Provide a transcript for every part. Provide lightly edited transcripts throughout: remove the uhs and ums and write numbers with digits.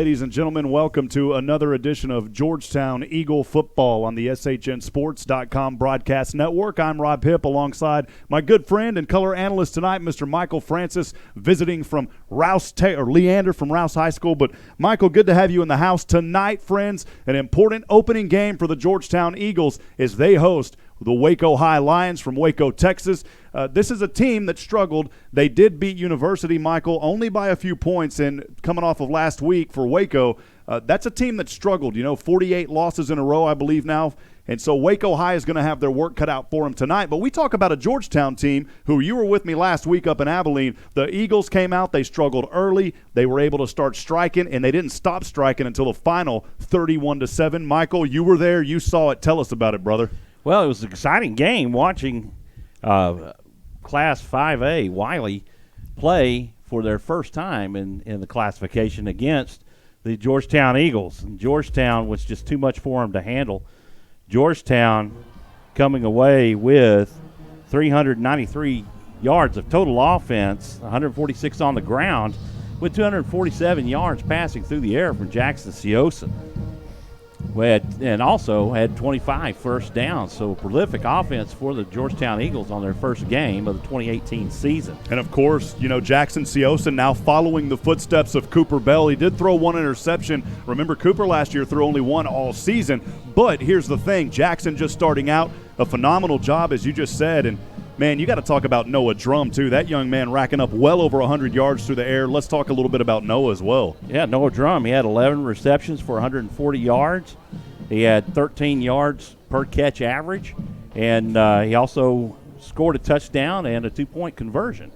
Ladies and gentlemen, welcome to another edition of Georgetown Eagle Football on the SHNSports.com broadcast network. I'm Rob Hipp alongside my good friend and color analyst tonight, Mr. Michael Francis, visiting from Leander from Rouse High School. But, Michael, good to have you in the house tonight, friends. An important opening game for the Georgetown Eagles as they host the Waco High Lions from Waco, Texas. This is a team that struggled. They did beat University, Michael, only by a few points. And coming off of last week for Waco, that's a team that struggled. 48 losses in a row, I believe now. And so Waco High is going to have their work cut out for them tonight. But we talk about a Georgetown team who you were with me last week up in Abilene. The Eagles came out. They struggled early. They were able to start striking, and they didn't stop striking until the final 31-7. Michael, you were there. You saw it. Tell us about it, brother. Well, it was an exciting game watching Class 5A Wiley play for their first time in the classification against the Georgetown Eagles. And Georgetown was just too much for them to handle. Georgetown coming away with 393 yards of total offense, 146 on the ground, with 247 yards passing through the air from Jackson Siosa. And also had 25 first downs, so prolific offense for the Georgetown Eagles on their first game of the 2018 season. And, of course, Jackson Siosa now following the footsteps of Cooper Bell. He did throw one interception. Remember, Cooper last year threw only one all season. But here's the thing, Jackson just starting out, a phenomenal job, as you just said. And, man, you got to talk about Noah Drum, too. That young man racking up well over 100 yards through the air. Let's talk a little bit about Noah as well. Yeah, Noah Drum, he had 11 receptions for 140 yards. He had 13 yards per catch average, and he also scored a touchdown and a two-point conversion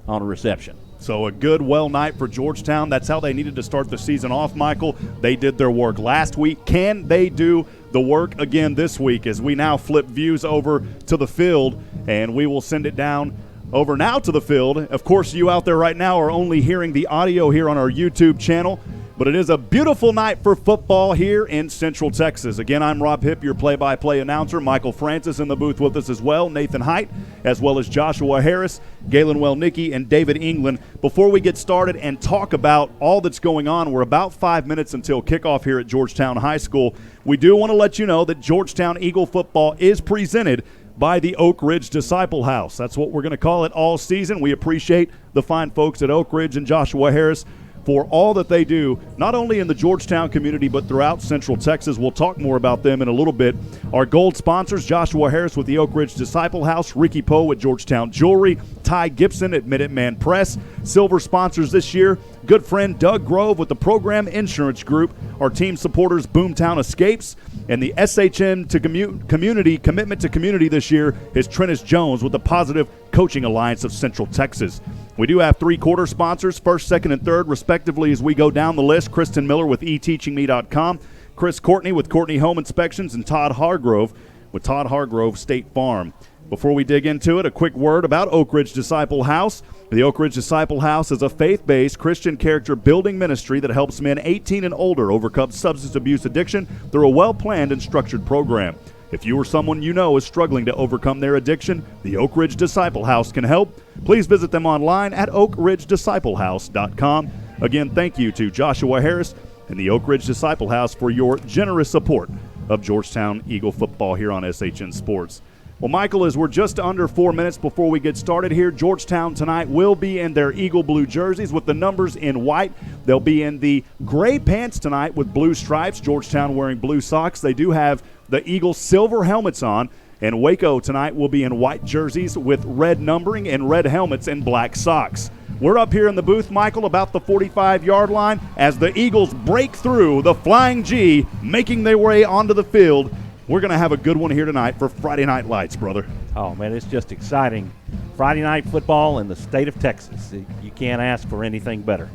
on a reception. So a good, well night for Georgetown. That's how they needed to start the season off, Michael. They did their work last week. Can they do the work again this week as we now flip views over to the field, and we will send it down over now to the field. Of course, you out there right now are only hearing the audio here on our YouTube channel, but it is a beautiful night for football here in Central Texas. Again, I'm Rob Hipp, your play-by-play announcer. Michael Francis in the booth with us as well, Nathan Height, as well as Joshua Harris, Galen Welnicki, and David England. Before we get started and talk about all that's going on, we're about 5 minutes until kickoff here at Georgetown High School. We do want to let you know that Georgetown Eagle football is presented by the Oak Ridge Disciple House. That's what we're going to call it all season. We appreciate the fine folks at Oak Ridge and Joshua Harris for all that they do, not only in the Georgetown community, but throughout Central Texas. We'll talk more about them in a little bit. Our gold sponsors, Joshua Harris with the Oak Ridge Disciple House, Ricky Poe with Georgetown Jewelry, Ty Gibson at Minuteman Press. Silver sponsors this year, good friend Doug Grove with the Pregame Insurance Group. Our team supporters, Boomtown Escapes. And the SHN to community commitment to community this year is Trennis Jones with the Positive Coaching Alliance of Central Texas. We do have three quarter sponsors, first, second, and third, respectively, as we go down the list. Kristen Miller with eTeachingMe.com, Chris Courtney with Courtney Home Inspections, and Todd Hargrove with Todd Hargrove State Farm. Before we dig into it, a quick word about Oak Ridge Disciple House. The Oak Ridge Disciple House is a faith-based Christian character building ministry that helps men 18 and older overcome substance abuse addiction through a well-planned and structured program. If you or someone you know is struggling to overcome their addiction, the Oak Ridge Disciple House can help. Please visit them online at oakridgedisciplehouse.com. Again, thank you to Joshua Harris and the Oak Ridge Disciple House for your generous support of Georgetown Eagle football here on SHN Sports. Well, Michael, as we're just under 4 minutes before we get started here, Georgetown tonight will be in their Eagle blue jerseys with the numbers in white. They'll be in the gray pants tonight with blue stripes, Georgetown wearing blue socks. They do have the Eagle silver helmets on, and Waco tonight will be in white jerseys with red numbering and red helmets and black socks. We're up here in the booth, Michael, about the 45-yard line as the Eagles break through the Flying G, making their way onto the field. We're going to have a good one here tonight for Friday Night Lights, brother. Oh, man, it's just exciting. Friday night football in the state of Texas. You can't ask for anything better.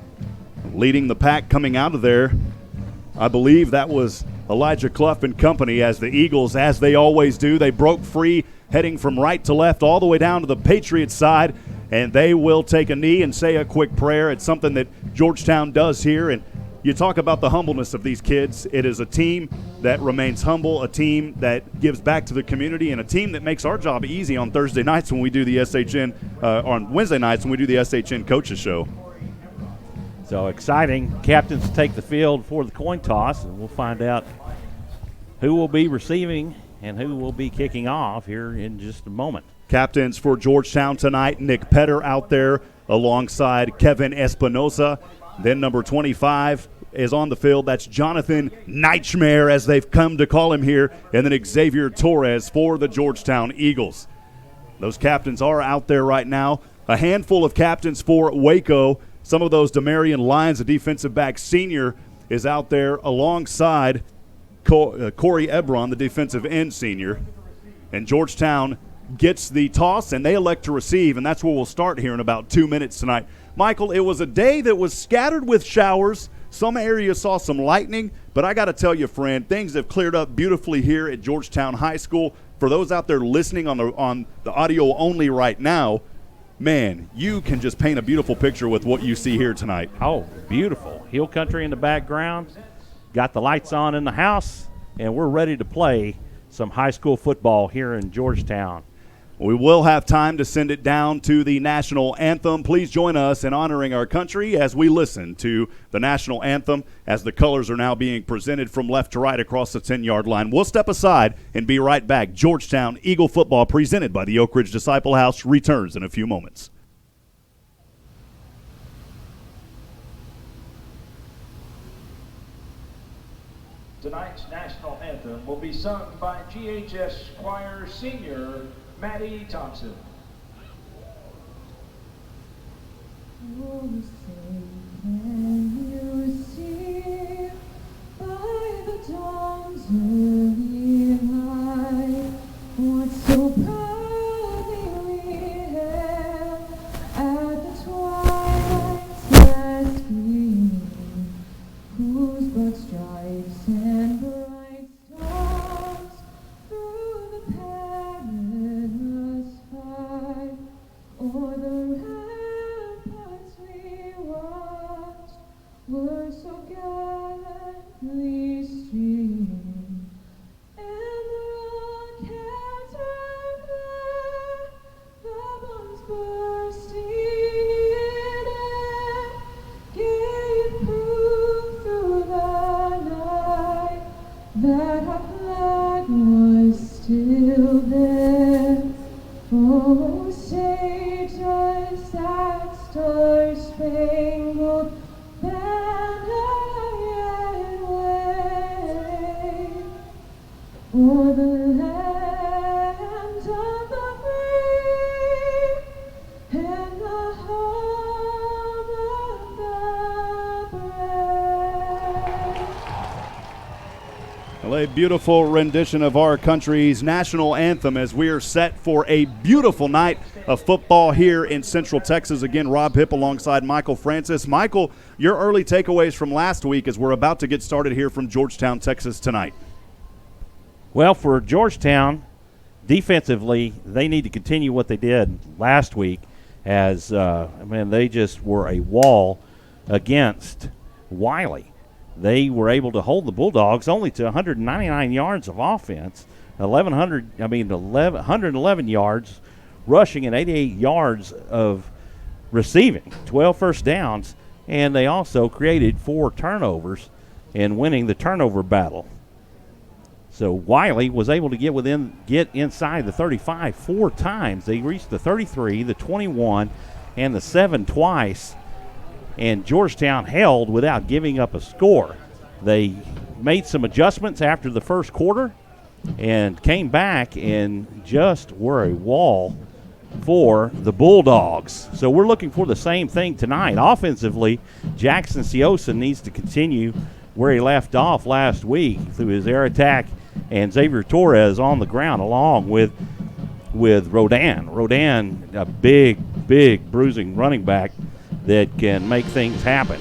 Leading the pack coming out of there, I believe that was Elijah Clough and company, as the Eagles, as they always do, they broke free heading from right to left all the way down to the Patriots side, and they will take a knee and say a quick prayer. It's something that Georgetown does here, and you talk about the humbleness of these kids. It is a team that remains humble, a team that gives back to the community, and a team that makes our job easy on Thursday nights when we do the SHN, on Wednesday nights when we do the SHN Coaches Show. So exciting. Captains take the field for the coin toss, and we'll find out who will be receiving and who will be kicking off here in just a moment. Captains for Georgetown tonight, Nick Petter out there alongside Kevin Espinosa. Then number 25 is on the field. That's Jonathan Nightmare, as they've come to call him here, and then Xavier Torres for the Georgetown Eagles. Those captains are out there right now. A handful of captains for Waco. Some of those Demarion Lyons, a defensive back senior, is out there alongside Corey Ebron, the defensive end senior. And Georgetown gets the toss, and they elect to receive, and that's where we'll start here in about 2 minutes tonight. Michael, it was a day that was scattered with showers. Some areas saw some lightning, but I got to tell you, friend, things have cleared up beautifully here at Georgetown High School. For those out there listening on the audio only right now, man, you can just paint a beautiful picture with what you see here tonight. Oh, beautiful. Hill country in the background. Got the lights on in the house, and we're ready to play some high school football here in Georgetown. We will have time to send it down to the national anthem. Please join us in honoring our country as we listen to the national anthem as the colors are now being presented from left to right across the 10-yard line. We'll step aside and be right back. Georgetown Eagle football presented by the Oak Ridge Disciple House returns in a few moments. Tonight's national anthem will be sung by GHS Choir Senior Maddie Thompson. Oh, say, can you see by the dawn's early light what so proudly we hailed at the twilight's last gleaming, whose broad stripes and bright stars through the perilous fight o'er the ramparts we watched were so gallantly streaming, and the rockets were flare, the bombs bursting in air, gave proof through the night that our flag was still there. Oh, say does that star-spangled banner yet wave o'er the land of the free and the home of the brave? Well, a beautiful rendition of our country's national anthem as we are set for a beautiful night of football here in Central Texas. Again, Rob Hipp alongside Michael Francis. Michael, your early takeaways from last week as we're about to get started here from Georgetown, Texas tonight. Well, for Georgetown, defensively, they need to continue what they did last week as, they just were a wall against Wiley. They were able to hold the Bulldogs only to 199 yards of offense, 111 yards rushing and 88 yards of receiving, 12 first downs, and they also created 4 turnovers in winning the turnover battle. So Wiley was able to get inside the 35 4 times. They reached the 33, the 21, and the 7 twice. And Georgetown held without giving up a score. They made some adjustments after the first quarter and came back and just were a wall for the Bulldogs. So we're looking for the same thing tonight. Offensively, Jackson Siosa needs to continue where he left off last week through his air attack, and Xavier Torres on the ground along with Rodan. Rodan, a big bruising running back that can make things happen.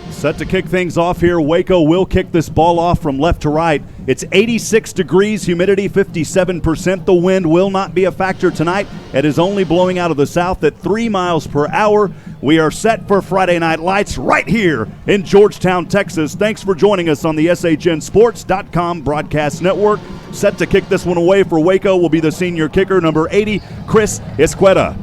Set to kick things off here. Waco will kick this ball off from left to right. It's 86 degrees, humidity 57%. The wind will not be a factor tonight. It is only blowing out of the south at 3 miles per hour. We are set for Friday Night Lights right here in Georgetown, Texas. Thanks for joining us on the SHNSports.com broadcast network. Set to kick this one away for Waco will be the senior kicker, number 80, Chris Esqueda.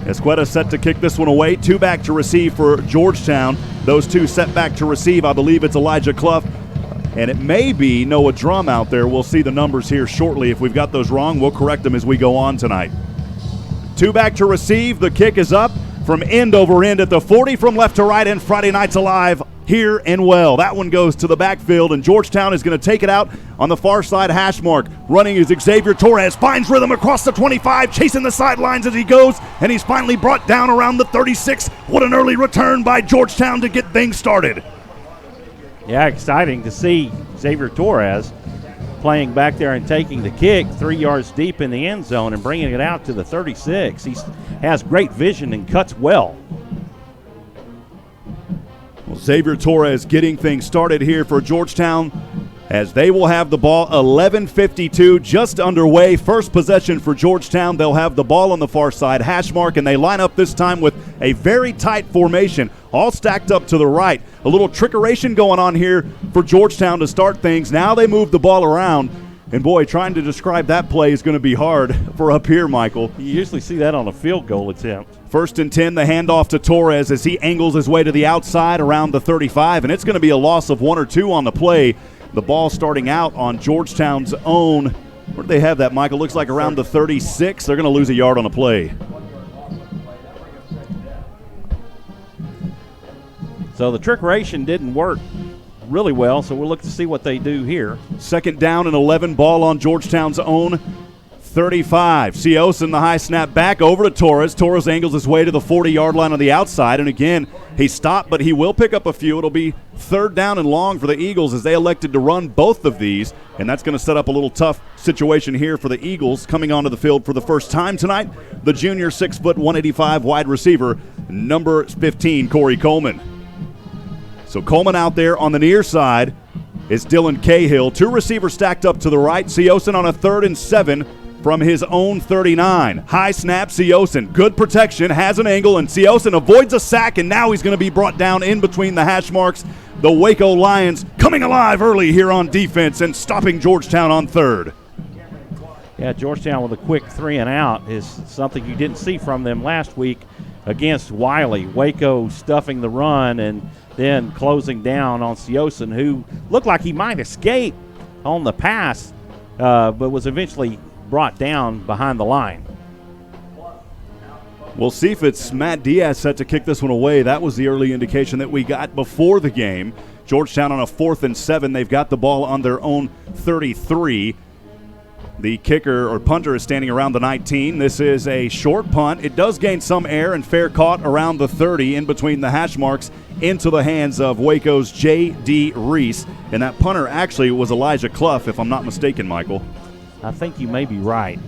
Esqueda set to kick this one away. 2 back to receive for Georgetown. Those 2 set back to receive. I believe it's Elijah Clough. And it may be Noah Drum out there. We'll see the numbers here shortly. If we've got those wrong, we'll correct them as we go on tonight. 2 back to receive. The kick is up from end over end at the 40 from left to right, and Friday Night's Alive here and well. That one goes to the backfield, and Georgetown is going to take it out on the far side hash mark. Running is Xavier Torres, finds rhythm across the 25, chasing the sidelines as he goes, and he's finally brought down around the 36. What an early return by Georgetown to get things started. Yeah, exciting to see Xavier Torres playing back there and taking the kick 3 yards deep in the end zone and bringing it out to the 36. He has great vision and cuts well. Well, Xavier Torres getting things started here for Georgetown as they will have the ball. 11:52 just underway. First possession for Georgetown. They'll have the ball on the far side hash mark, and they line up this time with a very tight formation, all stacked up to the right. A little trickeration going on here for Georgetown to start things. Now they move the ball around, and boy, trying to describe that play is going to be hard for up here, Michael. You usually see that on a field goal attempt. 1st and 10, the handoff to Torres as he angles his way to the outside around the 35, and it's going to be a loss of 1 or 2 on the play. The ball starting out on Georgetown's own. Where do they have that, Michael? Looks like around the 36. They're going to lose a yard on the play. So the trickeration didn't work really well, so we'll look to see what they do here. 2nd down and 11, ball on Georgetown's own 35. Siosin, the high snap back over to Torres. Torres angles his way to the 40-yard line on the outside, and again, he stopped, but he will pick up a few. It'll be 3rd down and long for the Eagles as they elected to run both of these, and that's going to set up a little tough situation here for the Eagles. Coming onto the field for the first time tonight, the junior 6', 185 wide receiver, number 15, Corey Coleman. So Coleman out there on the near side is Dylan Cahill. 2 receivers stacked up to the right. Siosin on a 3rd and 7 from his own 39. High snap, Siosin. Good protection, has an angle, and Siosin avoids a sack, and now he's going to be brought down in between the hash marks. The Waco Lions coming alive early here on defense and stopping Georgetown on 3rd. Yeah, Georgetown with a quick 3 and out is something you didn't see from them last week against Wiley. Waco stuffing the run and then closing down on Siosin, who looked like he might escape on the pass, but was eventually brought down behind the line. We'll see if it's Matt Diaz set to kick this one away. That was the early indication that we got before the game. Georgetown on a 4th and 7. They've got the ball on their own 33. The kicker or punter is standing around the 19. This is a short punt. It does gain some air and fair caught around the 30 in between the hash marks into the hands of Waco's J.D. Reese. And that punter actually was Elijah Clough, if I'm not mistaken, Michael. I think you may be right.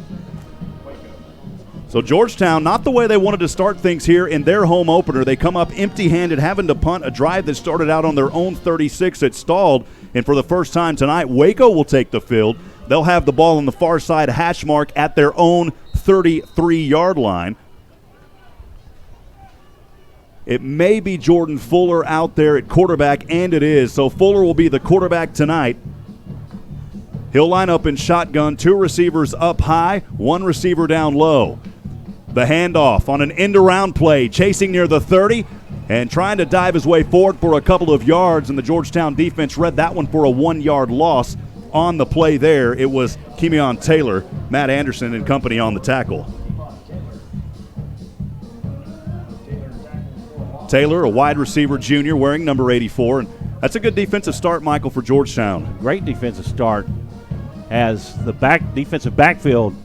So Georgetown, not the way they wanted to start things here in their home opener. They come up empty-handed, having to punt a drive that started out on their own 36. It stalled, and for the first time tonight, Waco will take the field. They'll have the ball on the far side hash mark at their own 33-yard line. It may be Jordan Fuller out there at quarterback, and it is. So Fuller will be the quarterback tonight. He'll line up in shotgun, 2 receivers up high, 1 receiver down low. The handoff on an end-around play, chasing near the 30 and trying to dive his way forward for a couple of yards, and the Georgetown defense read that one for a 1-yard loss. On the play there, it was Kemeon Taylor, Matt Anderson and company on the tackle. Taylor, a wide receiver junior, wearing number 84. And that's a good defensive start, Michael, for Georgetown. Great defensive start as the defensive backfield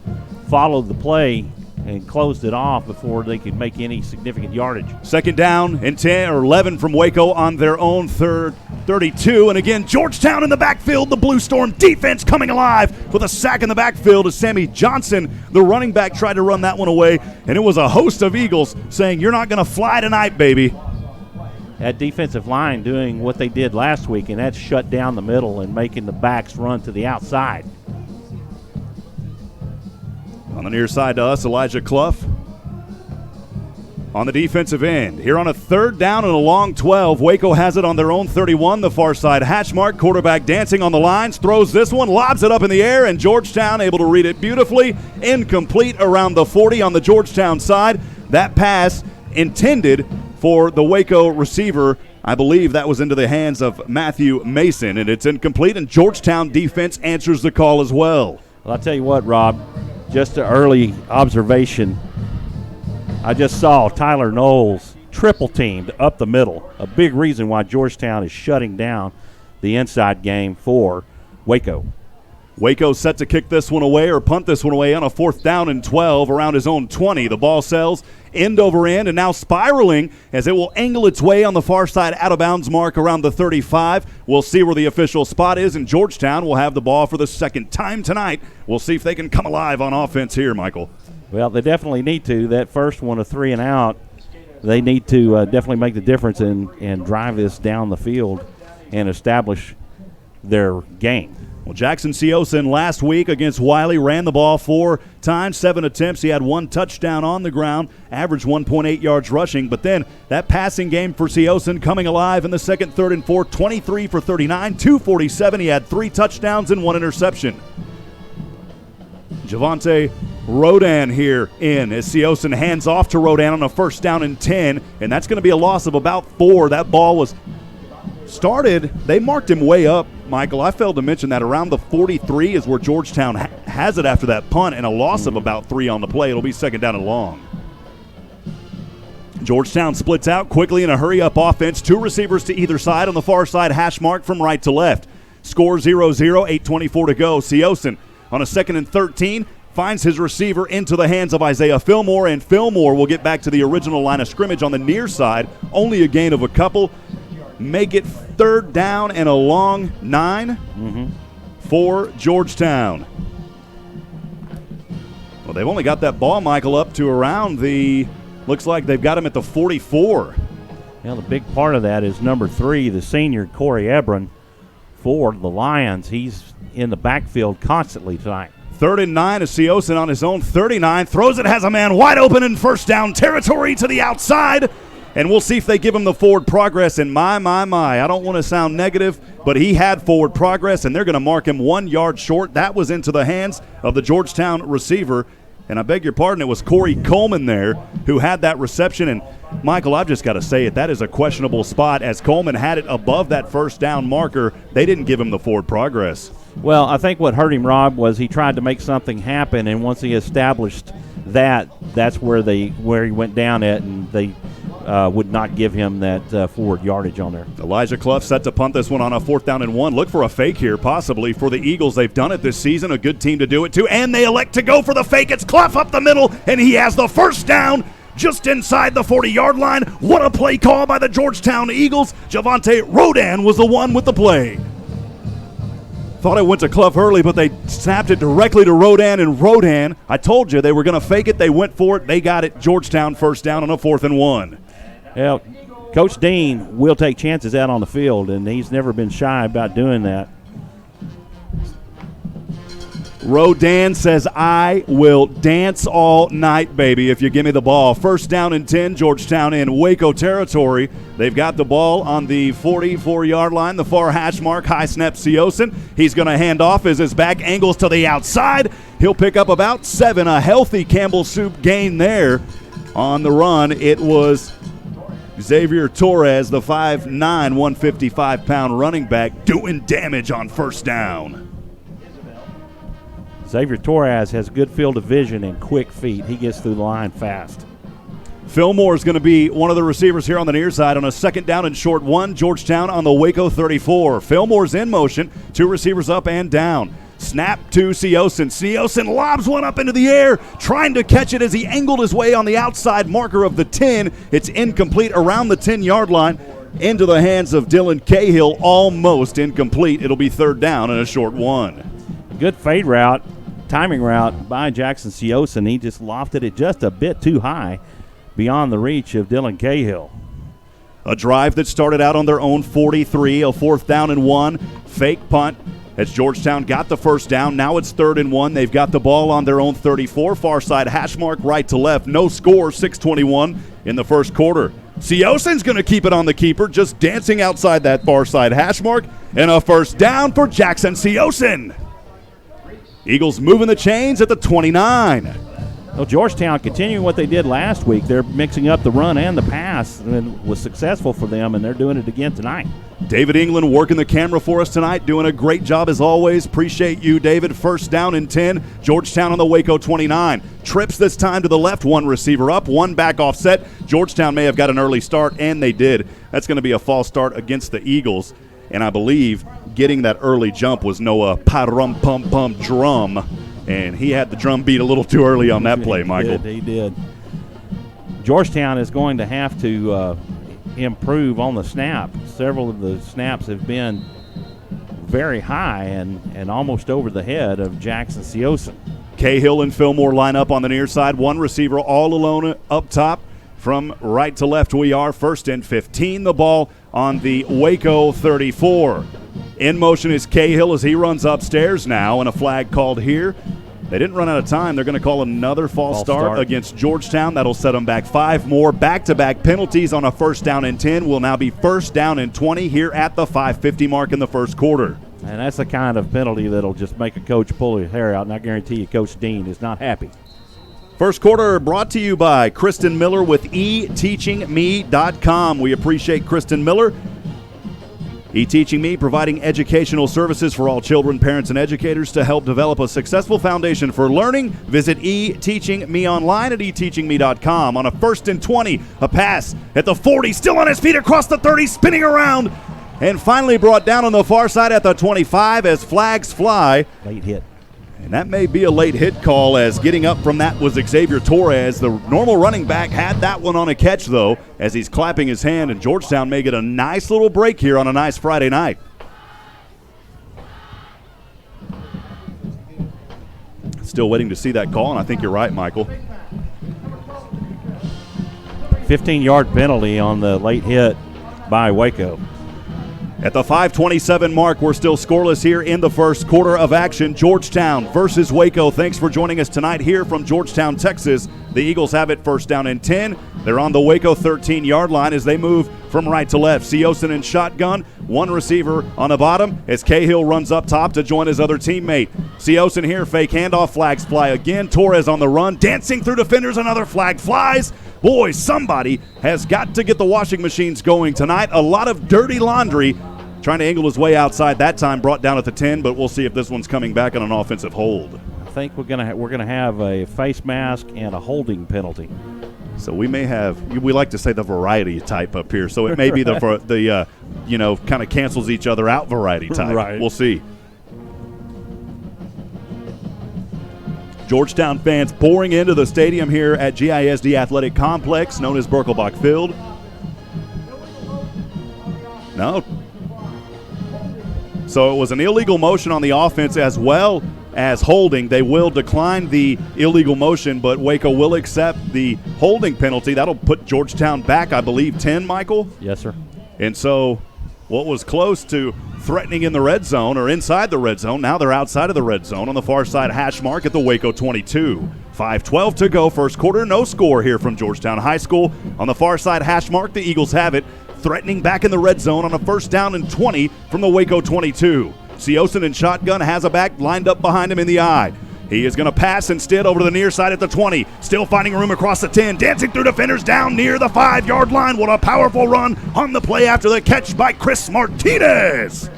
followed the play and closed it off before they could make any significant yardage. 2nd down and 10 or 11 from Waco on their own 32. And again, Georgetown in the backfield. The Blue Storm defense coming alive with a sack in the backfield as Sammy Johnson, the running back, tried to run that one away. And it was a host of Eagles saying, "You're not going to fly tonight, baby." That defensive line doing what they did last week, and that's shut down the middle and making the backs run to the outside. On the near side to us, Elijah Clough. On the defensive end, here on a 3rd down and a long 12, Waco has it on their own 31, the far side hash mark. Quarterback dancing on the lines, throws this one, lobs it up in the air, and Georgetown able to read it beautifully. Incomplete around the 40 on the Georgetown side. That pass intended for the Waco receiver. I believe that was into the hands of Matthew Mason, and it's incomplete, and Georgetown defense answers the call as well. Well, I'll tell you what, Rob, just an early observation. I just saw Tyler Knowles triple teamed up the middle, a big reason why Georgetown is shutting down the inside game for Waco. Waco set to kick this one away or punt this one away on a 4th down and 12 around his own 20. The ball sails end over end and now spiraling as it will angle its way on the far side out of bounds mark around the 35. We'll see where the official spot is, and Georgetown will have the ball for the second time tonight. We'll see if they can come alive on offense here, Michael. Well, they definitely need to. That first one, a 3 and out, they need to definitely make the difference and drive this down the field and establish their game. Well, Jackson Siosin last week against Wiley ran the ball 4 times, 7 attempts. He had 1 touchdown on the ground, averaged 1.8 yards rushing. But then that passing game for Siosin coming alive in the second, third, and fourth, 23 for 39, 247. He had 3 touchdowns and 1 interception. Javante Rodan here in as Siosin hands off to Rodan on a 1st down and 10, and that's going to be a loss of about 4. That ball was started, they marked him way up, Michael. I failed to mention that around the 43 is where Georgetown has it after that punt, and a loss of about 3 on the play. It'll be 2nd down and long. Georgetown splits out quickly in a hurry-up offense. 2 receivers to either side on the far side, hash mark from right to left. Score 0-0, 8:24 to go. Siosin on a 2nd and 13 finds his receiver into the hands of Isaiah Fillmore, and Fillmore will get back to the original line of scrimmage on the near side. Only a gain of a couple. Make it 3rd down and a long 9 for Georgetown. Well, they've only got that ball, Michael, up to around the, looks like they've got him at the 44. Well, the big part of that is number 3, the senior Corey Ebron for the Lions. He's in the backfield constantly tonight. 3rd and 9 is Siosin on his own 39. Throws it, has a man wide open in 1st down territory to the outside. And we'll see if they give him the forward progress. And my, I don't want to sound negative, but he had forward progress, and they're going to mark him 1 yard short. That was into the hands of the Georgetown receiver. And I beg your pardon, it was Corey Coleman there who had that reception. And, Michael, I've just got to say it, that is a questionable spot. As Coleman had it above that 1st down marker, they didn't give him the forward progress. Well, I think what hurt him, Rob, was he tried to make something happen, and once he established that, that's where he went down at, and they would not give him that forward yardage on there. Elijah Clough set to punt this one on a 4th down and 1. Look for a fake here, possibly, for the Eagles. They've done it this season, a good team to do it too, and they elect to go for the fake. It's Clough up the middle, and he has the 1st down just inside the 40-yard line. What a play call by the Georgetown Eagles. Javante Rodan was the one with the play. Thought it went to Clough early, but they snapped it directly to Rodan, and Rodan, I told you, they were going to fake it. They went for it. They got it. Georgetown 1st down on a 4th and 1. Well, Coach Dean will take chances out on the field, and he's never been shy about doing that. Rodan says, I will dance all night, baby, if you give me the ball. 1st down and 10, Georgetown in Waco territory. They've got the ball on the 44-yard line, the far hash mark, high snap Siosin. He's going to hand off as his back angles to the outside. He'll pick up about 7, a healthy Campbell Soup gain there on the run. It was Xavier Torres, the 5'9", 155-pound running back, doing damage on 1st down. Xavier Torres has good field of vision and quick feet. He gets through the line fast. Fillmore is going to be one of the receivers here on the near side on a 2nd down and short 1. Georgetown on the Waco 34. Fillmore's in motion. 2 receivers up and down. Snap to Siosin. Siosin lobs one up into the air, trying to catch it as he angled his way on the outside marker of the 10. It's incomplete around the 10-yard line into the hands of Dylan Cahill. Almost incomplete. It'll be 3rd down and a short 1. Good fade route, timing route by Jackson Siosin. He just lofted it just a bit too high beyond the reach of Dylan Cahill. A drive that started out on their own 43, a 4th down and 1. Fake punt as Georgetown got the 1st down. Now it's 3rd and 1. They've got the ball on their own 34. Far side hash mark right to left. No score, 6:21 in the 1st quarter. Siosin's going to keep it on the keeper, just dancing outside that far side hash mark. And a 1st down for Jackson Siosin. Eagles moving the chains at the 29. Well, Georgetown continuing what they did last week. They're mixing up the run and the pass, and was successful for them, and they're doing it again tonight. David England working the camera for us tonight, doing a great job as always. Appreciate you, David. First down and 10. Georgetown on the Waco 29. Trips this time to the left, one receiver up, one back offset. Georgetown may have got an early start, and they did. That's going to be a false start against the Eagles, and I believe getting that early jump was Noah Pa-rum-pum-pum drum. And he had the drum beat a little too early on that play, Michael. He did. Georgetown is going to have to improve on the snap. Several of the snaps have been very high and almost over the head of Jackson Siosen. Cahill and Fillmore line up on the near side. One receiver all alone up top. From right to left we are. First and 15. The ball on the Waco 34. In motion is Cahill as he runs upstairs now, and a flag called here. They didn't run out of time. They're going to call another false start against Georgetown. That'll set them back 5 more. Back-to-back penalties on a first down and 10 will now be first down and 20 here at the 5:50 mark in the first quarter. And that's the kind of penalty that'll just make a coach pull his hair out, and I guarantee you Coach Dean is not happy. First quarter brought to you by Kristen Miller with eTeachingMe.com. We appreciate Kristen Miller. eTeaching Me, providing educational services for all children, parents, and educators to help develop a successful foundation for learning. Visit eTeaching Me online at eTeachingMe.com. On a first and 20, a pass at the 40, still on his feet across the 30, spinning around, and finally brought down on the far side at the 25 as flags fly. Late hit. And that may be a late hit call, as getting up from that was Xavier Torres. The normal running back had that one on a catch, though, as he's clapping his hand, and Georgetown may get a nice little break here on a nice Friday night. Still waiting to see that call, and I think you're right, Michael. 15-yard penalty on the late hit by Waco. At the 5:27 mark, we're still scoreless here in the first quarter of action. Georgetown versus Waco. Thanks for joining us tonight here from Georgetown, Texas. The Eagles have it first down and 10. They're on the Waco 13-yard line as they move from right to left. Siosen in shotgun. One receiver on the bottom as Cahill runs up top to join his other teammate. Siosen here, fake handoff, flags fly again. Torres on the run, dancing through defenders, another flag flies. Boy, somebody has got to get the washing machines going tonight. A lot of dirty laundry. Trying to angle his way outside that time, brought down at the 10, but we'll see if this one's coming back on an offensive hold. I think we're gonna have a face mask and a holding penalty. So we may have, we like to say the variety type up here. So it may be the kind of cancels each other out variety type. Right. We'll see. Georgetown fans pouring into the stadium here at GISD Athletic Complex, known as Birkelbach Field. No. So it was an illegal motion on the offense as well as holding. They will decline the illegal motion, but Waco will accept the holding penalty. That'll put Georgetown back, I believe, 10, Michael? Yes, sir. And so what was close to threatening in the red zone or inside the red zone, now they're outside of the red zone on the far side hash mark at the Waco 22. 5:12 to go, first quarter, no score here from Georgetown High School. On the far side hash mark, the Eagles have it, threatening back in the red zone on a first down and 20 from the Waco 22. Siosen in shotgun has a back lined up behind him in the eye. He is going to pass instead over to the near side at the 20. Still finding room across the 10. Dancing through defenders down near the 5-yard line. What a powerful run on the play after the catch by Chris Martinez.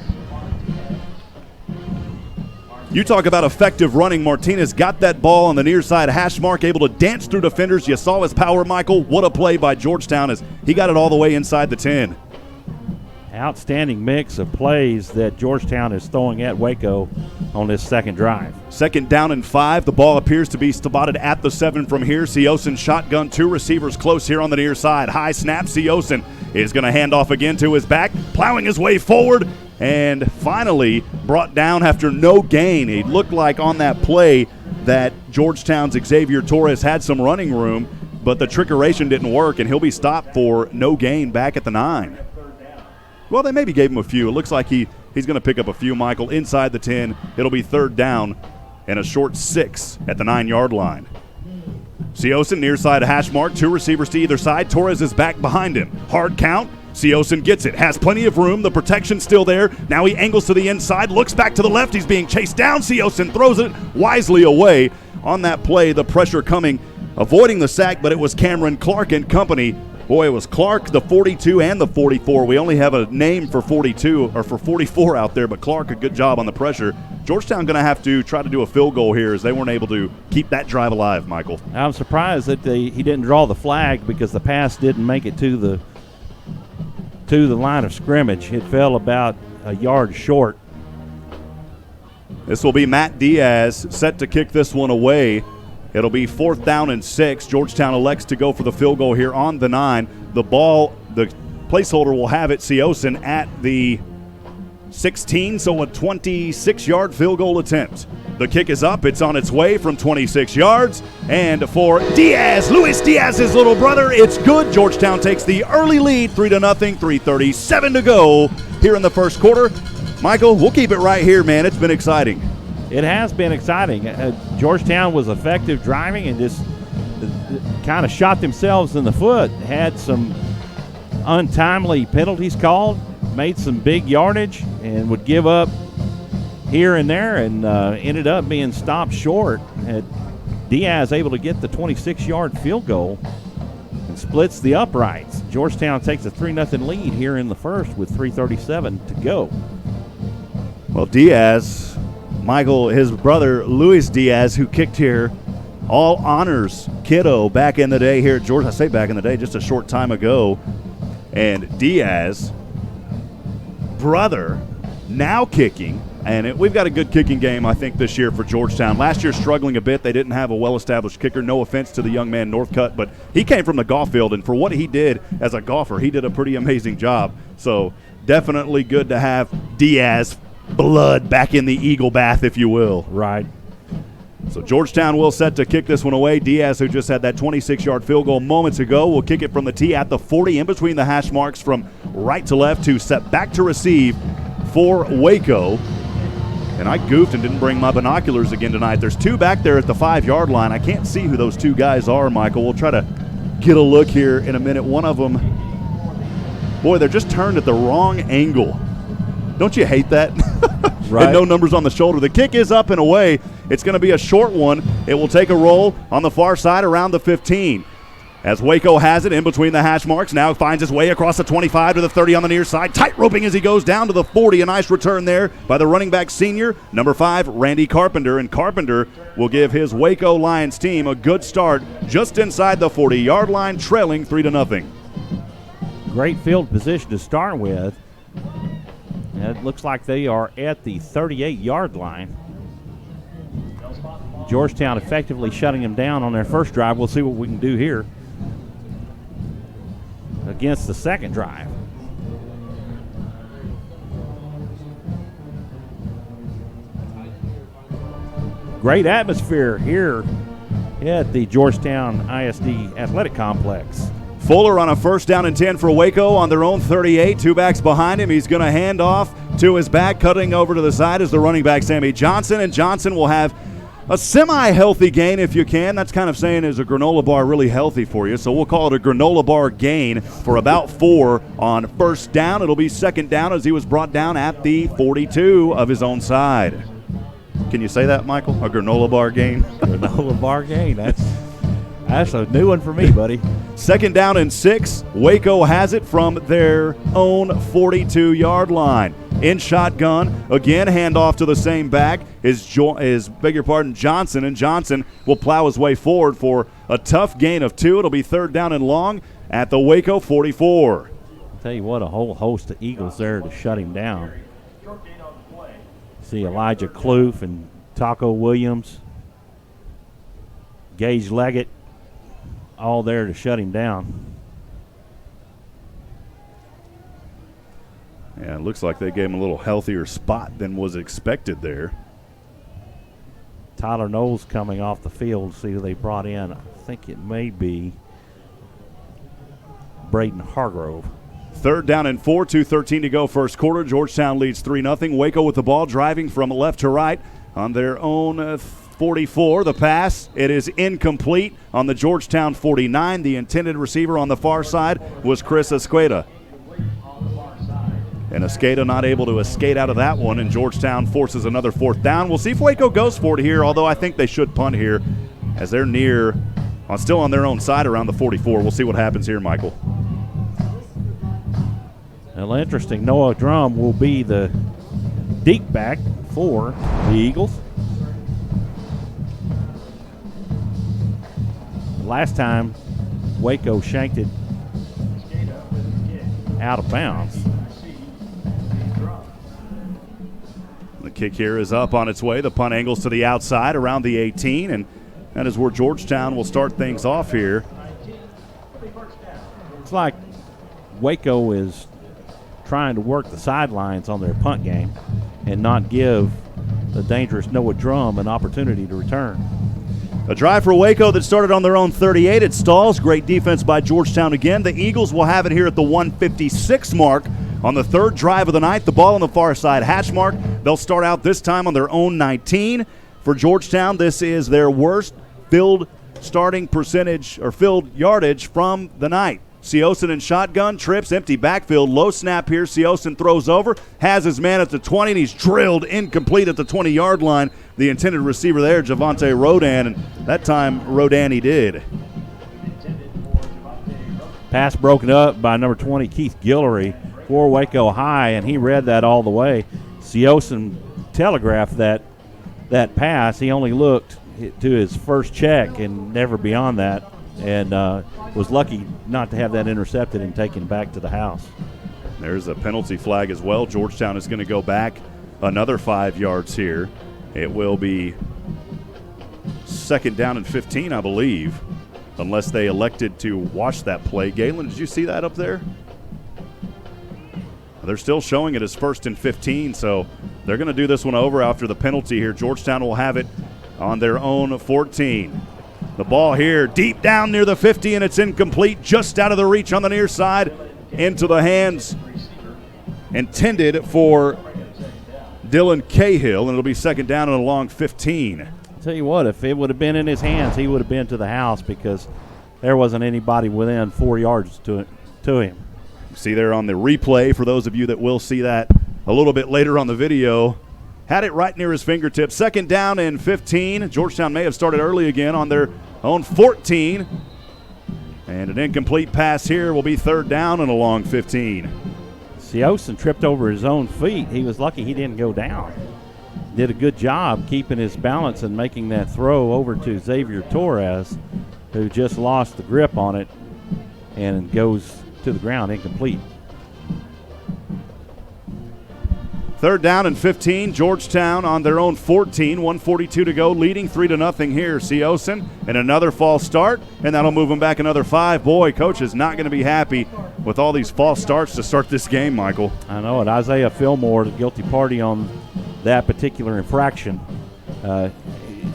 You talk about effective running. Martinez got that ball on the near side hash mark, able to dance through defenders. You saw his power, Michael. What a play by Georgetown as he got it all the way inside the 10. Outstanding mix of plays that Georgetown is throwing at Waco on this second drive. Second down and 5. The ball appears to be spotted at the 7 from here. Siosen shotgun, 2 receivers close here on the near side. High snap. Siosen is going to hand off again to his back, plowing his way forward, and finally brought down after no gain. It looked like on that play that Georgetown's Xavier Torres had some running room, but the trickeration didn't work, and he'll be stopped for no gain back at the 9. Well, they maybe gave him a few. It looks like he's going to pick up a few, Michael, inside the 10. It'll be third down and a short 6 at the 9-yard line. Siosen near side hash mark, 2 receivers to either side. Torres is back behind him. Hard count. Siosen gets it, has plenty of room. The protection's still there. Now he angles to the inside, looks back to the left. He's being chased down. Siosen throws it wisely away. On that play, the pressure coming avoiding the sack, but it was Cameron Clark and company. Boy, it was Clark, the 42 and the 44. We only have a name for 42 or for 44 out there, but Clark, a good job on the pressure. Georgetown going to have to try to do a field goal here as they weren't able to keep that drive alive, Michael. I'm surprised that he didn't draw the flag because the pass didn't make it to the line of scrimmage. It fell about a yard short. This will be Matt Diaz set to kick this one away. It'll be 4th down and 6. Georgetown elects to go for the field goal here on the 9. The placeholder will have it, Seosin, at the 16, so a 26-yard field goal attempt. The kick is up. It's on its way from 26 yards. And for Diaz, Luis Diaz's little brother, it's good. Georgetown takes the early lead, 3-0, 3:37 to go here in the first quarter. Michael, we'll keep it right here, man. It's been exciting. It has been exciting. Georgetown was effective driving and just kind of shot themselves in the foot. Had some untimely penalties called, made some big yardage, and would give up here and there, and ended up being stopped short. Diaz able to get the 26-yard field goal and splits the uprights. Georgetown takes a 3-0 lead here in the first with 3:37 to go. Well, Diaz, Michael, his brother Luis Diaz, who kicked here, all honors kiddo back in the day here at Georgia. I say back in the day, just a short time ago. And Diaz, brother, now kicking. And we've got a good kicking game, I think, this year for Georgetown. Last year, struggling a bit. They didn't have a well-established kicker. No offense to the young man Northcutt, but he came from the golf field, and for what he did as a golfer, he did a pretty amazing job. So definitely good to have Diaz blood back in the Eagle bath, if you will. Right. So Georgetown will set to kick this one away. Diaz, who just had that 26-yard field goal moments ago, will kick it from the tee at the 40, in between the hash marks from right to left, to set back to receive for Waco. And I goofed and didn't bring my binoculars again tonight. There's two back there at the 5-yard line. I can't see who those two guys are, Michael. We'll try to get a look here in a minute. One of them, boy, they're just turned at the wrong angle. Don't you hate that? Right. And no numbers on the shoulder. The kick is up and away. It's going to be a short one. It will take a roll on the far side around the 15. As Waco has it in between the hash marks, now finds his way across the 25 to the 30 on the near side. Tight roping as he goes down to the 40. A nice return there by the running back senior, number 5, Randy Carpenter. And Carpenter will give his Waco Lions team a good start just inside the 40-yard line, trailing 3-0. Great field position to start with. It looks like they are at the 38-yard line. Georgetown effectively shutting them down on their first drive. We'll see what we can do here against the second drive. Great atmosphere here at the Georgetown ISD Athletic Complex. Fuller on a 1st down and 10 for Waco on their own 38. Two backs behind him. He's going to hand off to his back. Cutting over to the side is the running back, Sammy Johnson. And Johnson will have a semi-healthy gain, if you can. That's kind of saying, is a granola bar really healthy for you? So we'll call it a granola bar gain for about 4 on 1st down. It'll be 2nd down as he was brought down at the 42 of his own side. Can you say that, Michael? A granola bar gain? Granola bar gain. That's a new one for me, buddy. 2nd down and 6. Waco has it from their own 42-yard line. In shotgun, again, handoff to the same back is Johnson, and Johnson will plow his way forward for a tough gain of 2. It'll be 3rd down and long at the Waco 44. I'll tell you what, a whole host of Eagles there to shut him down. See Elijah Kloof and Taco Williams, Gage Leggett, all there to shut him down. Yeah, it looks like they gave him a little healthier spot than was expected there. Tyler Knowles coming off the field. See who they brought in. I think it may be Braden Hargrove. 3rd down and 4, 2:13 to go first quarter. Georgetown leads 3-0. Waco with the ball, driving from left to right on their own 44. The pass, it is incomplete on the Georgetown 49. The intended receiver on the far side was Chris Esqueda. And Esqueda not able to escape out of that one, and Georgetown forces another 4th down. We'll see if Waco goes for it here, although I think they should punt here as they're near still on their own side around the 44. We'll see what happens here, Michael. Well, interesting. Noah Drum will be the deep back for the Eagles. Last time, Waco shanked it out of bounds. The kick here is up on its way. The punt angles to the outside around the 18, and that is where Georgetown will start things off here. It's like Waco is trying to work the sidelines on their punt game and not give the dangerous Noah Drum an opportunity to return. A drive for Waco that started on their own 38. It stalls. Great defense by Georgetown again. The Eagles will have it here at the 156 mark on the third drive of the night. The ball on the far side hash mark. They'll start out this time on their own 19. For Georgetown, this is their worst field starting percentage or field yardage from the night. Seosin in shotgun, trips, empty backfield, low snap here. Seosin throws over, has his man at the 20, and he's drilled incomplete at the 20-yard line. The intended receiver there, Javante Rodan, and that time Rodan he did. Pass broken up by number 20, Keith Guillory, for Waco High, and he read that all the way. Seosin telegraphed that pass. He only looked to his first check and never beyond that, and was lucky not to have that intercepted and taken back to the house. There's a penalty flag as well. Georgetown is going to go back another 5 yards here. It will be 2nd down and 15, I believe, unless they elected to watch that play. Galen, did you see that up there? They're still showing it as 1st and 15, so they're going to do this one over after the penalty here. Georgetown will have it on their own 14. The ball here deep down near the 50, and it's incomplete, just out of the reach on the near side, into the hands intended for Dylan Cahill, and it'll be 2nd down and a long 15. I'll tell you what, if it would have been in his hands, he would have been to the house because there wasn't anybody within 4 yards to him. See there on the replay, for those of you that will see that a little bit later on the video, had it right near his fingertips. 2nd down and 15. Georgetown may have started early again on their own 14. And an incomplete pass here will be 3rd down and a long 15. Seosin tripped over his own feet. He was lucky he didn't go down. Did a good job keeping his balance and making that throw over to Xavier Torres, who just lost the grip on it and goes to the ground incomplete. 3rd down and 15. Georgetown on their own 14. 1:42 to go, leading 3-0 here. Seosin, and another false start, and that'll move them back another 5. Boy, coach is not going to be happy with all these false starts to start this game, Michael. I know it. Isaiah Fillmore, the guilty party on that particular infraction.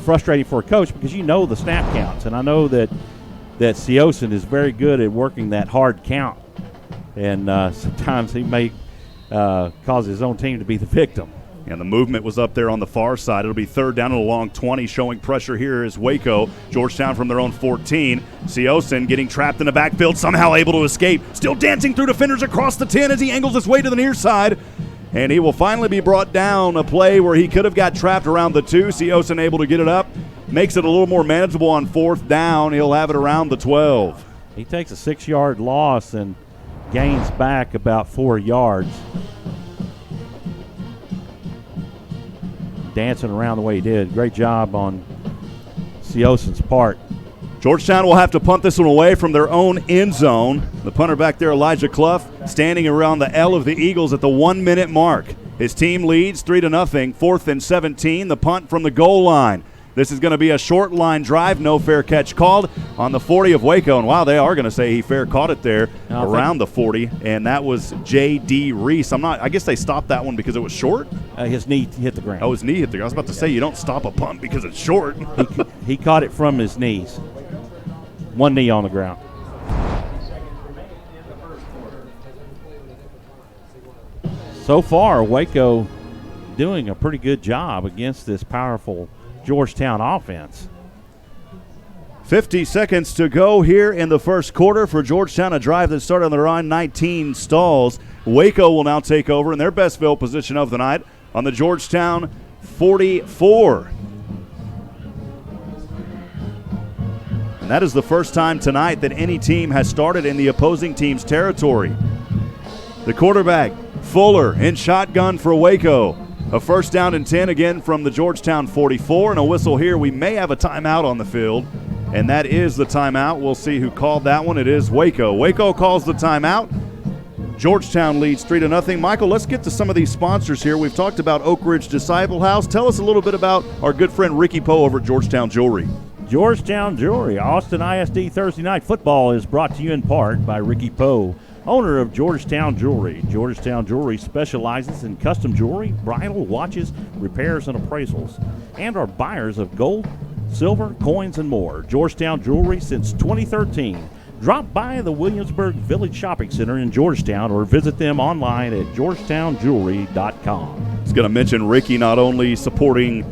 Frustrating for a coach because you know the snap counts, and I know that Seosin is very good at working that hard count, and sometimes he may cause his own team to be the victim. And the movement was up there on the far side. It'll be 3rd down and a long 20. Showing pressure here is Waco. Georgetown from their own 14. Seosin getting trapped in the backfield, somehow able to escape. Still dancing through defenders across the 10 as he angles his way to the near side. And he will finally be brought down. A play where he could have got trapped around the 2. Seosin able to get it up. Makes it a little more manageable on 4th down. He'll have it around the 12. He takes a 6-yard loss and gains back about 4 yards. Dancing around the way he did. Great job on Seosin's part. Georgetown will have to punt this one away from their own end zone. The punter back there, Elijah Clough, standing around the L of the Eagles at the 1-minute mark. His team leads 3-0, 4th and 17. The punt from the goal line. This is going to be a short line drive. No fair catch called on the 40 of Waco. And wow, they are going to say he fair caught it there around the 40. And that was J.D. Reese. I guess they stopped that one because it was short? His knee hit the ground. Oh, his knee hit the ground. I was about to say you don't stop a punt because it's short. He caught it from his knees. One knee on the ground. So far, Waco doing a pretty good job against this powerful Georgetown offense. 50 seconds to go here in the first quarter for Georgetown. A drive that started on their own 19 stalls. Waco will now take over in their best field position of the night on the Georgetown 44. And that is the first time tonight that any team has started in the opposing team's territory. The quarterback, Fuller, in shotgun for Waco. A first down and 10 again from the Georgetown 44, and a whistle here. We may have a timeout on the field, and that is the timeout. We'll see who called that one. It is Waco. Waco calls the timeout. Georgetown leads 3-0. Michael, let's get to some of these sponsors here. We've talked about Oak Ridge Disciple House. Tell us a little bit about our good friend Ricky Poe over at Georgetown Jewelry. Georgetown Jewelry. Austin ISD Thursday Night Football is brought to you in part by Ricky Poe, owner of Georgetown Jewelry. Georgetown Jewelry specializes in custom jewelry, bridal, watches, repairs, and appraisals, and are buyers of gold, silver, coins, and more. Georgetown Jewelry since 2013. Drop by the Williamsburg Village Shopping Center in Georgetown or visit them online at georgetownjewelry.com. I was going to mention Ricky not only supporting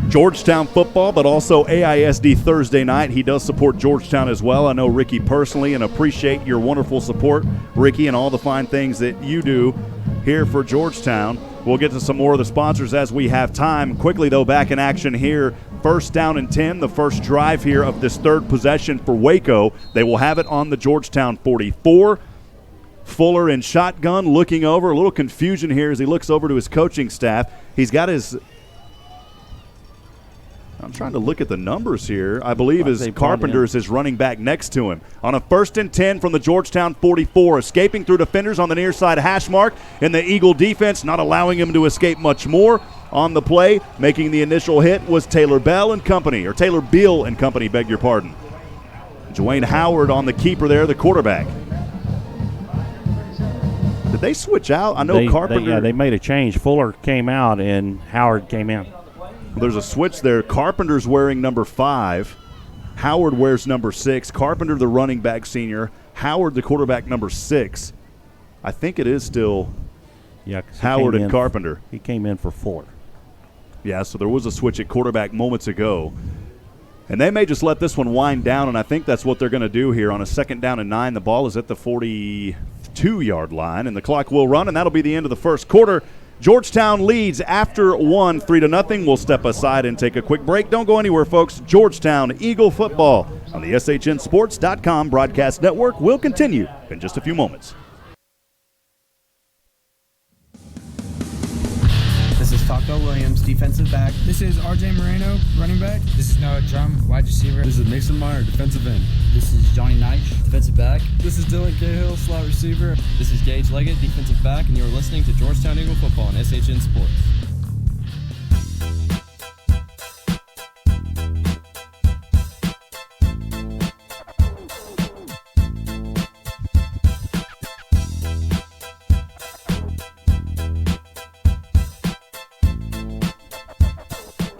Georgetown football, but also AISD Thursday night. He does support Georgetown as well. I know Ricky personally and appreciate your wonderful support, Ricky, and all the fine things that you do here for Georgetown. We'll get to some more of the sponsors as we have time. Quickly, though, back in action here. First down and 10, the first drive here of this third possession for Waco. They will have it on the Georgetown 44. Fuller in shotgun, looking over. A little confusion here as he looks over to his coaching staff. He's got his – I'm trying to look at the numbers here. I believe his Carpenter's is running back next to him. On a first and 10 from the Georgetown 44, escaping through defenders on the near side hash mark, and the Eagle defense not allowing him to escape much more. On the play, making the initial hit was Taylor Beal and company. Beg your pardon. Dwayne Howard on the keeper there, the quarterback. Did they switch out? I know Carpenter. They made a change. Fuller came out and Howard came in. There's a switch there. Carpenter's wearing number 5. Howard wears number 6. Carpenter, the running back senior. Howard, the quarterback, number 6. I think it is still Howard and Carpenter. He came in for Fuller. Yeah, so there was a switch at quarterback moments ago. And they may just let this one wind down, and I think that's what they're going to do here. On a second down and 9, the ball is at the 42-yard line, and the clock will run, and that'll be the end of the first quarter. Georgetown leads after 1, 3-0. We'll step aside and take a quick break. Don't go anywhere, folks. Georgetown Eagle football on the SHNSports.com broadcast network will continue in just a few moments. This is Taco Williams, defensive back. This is RJ Moreno, running back. This is Noah Drum, wide receiver. This is Mason Meyer, defensive end. This is Johnny Neich, defensive back. This is Dylan Cahill, slot receiver. This is Gage Leggett, defensive back, and you're listening to Georgetown Eagle football on SHN Sports.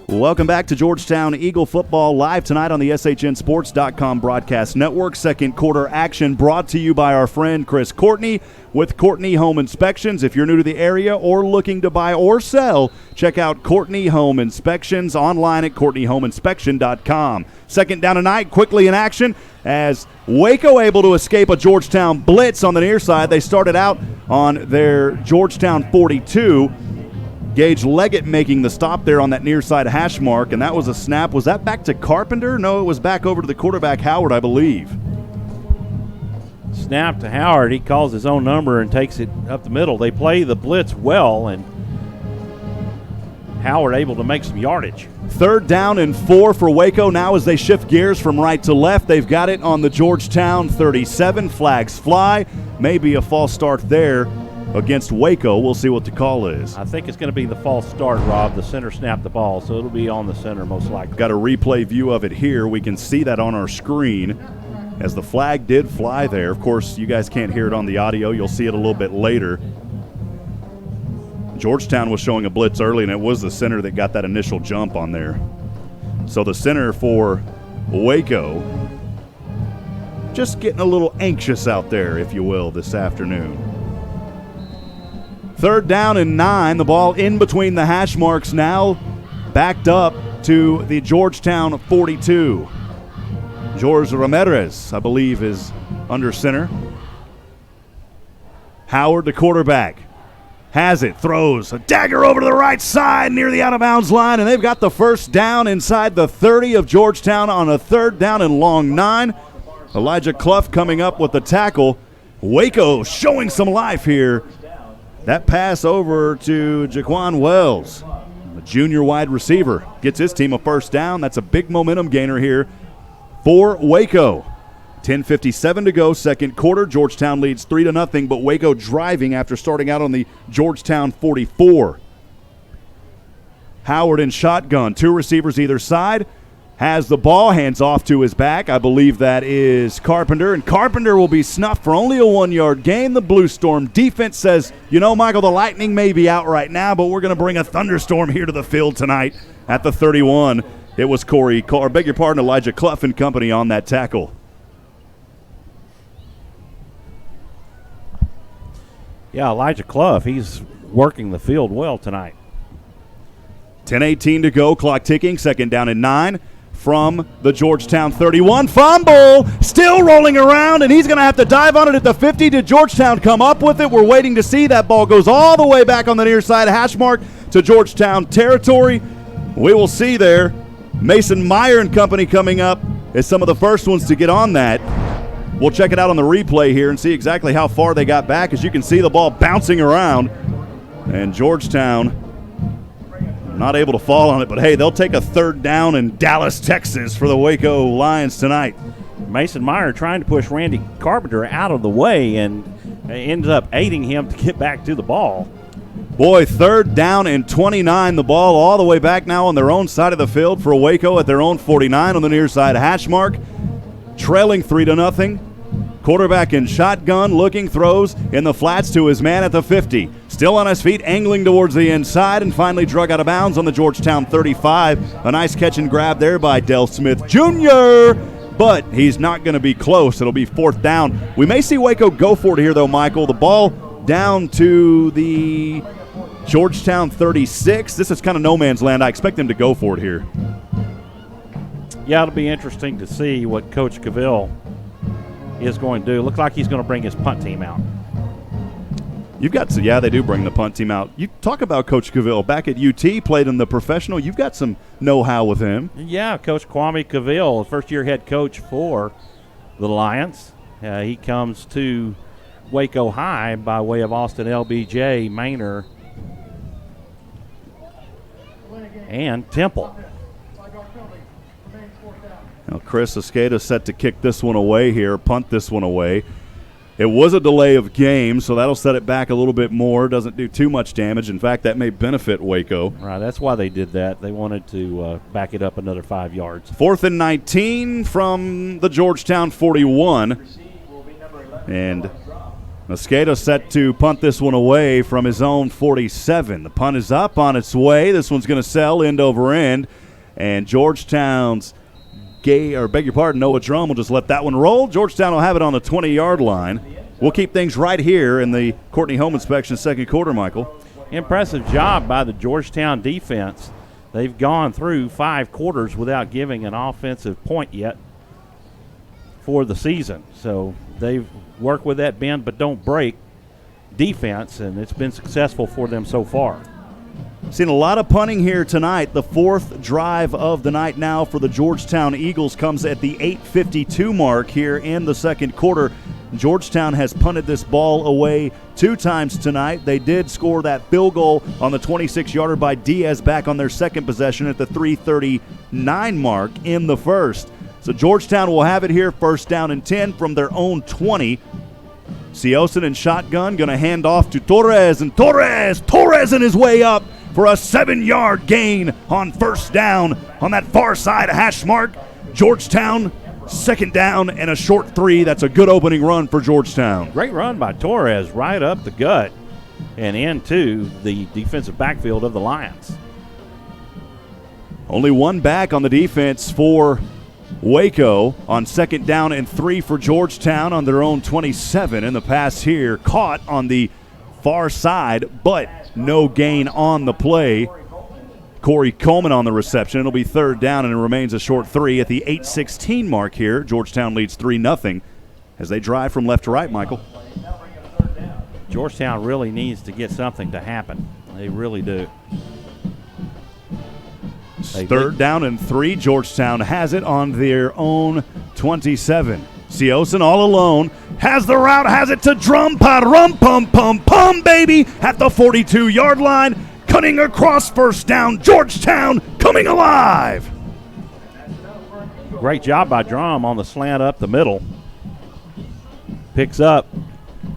Welcome back to Georgetown Eagle football live tonight on the SHNSports.com broadcast network. Second quarter action brought to you by our friend Chris Courtney with Courtney Home Inspections. If you're new to the area or looking to buy or sell, check out Courtney Home Inspections online at CourtneyHomeInspection.com. Second down tonight, quickly in action as Waco able to escape a Georgetown blitz on the near side. They started out on their Georgetown 42. Gage Leggett making the stop there on that near side hash mark, and that was a snap. Was that back to Carpenter? No, it was back over to the quarterback, Howard, I believe. Snap to Howard. He calls his own number and takes it up the middle. They play the blitz well, and Howard able to make some yardage. Third down and 4 for Waco now as they shift gears from right to left. They've got it on the Georgetown 37. Flags fly. Maybe a false start there against Waco. We'll see what the call is. I think it's going to be the false start, Rob. The center snapped the ball, so it'll be on the center most likely. Got a replay view of it here. We can see that on our screen as the flag did fly there. Of course, you guys can't hear it on the audio. You'll see it a little bit later. Georgetown was showing a blitz early, and it was the center that got that initial jump on there. So the center for Waco just getting a little anxious out there, if you will, this afternoon. Third down and 9. The ball in between the hash marks now, backed up to the Georgetown 42. George Ramirez, I believe, is under center. Howard, the quarterback. has it, throws a dagger over to the right side near the out-of-bounds line, and they've got the first down inside the 30 of Georgetown on a 3rd down and long 9. Elijah Clough coming up with the tackle. Waco showing some life here. That pass over to Jaquan Wells, a junior wide receiver, gets his team a first down. That's a big momentum gainer here for Waco. 10:57 to go, second quarter. Georgetown leads 3-0, but Waco driving after starting out on the Georgetown 44. Howard in shotgun, 2 receivers either side. Has the ball, hands off to his back. I believe that is Carpenter, and Carpenter will be snuffed for only a 1-yard gain. The Blue Storm defense says, you know, Michael, the Lightning may be out right now, but we're going to bring a thunderstorm here to the field tonight at the 31. It was Elijah Clough and company on that tackle. Yeah, Elijah Clough, he's working the field well tonight. 10:18 to go, clock ticking, 2nd down and 9 from the Georgetown 31. Fumble, still rolling around, and he's going to have to dive on it at the 50. Did Georgetown come up with it? We're waiting to see. That ball goes all the way back on the near side hash mark to Georgetown territory. We will see there. Mason Meyer and company coming up as some of the first ones to get on that. We'll check it out on the replay here and see exactly how far they got back. As you can see, the ball bouncing around, and Georgetown not able to fall on it, but hey, they'll take a 3rd down in Dallas, Texas for the Waco Lions tonight. Mason Meyer trying to push Randy Carpenter out of the way and ends up aiding him to get back to the ball. Boy, 3rd down and 29. The ball all the way back now on their own side of the field for Waco at their own 49 on the near side hash mark. Trailing 3-0. Quarterback in shotgun, looking, throws in the flats to his man at the 50. Still on his feet, angling towards the inside, and finally drug out of bounds on the Georgetown 35. A nice catch and grab there by Del Smith Jr., but he's not going to be close. It'll be 4th down. We may see Waco go for it here, though, Michael. The ball down to the Georgetown 36. This is kind of no man's land. I expect them to go for it here. Yeah, it'll be interesting to see what Coach Cavill is going to do. Looks like he's going to bring his punt team out. They do bring the punt team out. You talk about Coach Cavill. Back at UT, played in the professional. You've got some know-how with him. Yeah, Coach Kwame Cavill, first-year head coach for the Lions. He comes to Waco High by way of Austin LBJ, Manor, and Temple. Now Chris Escada set to kick this one away here, punt this one away. It was a delay of game, so that'll set it back a little bit more. Doesn't do too much damage. In fact, that may benefit Waco. Right, that's why they did that. They wanted to back it up another 5 yards. 4th and 19 from the Georgetown 41. And Escada set to punt this one away from his own 47. The punt is up, on its way. This one's going to sell end over end. And Georgetown's Noah Drum will just let that one roll. Georgetown will have it on the 20-yard line. We'll keep things right here in the Courtney Home Inspection second quarter, Michael. Impressive job by the Georgetown defense. They've gone through 5 quarters without giving an offensive point yet for the season. So they've worked with that bend but don't break defense, and it's been successful for them so far. Seen a lot of punting here tonight. The 4th drive of the night now for the Georgetown Eagles comes at the 8:52 mark here in the second quarter. Georgetown has punted this ball away 2 times tonight. They did score that field goal on the 26-yarder by Diaz back on their second possession at the 3:39 mark in the first. So Georgetown will have it here, 1st down and 10 from their own 20. Siosin in shotgun, going to hand off to Torres, and Torres in his way up for a 7-yard gain on 1st down on that far side hash mark. Georgetown, 2nd down and a short 3. That's a good opening run for Georgetown. Great run by Torres right up the gut and into the defensive backfield of the Lions. Only one back on the defense for Waco on 2nd down and 3 for Georgetown on their own 27. And the pass here caught on the far side, but no gain on the play. Corey Coleman on the reception. It'll be 3rd down, and it remains a short 3 at the 8:16 mark here. Georgetown leads 3-0 as they drive from left to right, Michael. Georgetown really needs to get something to happen. They really do. Third down and 3. Georgetown has it on their own 27. Seosin all alone. Has the route, has it to Drum, pa-rum, pum, baby, at the 42-yard line. Cutting across, first down. Georgetown coming alive. Great job by Drum on the slant up the middle. Picks up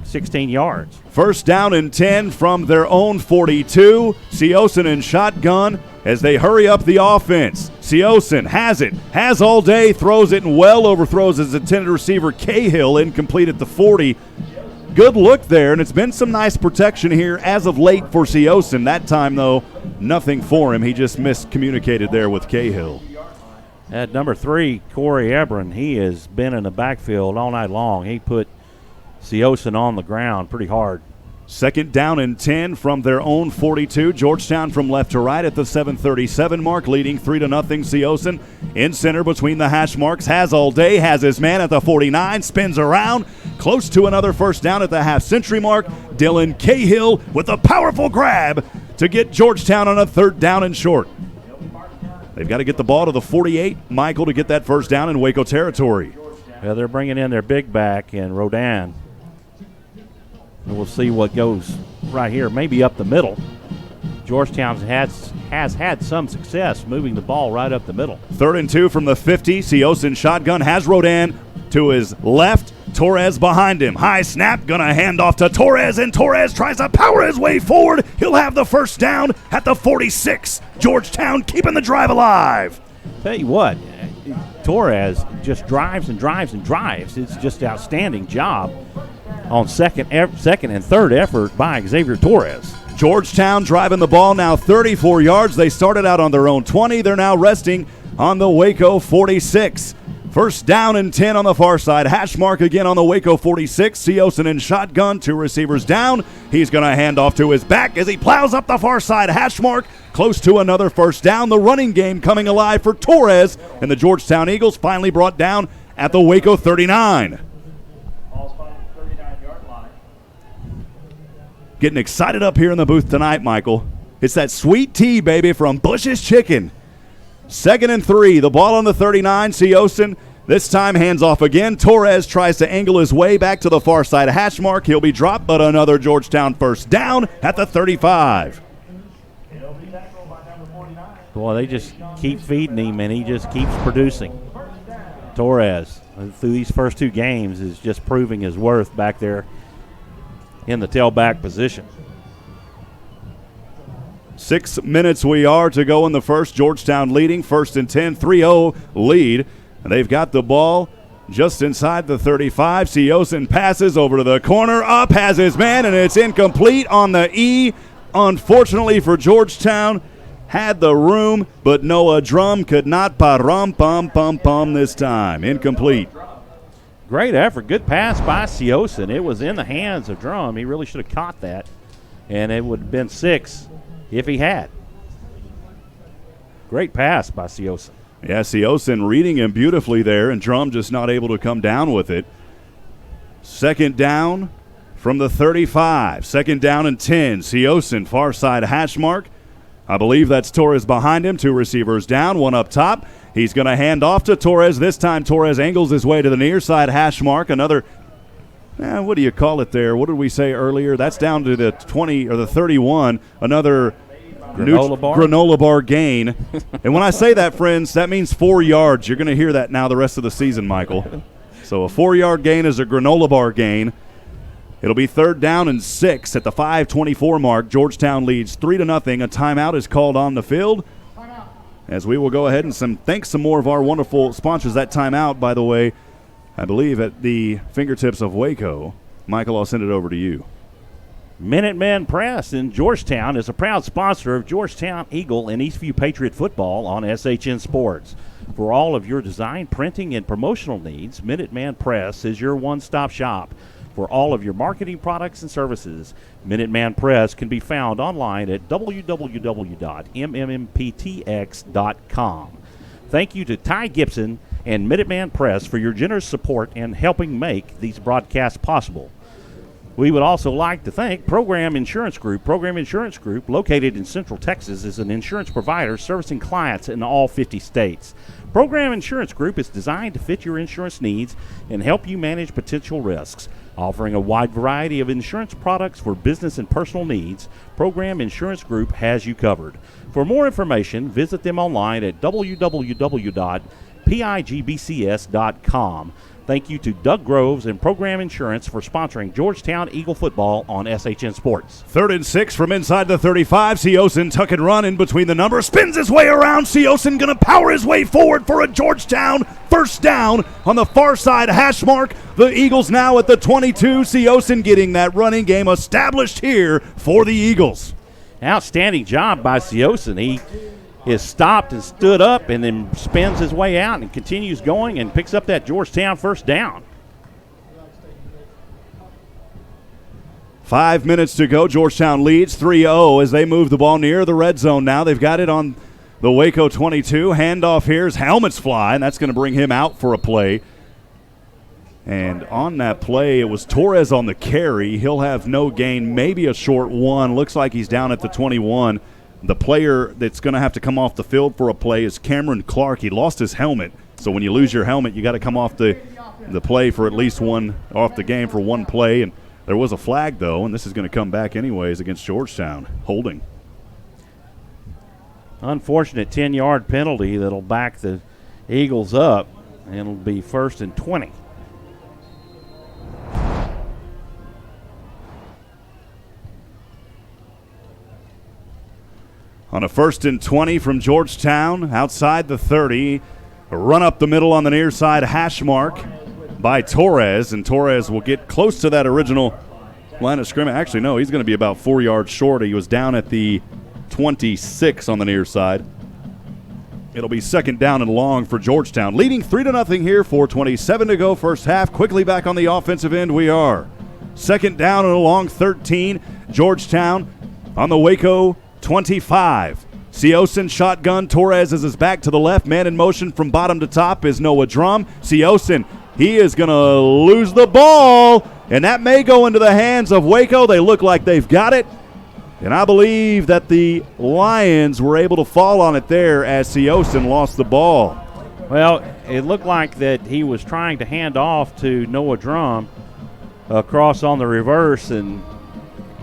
16 yards. First down and 10 from their own 42. Seosin in shotgun as they hurry up the offense. Seosin has it, has all day, throws it and well overthrows his intended receiver Cahill, incomplete at the 40. Good look there, and it's been some nice protection here as of late for Seosin. That time, though, nothing for him. He just miscommunicated there with Cahill. At number 3, Corey Ebron, he has been in the backfield all night long. He put Seosin on the ground pretty hard. Second down and 10 from their own 42. Georgetown from left to right at the 7:37 mark, leading 3-0. Seosin in center between the hash marks. Has all day, has his man at the 49, spins around, close to another first down at the half-century mark. Dylan Cahill with a powerful grab to get Georgetown on a third down and short. They've got to get the ball to the 48, Michael, to get that first down in Waco territory. Yeah, they're bringing in their big back and Rodan. And we'll see what goes right here, maybe up the middle. Georgetown has had some success moving the ball right up the middle. 3rd and 2 from the 50. Seosin shotgun, has Rodan to his left. Torres behind him. High snap, gonna hand off to Torres, and Torres tries to power his way forward. He'll have the first down at the 46. Georgetown keeping the drive alive. Tell you what, Torres just drives and drives and drives. It's just an outstanding job on second and third effort by Xavier Torres. Georgetown driving the ball now 34 yards. They started out on their own 20. They're now resting on the Waco 46. First down and 10 on the far side. Hash mark again on the Waco 46. Seosin in shotgun. 2 receivers down. He's going to hand off to his back as he plows up the far side. Hash mark close to another first down. The running game coming alive for Torres. And the Georgetown Eagles finally brought down at the Waco 39. Getting excited up here in the booth tonight, Michael. It's that sweet tea, baby, from Bush's Chicken. 2nd and 3. The ball on the 39. Seosin this time hands off again. Torres tries to angle his way back to the far side hash mark. He'll be dropped, but another Georgetown first down at the 35. Boy, they just keep feeding him, and he just keeps producing. Torres, through these first 2 games, is just proving his worth back there in the tailback position. 6 minutes we are to go in the first. Georgetown leading, 1st and 10, 3-0 lead. And they've got the ball just inside the 35. Seosin passes over to the corner, up, has his man, and it's incomplete on the E. Unfortunately for Georgetown, had the room, but Noah Drum could not pa-rum-pum-pum-pum this time. Incomplete. Great effort. Good pass by Seosin. It was in the hands of Drum. He really should have caught that, and it would have been 6 if he had. Great pass by Seosin. Yeah, Seosin reading him beautifully there, and Drum just not able to come down with it. 2nd down from the 35. 2nd down and 10. Seosin, far side hash mark. I believe that's Torres behind him. 2 receivers down, 1 up top. He's going to hand off to Torres. This time Torres angles his way to the near side hash mark. Another, what do you call it there? What did we say earlier? That's down to the 20 or the 31. Another granola bar gain. And when I say that, friends, that means 4 yards. You're going to hear that now the rest of the season, Michael. So a 4-yard gain is a granola bar gain. It'll be 3rd down and 6 at the 5:24 mark. Georgetown leads 3-0. A timeout is called on the field. As we will go ahead and thank some more of our wonderful sponsors. That timeout, by the way, I believe at the fingertips of Waco. Michael, I'll send it over to you. Minutemen Press in Georgetown is a proud sponsor of Georgetown Eagle and Eastview Patriot football on SHN Sports. For all of your design, printing, and promotional needs, Minuteman Press is your one-stop shop. For all of your marketing products and services, Minuteman Press can be found online at www.mmmptx.com. Thank you to Ty Gibson and Minuteman Press for your generous support and helping make these broadcasts possible. We would also like to thank Pregame Insurance Group. Pregame Insurance Group, located in Central Texas, is an insurance provider servicing clients in all 50 states. Pregame Insurance Group is designed to fit your insurance needs and help you manage potential risks. Offering a wide variety of insurance products for business and personal needs, Pregame Insurance Group has you covered. For more information, visit them online at www.pigbcs.com. Thank you to Doug Groves and Pregame Insurance for sponsoring Georgetown Eagle football on SHN Sports. 3rd and 6 from inside the 35. Seosin tuck and run in between the numbers. Spins his way around. Seosin going to power his way forward for a Georgetown first down on the far side hash mark. The Eagles now at the 22. Seosin getting that running game established here for the Eagles. Outstanding job by Seosin. He is stopped and stood up and then spins his way out and continues going and picks up that Georgetown first down. 5 minutes to go. Georgetown leads 3-0 as they move the ball near the red zone now. They've got it on the Waco 22. Handoff here as helmets fly, and that's going to bring him out for a play. And on that play, it was Torres on the carry. He'll have no gain, maybe a short one. Looks like he's down at the 21. The player that's going to have to come off the field for a play is Cameron Clark. He lost his helmet, so when you lose your helmet, you got to come off the play for at least one, off the game for one play. And there was a flag, though, and this is going to come back anyways against Georgetown. Holding. Unfortunate 10-yard penalty that'll back the Eagles up, and it'll be 1st and 20. On a 1st and 20 from Georgetown, outside the 30, a run up the middle on the near side hash mark by Torres, and Torres will get close to that original line of scrimmage. Actually, no, he's going to be about 4 yards short. He was down at the 26 on the near side. It'll be 2nd down and long for Georgetown, leading 3-0 here, 4:27 to go first half. Quickly back on the offensive end we are. 2nd down and a long 13. Georgetown on the Waco 25. Seosin shotgun. Torres is his back to the left. Man in motion from bottom to top is Noah Drum. Seosin, he is going to lose the ball, and that may go into the hands of Waco. They look like they've got it, and I believe that the Lions were able to fall on it there as Seosin lost the ball. Well, it looked like that he was trying to hand off to Noah Drum across on the reverse and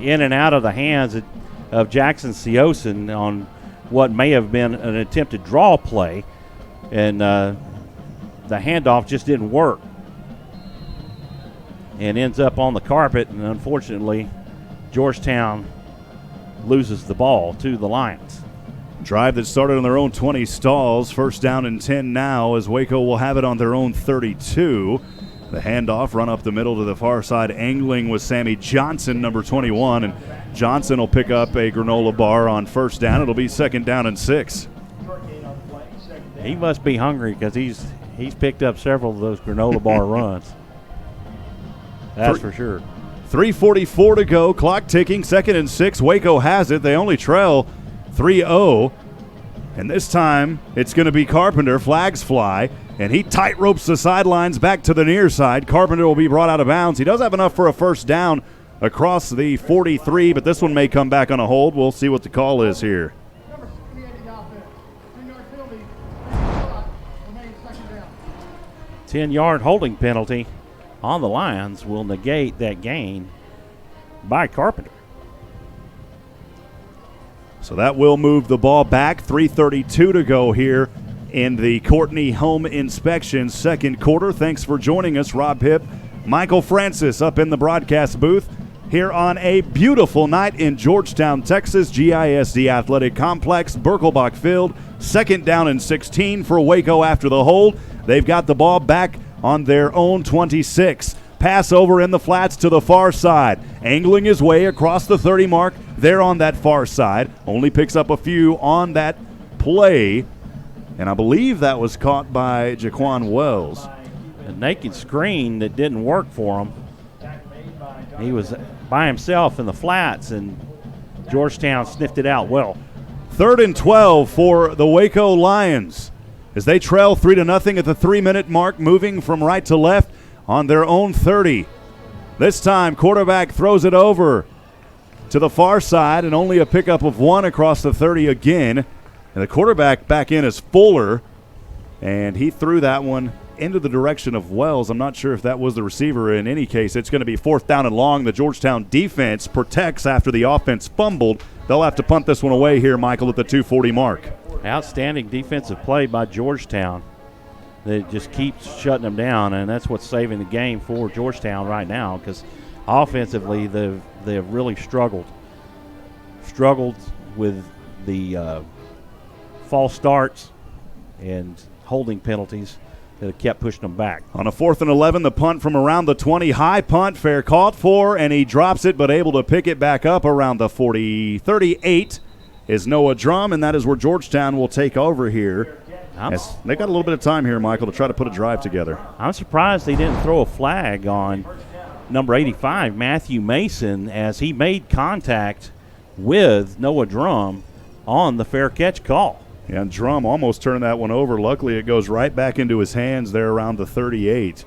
in and out of the hands of Jackson Seosin on what may have been an attempted draw play, and the handoff just didn't work and ends up on the carpet, and unfortunately Georgetown loses the ball to the Lions. Drive that started on their own 20 stalls. 1st down and 10 now as Waco will have it on their own 32. The handoff, run up the middle to the far side, angling with Sammy Johnson, number 21, and Johnson will pick up a granola bar on 1st down. It'll be 2nd down and 6. He must be hungry because he's picked up several of those granola bar runs. That's for sure. 3:44 to go, clock ticking, 2nd and 6. Waco has it. They only trail 3-0. And this time it's going to be Carpenter. Flags fly, and he tight ropes the sidelines back to the near side. Carpenter will be brought out of bounds. He does have enough for a 1st down across the 43, but this one may come back on a hold. We'll see what the call is here. 10-yard holding penalty on the Lions will negate that gain by Carpenter. So that will move the ball back. 3:32 to go here in the Courtney Home Inspection 2nd quarter. Thanks for joining us, Rob Hipp, Michael Francis up in the broadcast booth here on a beautiful night in Georgetown, Texas, GISD Athletic Complex, Birkelbach Field. 2nd down and 16 for Waco after the hold. They've got the ball back on their own 26. Pass over in the flats to the far side. Angling his way across the 30 mark there on that far side. Only picks up a few on that play. And I believe that was caught by Jaquan Wells. A naked screen that didn't work for him. He was by himself in the flats, and Georgetown sniffed it out well. 3rd and 12 for the Waco Lions as they trail 3-0 at the 3-minute mark, moving from right to left on their own 30. This time, quarterback throws it over to the far side, and only a pickup of 1 across the 30 again. And the quarterback back in is Fuller, and he threw that one into the direction of Wells. I'm not sure if that was the receiver. In any case, it's going to be 4th down and long. The Georgetown defense protects after the offense fumbled. They'll have to punt this one away here, Michael, at the 2:40 mark. Outstanding defensive play by Georgetown. That just keeps shutting them down, and that's what's saving the game for Georgetown right now, because offensively they've really struggled with the false starts and holding penalties that have kept pushing them back. On a 4th and 11, the punt from around the 20, high punt, fair caught for, and he drops it, but able to pick it back up around the 40. 38 is Noah Drum, and that is where Georgetown will take over here. They've got a little bit of time here, Michael, to try to put a drive together. I'm surprised they didn't throw a flag on number 85, Matthew Mason, as he made contact with Noah Drum on the fair catch call. Yeah, and Drum almost turned that one over. Luckily, it goes right back into his hands there around the 38.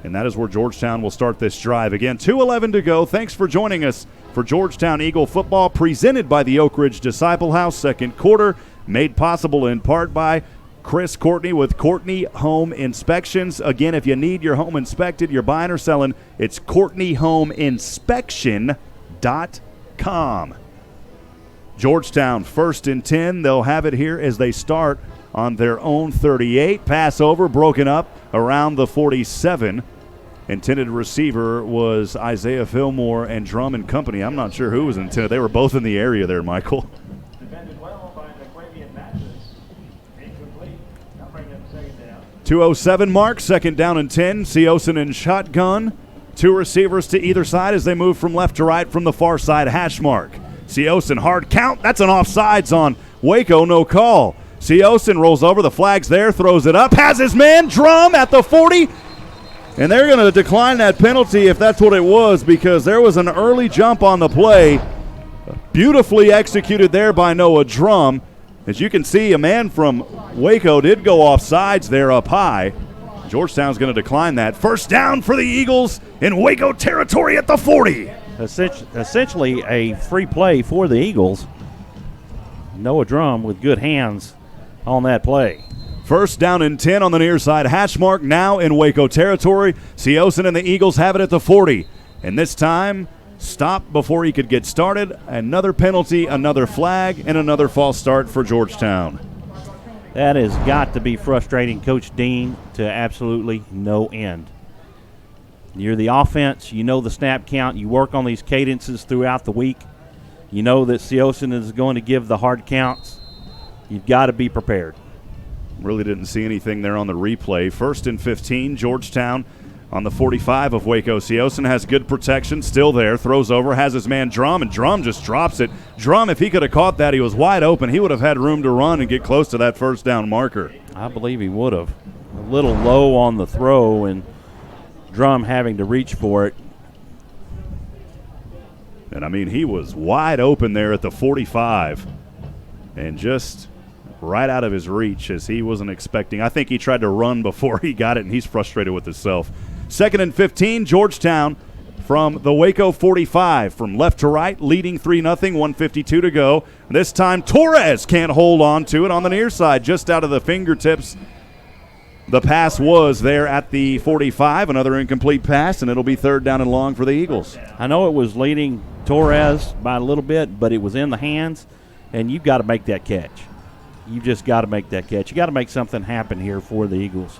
And that is where Georgetown will start this drive. Again, 2:11 to go. Thanks for joining us for Georgetown Eagle football, presented by the Oak Ridge Disciple House. Second quarter, made possible in part by Chris Courtney with Courtney Home Inspections. Again, if you need your home inspected, you're buying or selling, it's CourtneyHomeInspection.com. Georgetown 1st and 10. They'll have it here as they start on their own 38. Pass over, broken up around the 47. Intended receiver was Isaiah Fillmore and Drum and company. I'm not sure who was intended. They were both in the area there, Michael. Defended well by McQuavian Matches. Incomplete. Now bring up 2nd down. 2:07 mark, 2nd down and 10. Seosin in shotgun. 2 receivers to either side as they move from left to right from the far side hash mark. Seosin, hard count. That's an offsides on Waco, no call. Seosin rolls over, the flag's there, throws it up, has his man, Drum at the 40. And they're going to decline that penalty if that's what it was, because there was an early jump on the play. Beautifully executed there by Noah Drum. As you can see, a man from Waco did go off sides there up high. Georgetown's going to decline that. 1st down for the Eagles in Waco territory at the 40. Essentially a free play for the Eagles. Noah Drum with good hands on that play. 1st down and 10 on the near side hash mark, now in Waco territory. Seosin and the Eagles have it at the 40. And this time, stopped before he could get started. Another penalty, another flag, and another false start for Georgetown. That has got to be frustrating, Coach Dean, to absolutely no end. You're the offense. You know the snap count. You work on these cadences throughout the week. You know that Seosin is going to give the hard counts. You've got to be prepared. Really didn't see anything there on the replay. 1st and 15, Georgetown on the 45 of Waco. Seosin has good protection, still there, throws over, has his man Drum, and Drum just drops it. Drum, if he could have caught that, he was wide open. He would have had room to run and get close to that 1st down marker. I believe he would have. A little low on the throw, and Drum having to reach for it. And, I mean, he was wide open there at the 45 and just right out of his reach, as he wasn't expecting. I think he tried to run before he got it, and he's frustrated with himself. 2nd and 15, Georgetown from the Waco 45. From left to right, leading 3-0, 1:52 to go. This time Torres can't hold on to it on the near side, just out of the fingertips. The pass was there at the 45, another incomplete pass, and it'll be 3rd down and long for the Eagles. I know it was leading Torres by a little bit, but it was in the hands, and you've got to make that catch. You just got to make that catch. You got to make something happen here for the Eagles.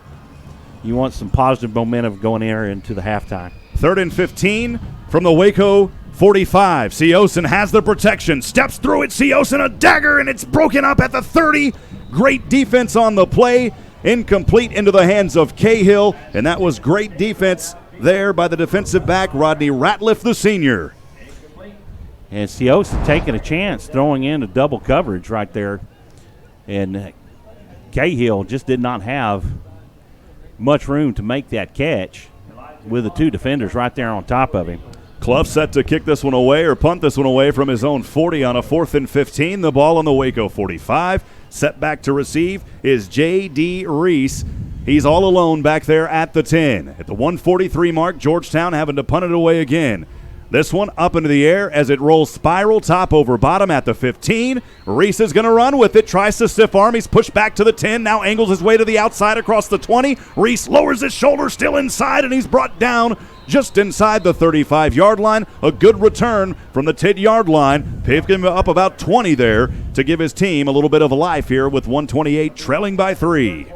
You want some positive momentum going into the halftime. 3rd and 15 from the Waco 45. Seosin has the protection, steps through it. Seosin a dagger, and it's broken up at the 30. Great defense on the play. Incomplete into the hands of Cahill, and that was great defense there by the defensive back, Rodney Ratliff, the senior. And Seosin taking a chance, throwing into double coverage right there. And Cahill just did not have much room to make that catch with the 2 defenders right there on top of him. Clough set to kick this one away or punt this one away from his own 40 on a 4th and 15. The ball on the Waco 45. Set back to receive is J.D. Reese. He's all alone back there at the 10. At the 143 mark, Georgetown having to punt it away again. This one up into the air as it rolls spiral top over bottom at the 15. Reese is going to run with it, tries to stiff arm. He's pushed back to the 10, now angles his way to the outside across the 20. Reese lowers his shoulder, still inside, and he's brought down just inside the 35-yard line. A good return from the 10-yard line. Picking him up about 20 there to give his team a little bit of a life here with 128 trailing by 3.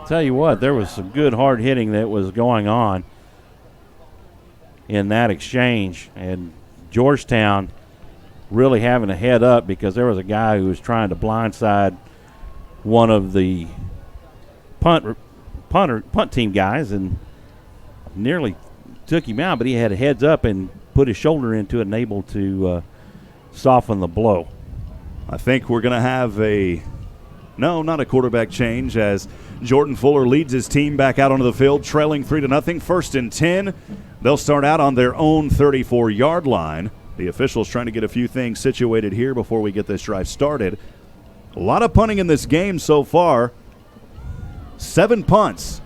Tell you what, there was some good hard hitting that was going on in that exchange, and Georgetown really having a head up because there was a guy who was trying to blindside one of the punt team guys and nearly took him out, but he had a heads up and put his shoulder into it and able to soften the blow. I think we're going to have not a quarterback change as Jordan Fuller leads his team back out onto the field, trailing 3-0. 1st and 10. They'll start out on their own 34-yard line. The officials trying to get a few things situated here before we get this drive started. A lot of punting in this game so far. 7 punts.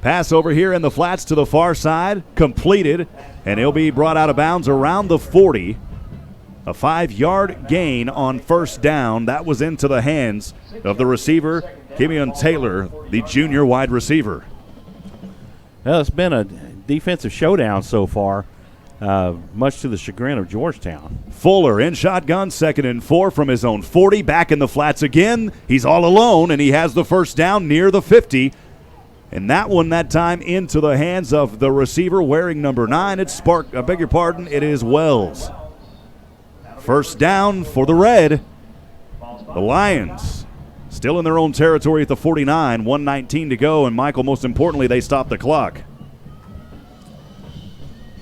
Pass over here in the flats to the far side, completed, and he'll be brought out of bounds around the 40. A 5-yard gain on first down. That was into the hands of the receiver, Kimion Taylor, the junior wide receiver. Well, it's been a defensive showdown so far, much to the chagrin of Georgetown. Fuller in shotgun, 2nd and 4 from his own 40. Back in the flats again. He's all alone, and he has the first down near the 50. And that one that time into the hands of the receiver wearing number 9. It's it is Wells. First down for the Red. The Lions still in their own territory at the 49. 1:19 to go, and Michael, most importantly, they stop the clock.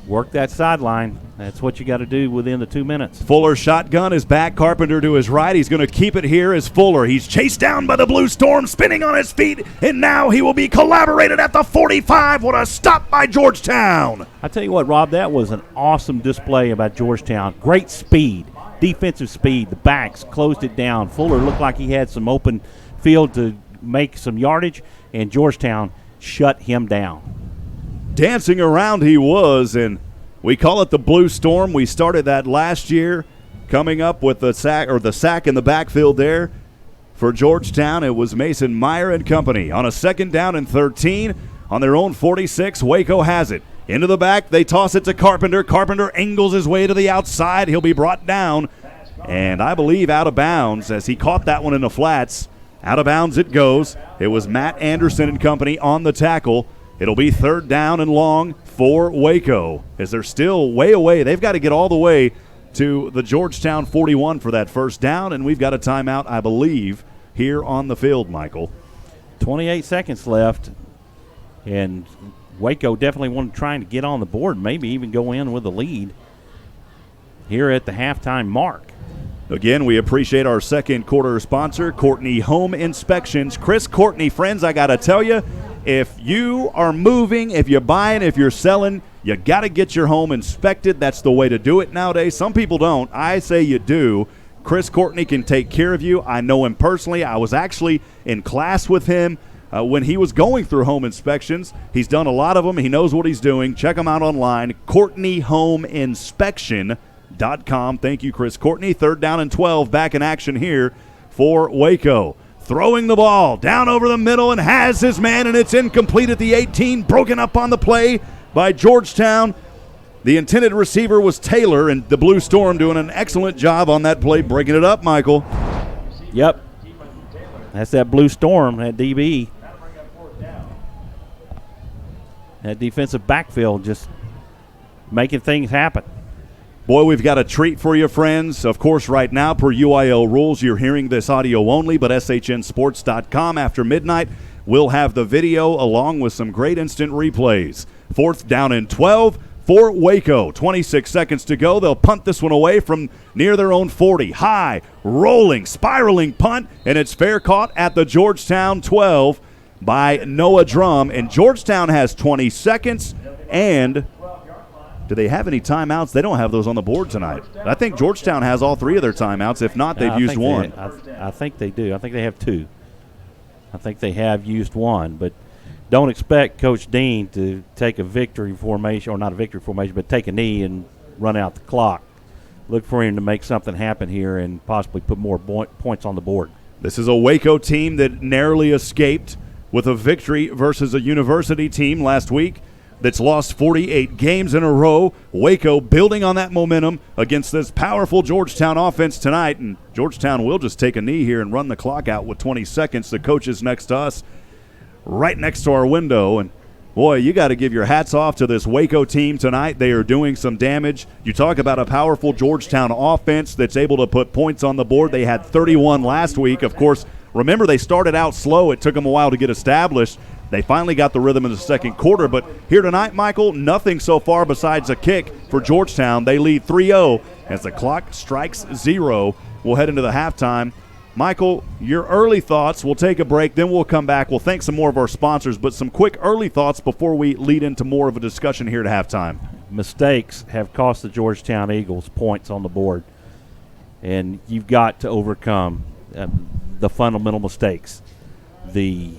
Work that sideline. That's what you got to do within the 2 minutes. Fuller shotgun is back. Carpenter to his right. He's going to keep it here as Fuller. He's chased down by the Blue Storm, spinning on his feet, and now he will be collaborated at the 45. What a stop by Georgetown. I tell you what, Rob, that was an awesome display about Georgetown. Great speed, defensive speed. The backs closed it down. Fuller looked like he had some open field to make some yardage, and Georgetown shut him down. Dancing around he was, and we call it the Blue Storm. We started that last year, coming up with the sack in the backfield there for Georgetown. It was Mason Meyer and company on a 2nd down and 13 on their own 46. Waco has it into the back. They toss it to Carpenter. Carpenter angles his way to the outside. He'll be brought down, and I believe out of bounds as he caught that one in the flats. Out of bounds it goes. It was Matt Anderson and company on the tackle. It'll be 3rd down and long for Waco as they're still way away. They've got to get all the way to the Georgetown 41 for that first down, and we've got a timeout, I believe, here on the field, Michael. 28 seconds left, and Waco definitely trying to get on the board, maybe even go in with a lead here at the halftime mark. Again, we appreciate our second quarter sponsor, Courtney Home Inspections. Chris Courtney, friends, I got to tell you, if you are moving, if you're buying, if you're selling, you got to get your home inspected. That's the way to do it nowadays. Some people don't. I say you do. Chris Courtney can take care of you. I know him personally. I was actually in class with him when he was going through home inspections. He's done a lot of them. He knows what he's doing. Check him out online, CourtneyHomeInspection.com. Thank you, Chris Courtney. 3rd down and 12, back in action here for Waco. Throwing the ball down over the middle and has his man, and it's incomplete at the 18. Broken up on the play by Georgetown. The intended receiver was Taylor, and the Blue Storm doing an excellent job on that play, breaking it up, Michael. Yep. That's that Blue Storm, that DB. That defensive backfield just making things happen. Boy, we've got a treat for you, friends. Of course, right now, per UIL rules, you're hearing this audio only, but SHNSports.com after midnight will have the video along with some great instant replays. 4th down and 12 for Waco. 26 seconds to go. They'll punt this one away from near their own 40. High, rolling, spiraling punt, and it's fair caught at the Georgetown 12 by Noah Drum. And Georgetown has 20 seconds, and do they have any timeouts? They don't have those on the board tonight. I think Georgetown has all 3 of their timeouts. If not, they've used one. I think they do. I think they have 2. I think they have used one. But don't expect Coach Dean to take a victory formation, or not a victory formation, but take a knee and run out the clock. Look for him to make something happen here and possibly put more points on the board. This is a Waco team that narrowly escaped with a victory versus a University team last week that's lost 48 games in a row. Waco building on that momentum against this powerful Georgetown offense tonight, and Georgetown will just take a knee here and run the clock out with 20 seconds. The coach is next to us, right next to our window, and boy, you got to give your hats off to this Waco team tonight. They are doing some damage. You talk about a powerful Georgetown offense that's able to put points on the board. They had 31 last week. Of course, remember they started out slow. It took them a while to get established. They finally got the rhythm in the second quarter. But here tonight, Michael, nothing so far besides a kick for Georgetown. They lead 3-0 as the clock strikes 0. We'll head into the halftime. Michael, your early thoughts. We'll take a break, then we'll come back. We'll thank some more of our sponsors, but some quick early thoughts before we lead into more of a discussion here at halftime. Mistakes have cost the Georgetown Eagles points on the board, and you've got to overcome the fundamental mistakes. The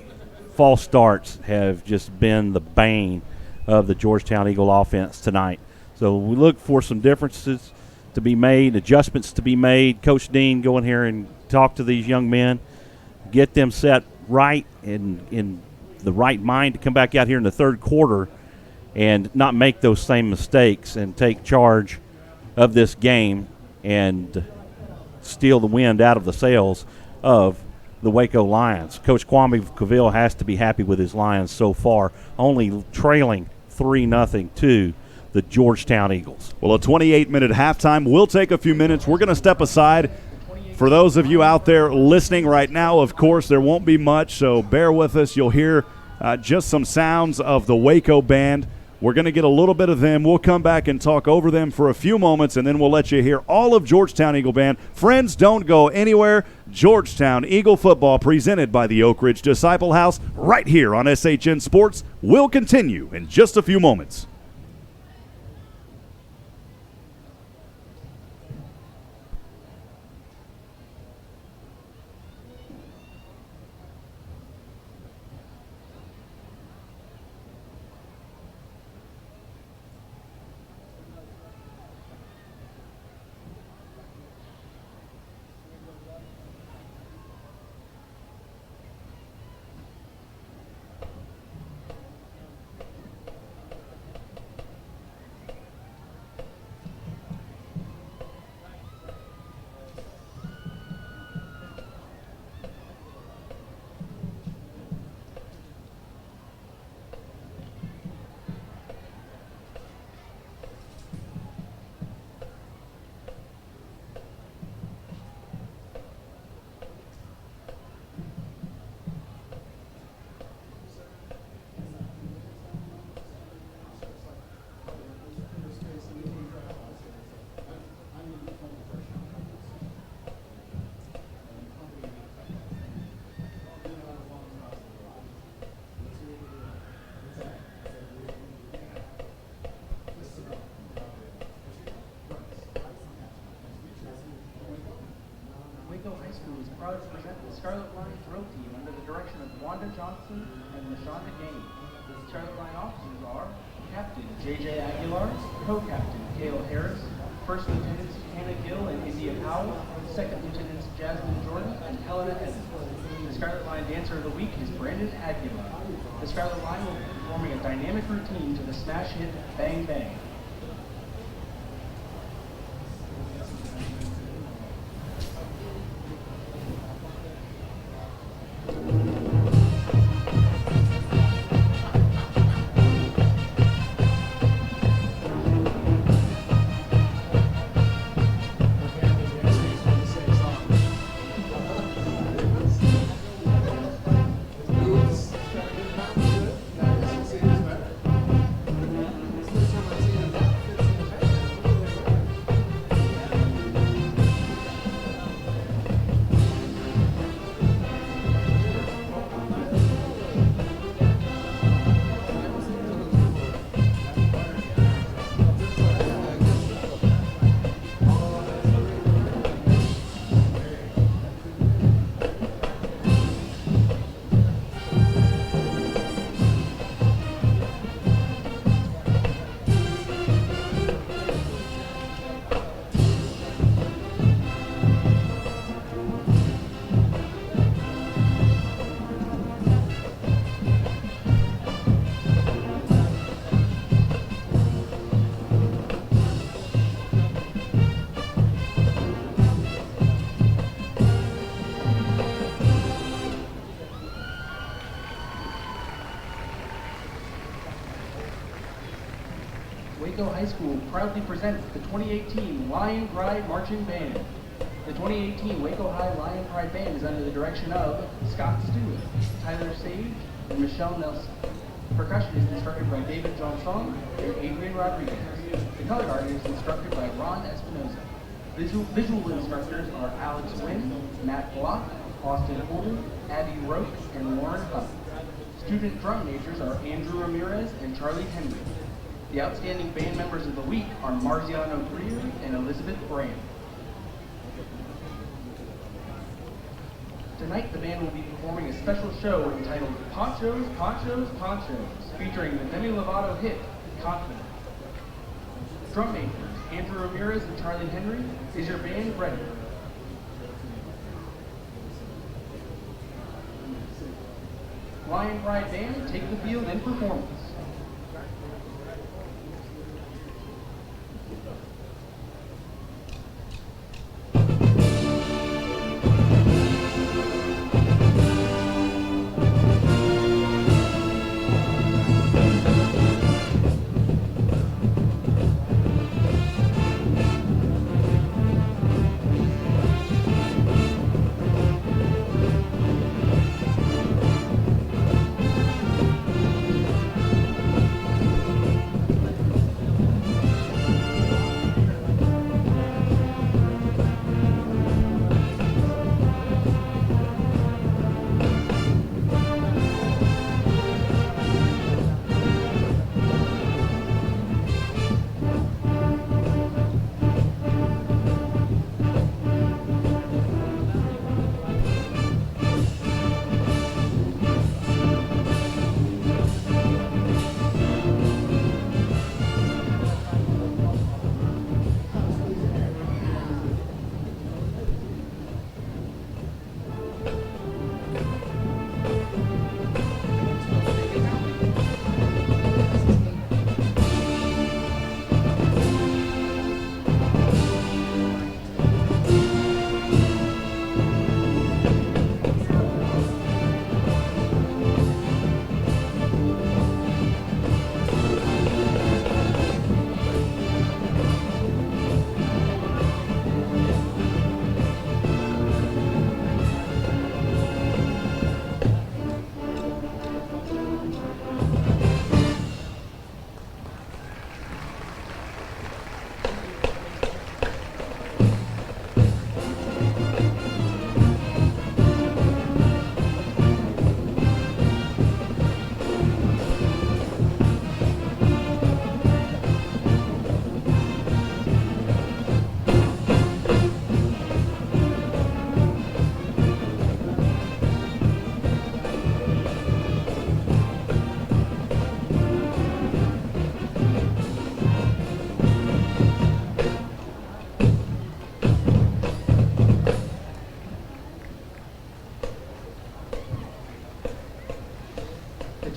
false starts have just been the bane of the Georgetown Eagle offense tonight. So we look for some differences to be made, adjustments to be made. Coach Dean, go in here and talk to these young men, get them set right in the right mind to come back out here in the third quarter and not make those same mistakes and take charge of this game and steal the wind out of the sails of the Waco Lions. Coach Kwame Cavill has to be happy with his Lions so far, only trailing 3-0 to the Georgetown Eagles. Well, a 28-minute halftime. We'll take a few minutes. We're going to step aside. For those of you out there listening right now, of course, there won't be much, so bear with us. You'll hear just some sounds of the Waco band. We're going to get a little bit of them. We'll come back and talk over them for a few moments, and then we'll let you hear all of Georgetown Eagle Band. Friends, don't go anywhere. Georgetown Eagle football presented by the Oak Ridge Disciple House right here on SHN Sports will continue in just a few moments. proud to present the Scarlet Line Throw Team under the direction of Wanda Johnson and LaShonda Gaines. The Scarlet Line officers are Captain J.J. Aguilar, Co-Captain Cale Harris, First Lieutenants Hannah Gill and India Powell, Second Lieutenants Jasmine Jordan and Helena Evans. The Scarlet Line Dancer of the Week is Brandon Aguilar. The Scarlet Line will be performing a dynamic routine to the smash hit Bang Bang. Waco High School proudly presents the 2018 Lion Pride Marching Band. The 2018 Waco High Lion Pride Band is under the direction of Scott Stewart, Tyler Sage, and Michelle Nelson. Percussion is instructed by David Johnson and Adrian Rodriguez. The color guard is instructed by Ron Espinoza. Visual instructors are Alex Wynn, Matt Block, Austin Holden, Abby Roque, and Lauren Huff. Student drum majors are Andrew Ramirez and Charlie Henry. The outstanding band members of the week are Marziano Greer and Elizabeth Brand. Tonight, the band will be performing a special show entitled Ponchos, Ponchos, Ponchos, featuring the Demi Lovato hit, Confident. Drum majors, Andrew Ramirez and Charlie Henry, is your band ready? Lion Pride Band, take the field in performance.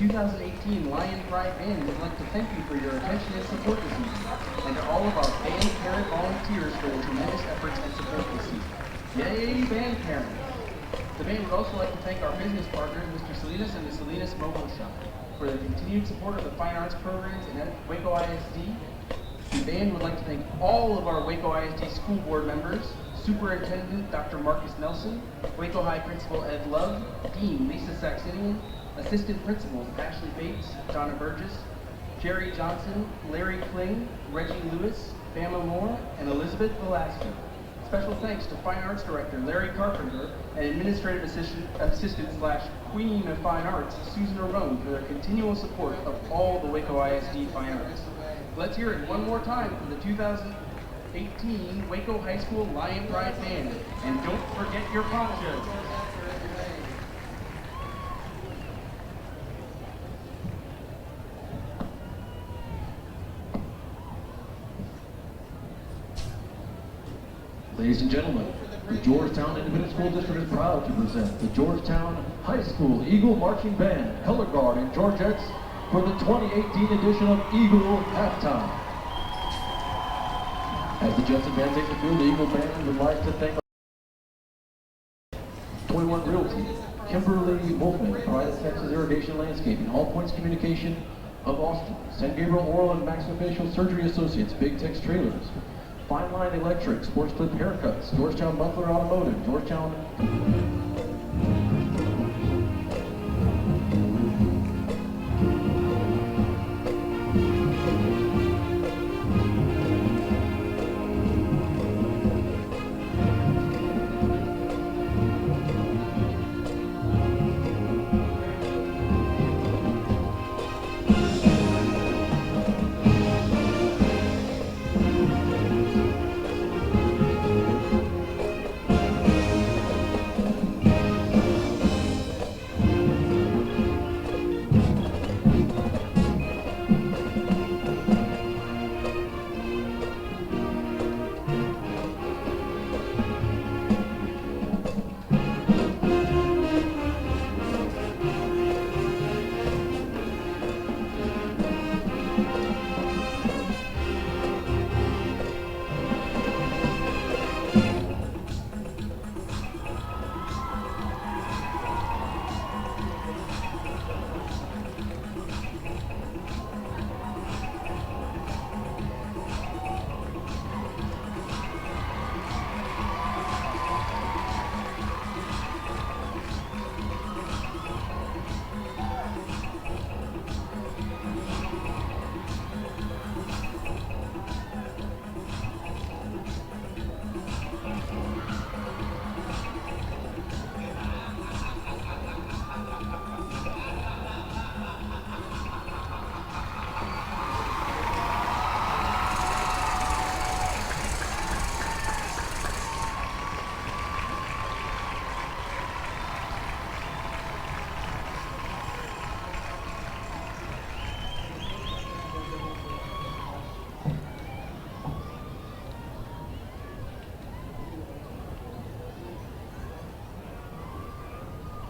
The 2018 Lion Pride Band would like to thank you for your attention and support this evening, and to all of our band parent volunteers for their tremendous efforts and support this season. Yay, band parents! The band would also like to thank our business partners, Mr. Salinas and the Salinas Mobile Shop, for their continued support of the fine arts programs in Waco ISD. The band would like to thank all of our Waco ISD school board members, Superintendent Dr. Marcus Nelson, Waco High Principal Ed Love, Dean Lisa Saxenian, Assistant Principals Ashley Bates, Donna Burgess, Jerry Johnson, Larry Kling, Reggie Lewis, Bama Moore, and Elizabeth Velasco. Special thanks to Fine Arts Director Larry Carpenter and Administrative Assistant / Queen of Fine Arts Susan Ramone for their continual support of all the Waco ISD Fine Arts. Let's hear it one more time for the 2018 Waco High School Lion Pride Band. And don't forget your ponchos. Ladies and gentlemen, the Georgetown Independent School District is proud to present the Georgetown High School Eagle Marching Band, Color Guard, and Georgettes for the 2018 edition of Eagle Halftime. As the Jetson Band takes the field, the Eagle Band would like to thank 21 Realty, Kimberly Wolfman, Pride of Texas Irrigation Landscaping, All Points Communication, of Austin, San Gabriel Oral and Maxillofacial Surgery Associates, Big Tex Trailers, Fine Line Electric, Sports Clip Haircuts, Georgetown Butler Automotive, Georgetown.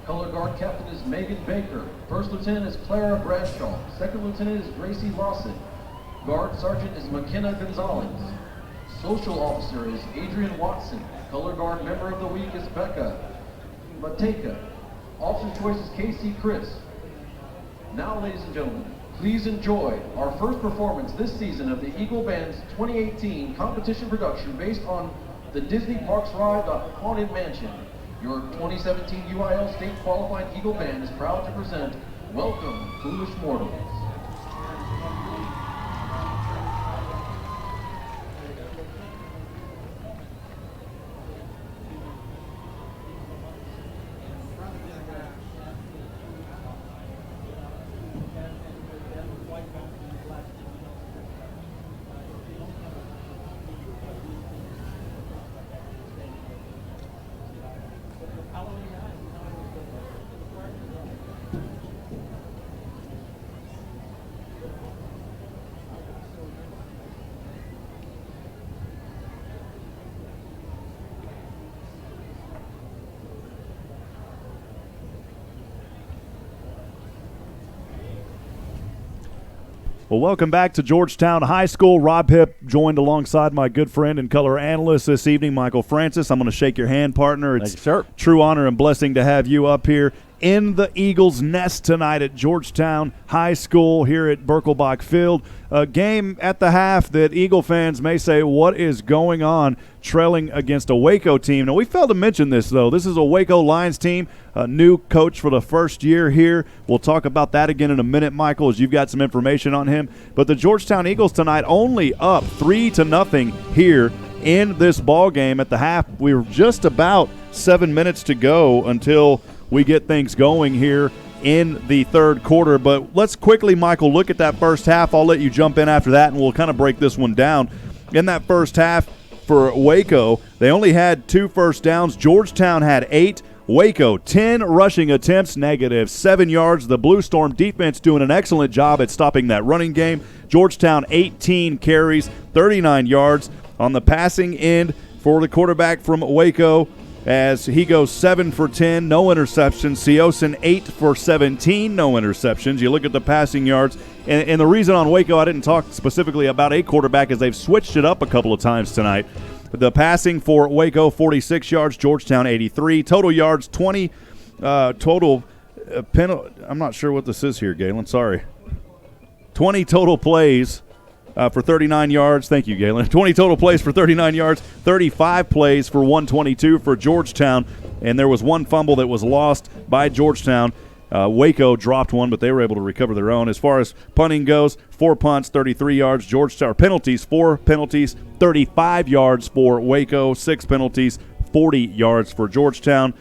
Color Guard Captain is Megan Baker. First Lieutenant is Clara Bradshaw. Second Lieutenant is Gracie Lawson. Guard Sergeant is McKenna Gonzalez. Social Officer is Adrian Watson. Color Guard Member of the Week is Becca Mateka. Officer Choice is Casey Chris. Now, ladies and gentlemen, please enjoy our first performance this season of the Eagle Band's 2018 competition production based on the Disney Parks ride, The Haunted Mansion. Your 2017 UIL State Qualified Eagle Band is proud to present Welcome, Foolish Mortals. Well, welcome back to Georgetown High School. Rob Hipp joined alongside my good friend and color analyst this evening, Michael Francis. I'm going to shake your hand, partner. It's true honor and blessing to have you up here in the Eagles' nest tonight at Georgetown High School here at Birkelbach Field. A game at the half that Eagle fans may say, what is going on, trailing against a Waco team. Now, we failed to mention this, though. This is a Waco Lions team, a new coach for the first year here. We'll talk about that again in a minute, Michael, as you've got some information on him. But the Georgetown Eagles tonight only up 3-0 here in this ball game at the half. We were just about 7 minutes to go until we get things going here in the third quarter. But let's quickly, Michael, look at that first half. I'll let you jump in after that, and we'll kind of break this one down. In that first half for Waco, they only had 2 first downs. Georgetown had 8. Waco, 10 rushing attempts, -7 yards. The Blue Storm defense doing an excellent job at stopping that running game. Georgetown, 18 carries, 39 yards. On the passing end for the quarterback from Waco, as he goes 7 for 10, no interceptions. Seosin 8 for 17, no interceptions. You look at the passing yards, and the reason on Waco I didn't talk specifically about a quarterback is they've switched it up a couple of times tonight. The passing for Waco, 46 yards, Georgetown 83. Total yards, 20. I'm not sure what this is here, Galen. Sorry. 20 total plays for 39 yards. Thank you, Galen. 20 total plays for 39 yards, 35 plays for 122 for Georgetown, and there was one fumble that was lost by Georgetown. Waco dropped one, but they were able to recover their own. As far as punting goes, 4 punts, 33 yards. Georgetown penalties, 4 penalties, 35 yards for Waco, 6 penalties, 40 yards for Georgetown,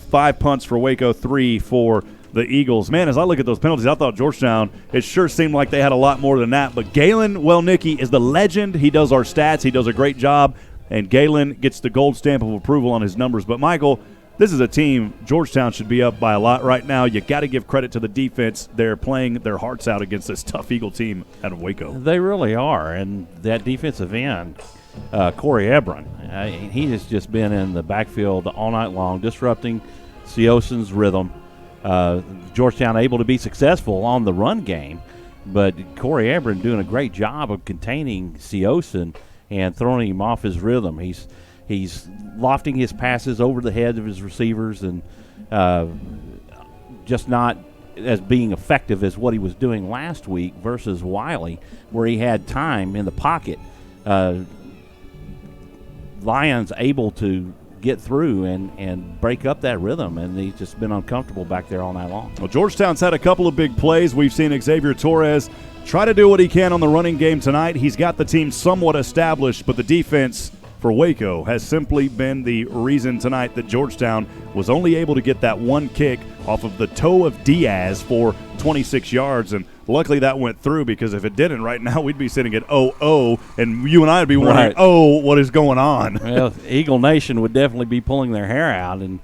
5 punts for Waco, 3 for the Eagles. Man, as I look at those penalties, I thought Georgetown, it sure seemed like they had a lot more than that. But Galen Welnicki is the legend. He does our stats. He does a great job. And Galen gets the gold stamp of approval on his numbers. But, Michael, this is a team Georgetown should be up by a lot right now. You got to give credit to the defense. They're playing their hearts out against this tough Eagle team out of Waco. They really are. And that defensive end, Corey Ebron, he has just been in the backfield all night long, disrupting Seoson's rhythm. Georgetown able to be successful on the run game, but Corey Ebron doing a great job of containing Seoson and throwing him off his rhythm. He's lofting his passes over the heads of his receivers and just not as being effective as what he was doing last week versus Wiley, where he had time in the pocket. Lions able to get through and break up that rhythm, and he's just been uncomfortable back there all night long. Well, Georgetown's had a couple of big plays. We've seen Xavier Torres try to do what he can on the running game tonight. He's got the team somewhat established, but the defense for Waco has simply been the reason tonight that Georgetown was only able to get that one kick off of the toe of Diaz for 26 yards, and luckily that went through, because if it didn't, right now we'd be sitting at 0-0, and you and I would be wondering, what is going on? Well, Eagle Nation would definitely be pulling their hair out and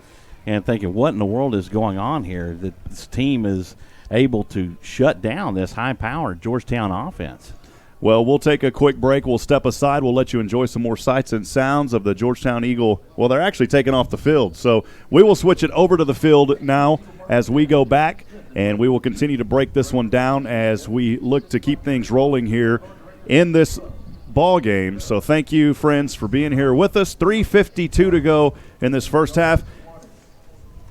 thinking, what in the world is going on here, that this team is able to shut down this high-powered Georgetown offense. Well, we'll take a quick break. We'll step aside. We'll let you enjoy some more sights and sounds of the Georgetown Eagle. Well, they're actually taking off the field, so we will switch it over to the field now as we go back, and we will continue to break this one down as we look to keep things rolling here in this ball game. So thank you, friends, for being here with us. 3:52 to go in this first half.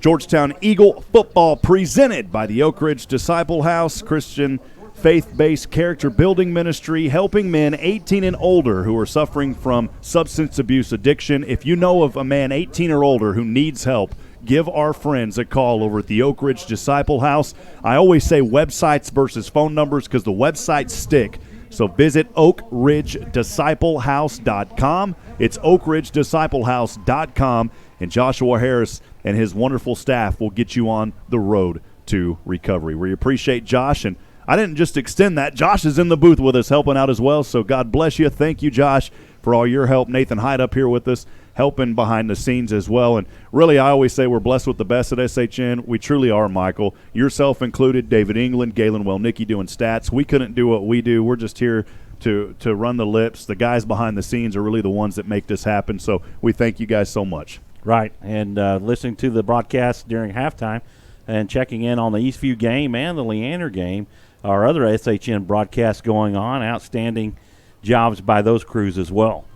Georgetown Eagle football presented by the Oak Ridge Disciple House Christian faith-based character building ministry, helping men 18 and older who are suffering from substance abuse addiction. If you know of a man 18 or older who needs help, give our friends a call over at the Oak Ridge Disciple House. I always say websites versus phone numbers because the websites stick. So visit oakridgedisciplehouse.com. It's oakridgedisciplehouse.com, and Joshua Harris and his wonderful staff will get you on the road to recovery. We appreciate Josh, and I didn't just extend that. Josh is in the booth with us helping out as well, so God bless you. Thank you, Josh, for all your help. Nathan Hyde up here with us, helping behind the scenes as well. And really, I always say we're blessed with the best at SHN. We truly are, Michael. Yourself included, David England, Galen Welnicki doing stats. We couldn't do what we do. We're just here to run the lips. The guys behind the scenes are really the ones that make this happen, so we thank you guys so much. Right, and listening to the broadcast during halftime and checking in on the Eastview game and the Leander game, our other SHN broadcasts going on, outstanding jobs by those crews as well.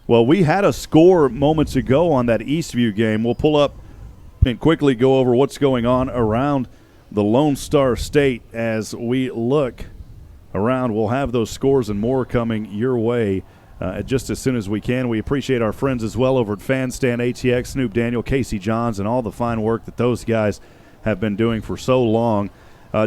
Well, we had a score moments ago on that Eastview game. We'll pull up and quickly go over what's going on around the Lone Star State as we look around. We'll have those scores and more coming your way just as soon as we can. We appreciate our friends as well over at FanStan, ATX, Snoop Daniel, Casey Johns, and all the fine work that those guys have been doing for so long.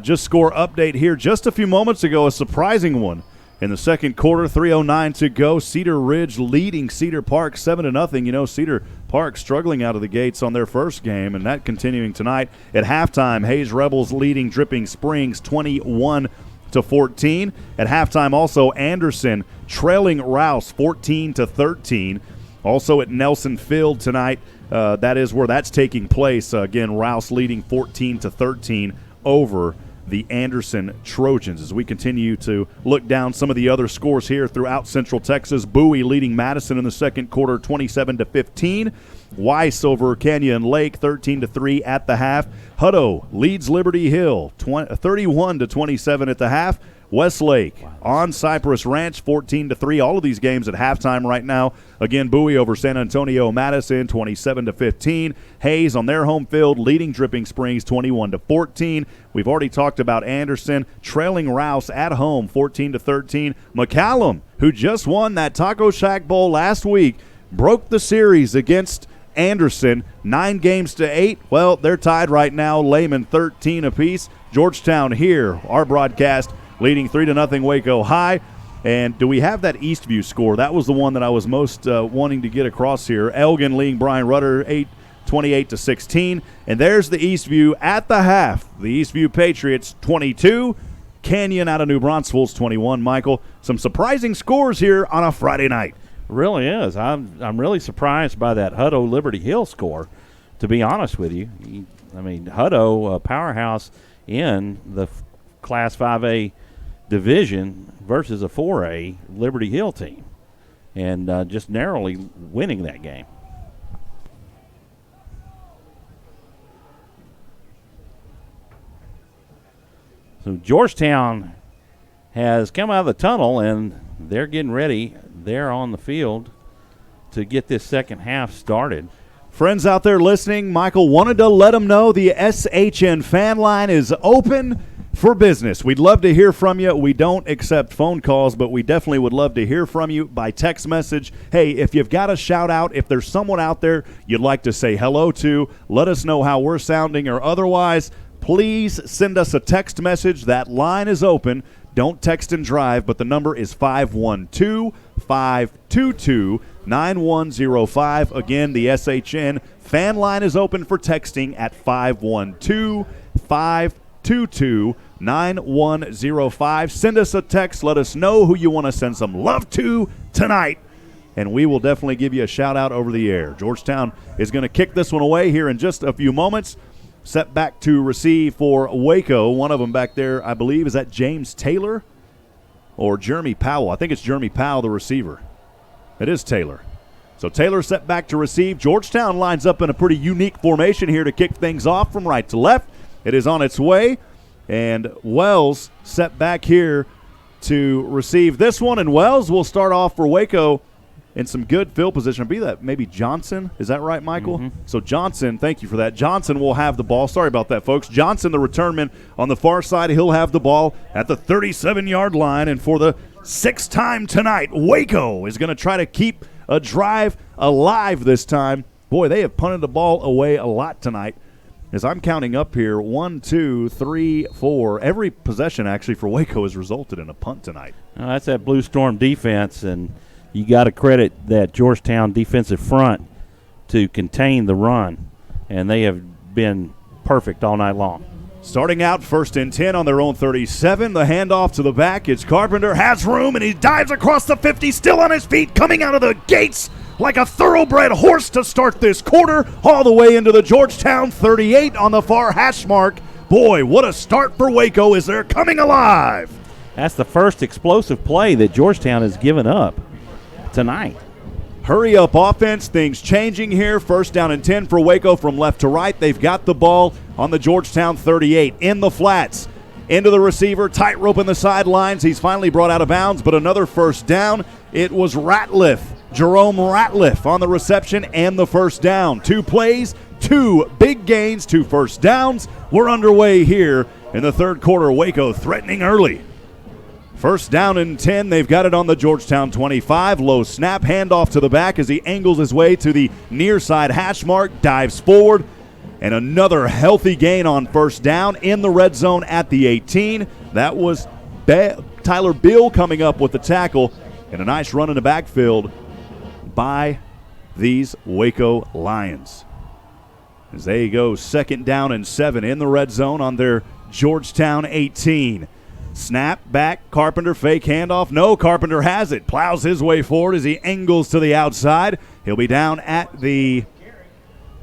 Just score update here just a few moments ago, a surprising one. In the second quarter, 3:09 to go. Cedar Ridge leading Cedar Park 7-0. You know, Cedar Park struggling out of the gates on their first game, and that continuing tonight. At halftime, Hayes Rebels leading Dripping Springs 21-14. At halftime, also Anderson trailing Rouse 14-13. Also at Nelson Field tonight, that is where that's taking place. Again, Rouse leading 14-13 over the Anderson Trojans. As we continue to look down some of the other scores here throughout Central Texas, Bowie leading Madison in the second quarter 27-15. Weiss over Canyon Lake 13-3 at the half. Hutto leads Liberty Hill 31-27 at the half. Westlake on Cypress Ranch, 14-3. All of these games at halftime right now. Again, Bowie over San Antonio Madison, 27-15. Hayes on their home field leading Dripping Springs, 21-14. We've already talked about Anderson trailing Rouse at home, 14-13. McCallum, who just won that Taco Shack Bowl last week, broke the series against Anderson, 9-8. Well, they're tied right now. Lehman 13 apiece. Georgetown here, our broadcast, leading 3-0 Waco High. And do we have that Eastview score? That was the one that I was most wanting to get across here. Elgin leading Brian Rudder 28-16. And there's the Eastview at the half. The Eastview Patriots 22. Canyon out of New Braunfels 21. Michael, some surprising scores here on a Friday night. Really is. I'm really surprised by that Hutto Liberty Hill score, to be honest with you. I mean, Hutto, a powerhouse in the Class 5A division versus a 4A Liberty Hill team, and just narrowly winning that game. So Georgetown has come out of the tunnel, and they're getting ready. They're on the field to get this second half started. Friends out there listening, Michael wanted to let them know the SHN fan line is open for business. We'd love to hear from you. We don't accept phone calls, but we definitely would love to hear from you by text message. Hey, if you've got a shout out, if there's someone out there you'd like to say hello to, let us know how we're sounding, or otherwise, please send us a text message. That line is open. Don't text and drive, but the number is 512-522-9105. Again, the SHN fan line is open for texting at 512-522-9105. Send us a text. Let us know who you want to send some love to tonight, and we will definitely give you a shout-out over the air. Georgetown is going to kick this one away here in just a few moments. Set back to receive for Waco. One of them back there, I believe, is that James Taylor or Jeremy Powell? I think it's Jeremy Powell, the receiver. It is Taylor. So Taylor set back to receive. Georgetown lines up in a pretty unique formation here to kick things off from right to left. It is on its way, and Wells set back here to receive this one, and Wells will start off for Waco in some good field position. Be that maybe Johnson. Is that right, Michael? Mm-hmm. So Johnson, thank you for that. Johnson will have the ball. Sorry about that, folks. Johnson, the returnman on the far side, he'll have the ball at the 37-yard line. And for the sixth time tonight, Waco is going to try to keep a drive alive this time. Boy, they have punted the ball away a lot tonight. As I'm counting up here, 1, 2, 3, 4. Every possession actually for Waco has resulted in a punt tonight. That's that Blue Storm defense, and you got to credit that Georgetown defensive front to contain the run, and they have been perfect all night long. Starting out 1st and 10 on their own 37. The handoff to the back. It's Carpenter, has room, and he dives across the 50, still on his feet, coming out of the gates like a thoroughbred horse to start this quarter, all the way into the Georgetown 38 on the far hash mark. Boy, what a start for Waco as they're coming alive. That's the first explosive play that Georgetown has given up tonight. Hurry up offense, things changing here. 1st down and 10 for Waco from left to right. They've got the ball on the Georgetown 38 in the flats. Into the receiver, tightrope in the sidelines. He's finally brought out of bounds, but another 1st down. It was Ratliff, Jerome Ratliff on the reception and the 1st down. 2 plays, 2 big gains, 2 1st downs. We're underway here in the 3rd quarter. Waco threatening early. 1st down and 10. They've got it on the Georgetown 25. Low snap, handoff to the back as he angles his way to the near side hash mark, dives forward, and another healthy gain on 1st down in the red zone at the 18. That was Tyler Bill coming up with the tackle, and a nice run in the backfield by these Waco Lions. As they go 2nd down and 7 in the red zone on their Georgetown 18. Snap back, Carpenter, fake handoff. No, Carpenter has it. Plows his way forward as he angles to the outside. He'll be down at the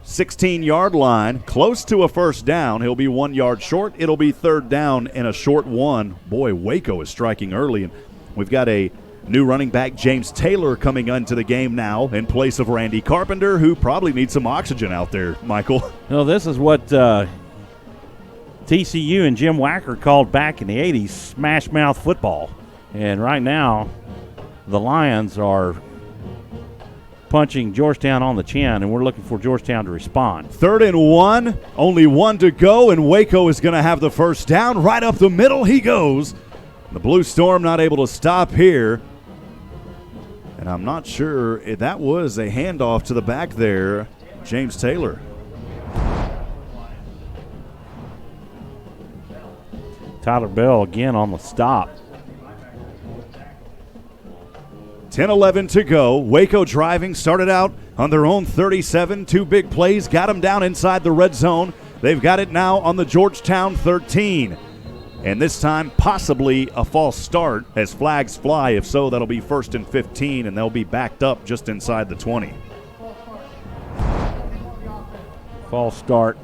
16-yard line, close to a 1st down. He'll be 1 yard short. It'll be 3rd down and a short one. Boy, Waco is striking early, and we've got a new running back, James Taylor, coming into the game now in place of Randy Carpenter, who probably needs some oxygen out there, Michael. No, this is what TCU and Jim Wacker called back in the 80s smash mouth football. And right now, the Lions are punching Georgetown on the chin, and we're looking for Georgetown to respond. 3rd and 1, only 1 to go, and Waco is going to have the first down. Right up the middle he goes. The Blue Storm not able to stop here. And I'm not sure if that was a handoff to the back there, James Taylor. Tyler Bell again on the stop. 10-11 to go. Waco driving, started out on their own 37. 2 big plays, got them down inside the red zone. They've got it now on the Georgetown 13. And this time, possibly a false start as flags fly. If so, that'll be 1st and 15, and they'll be backed up just inside the 20. False start.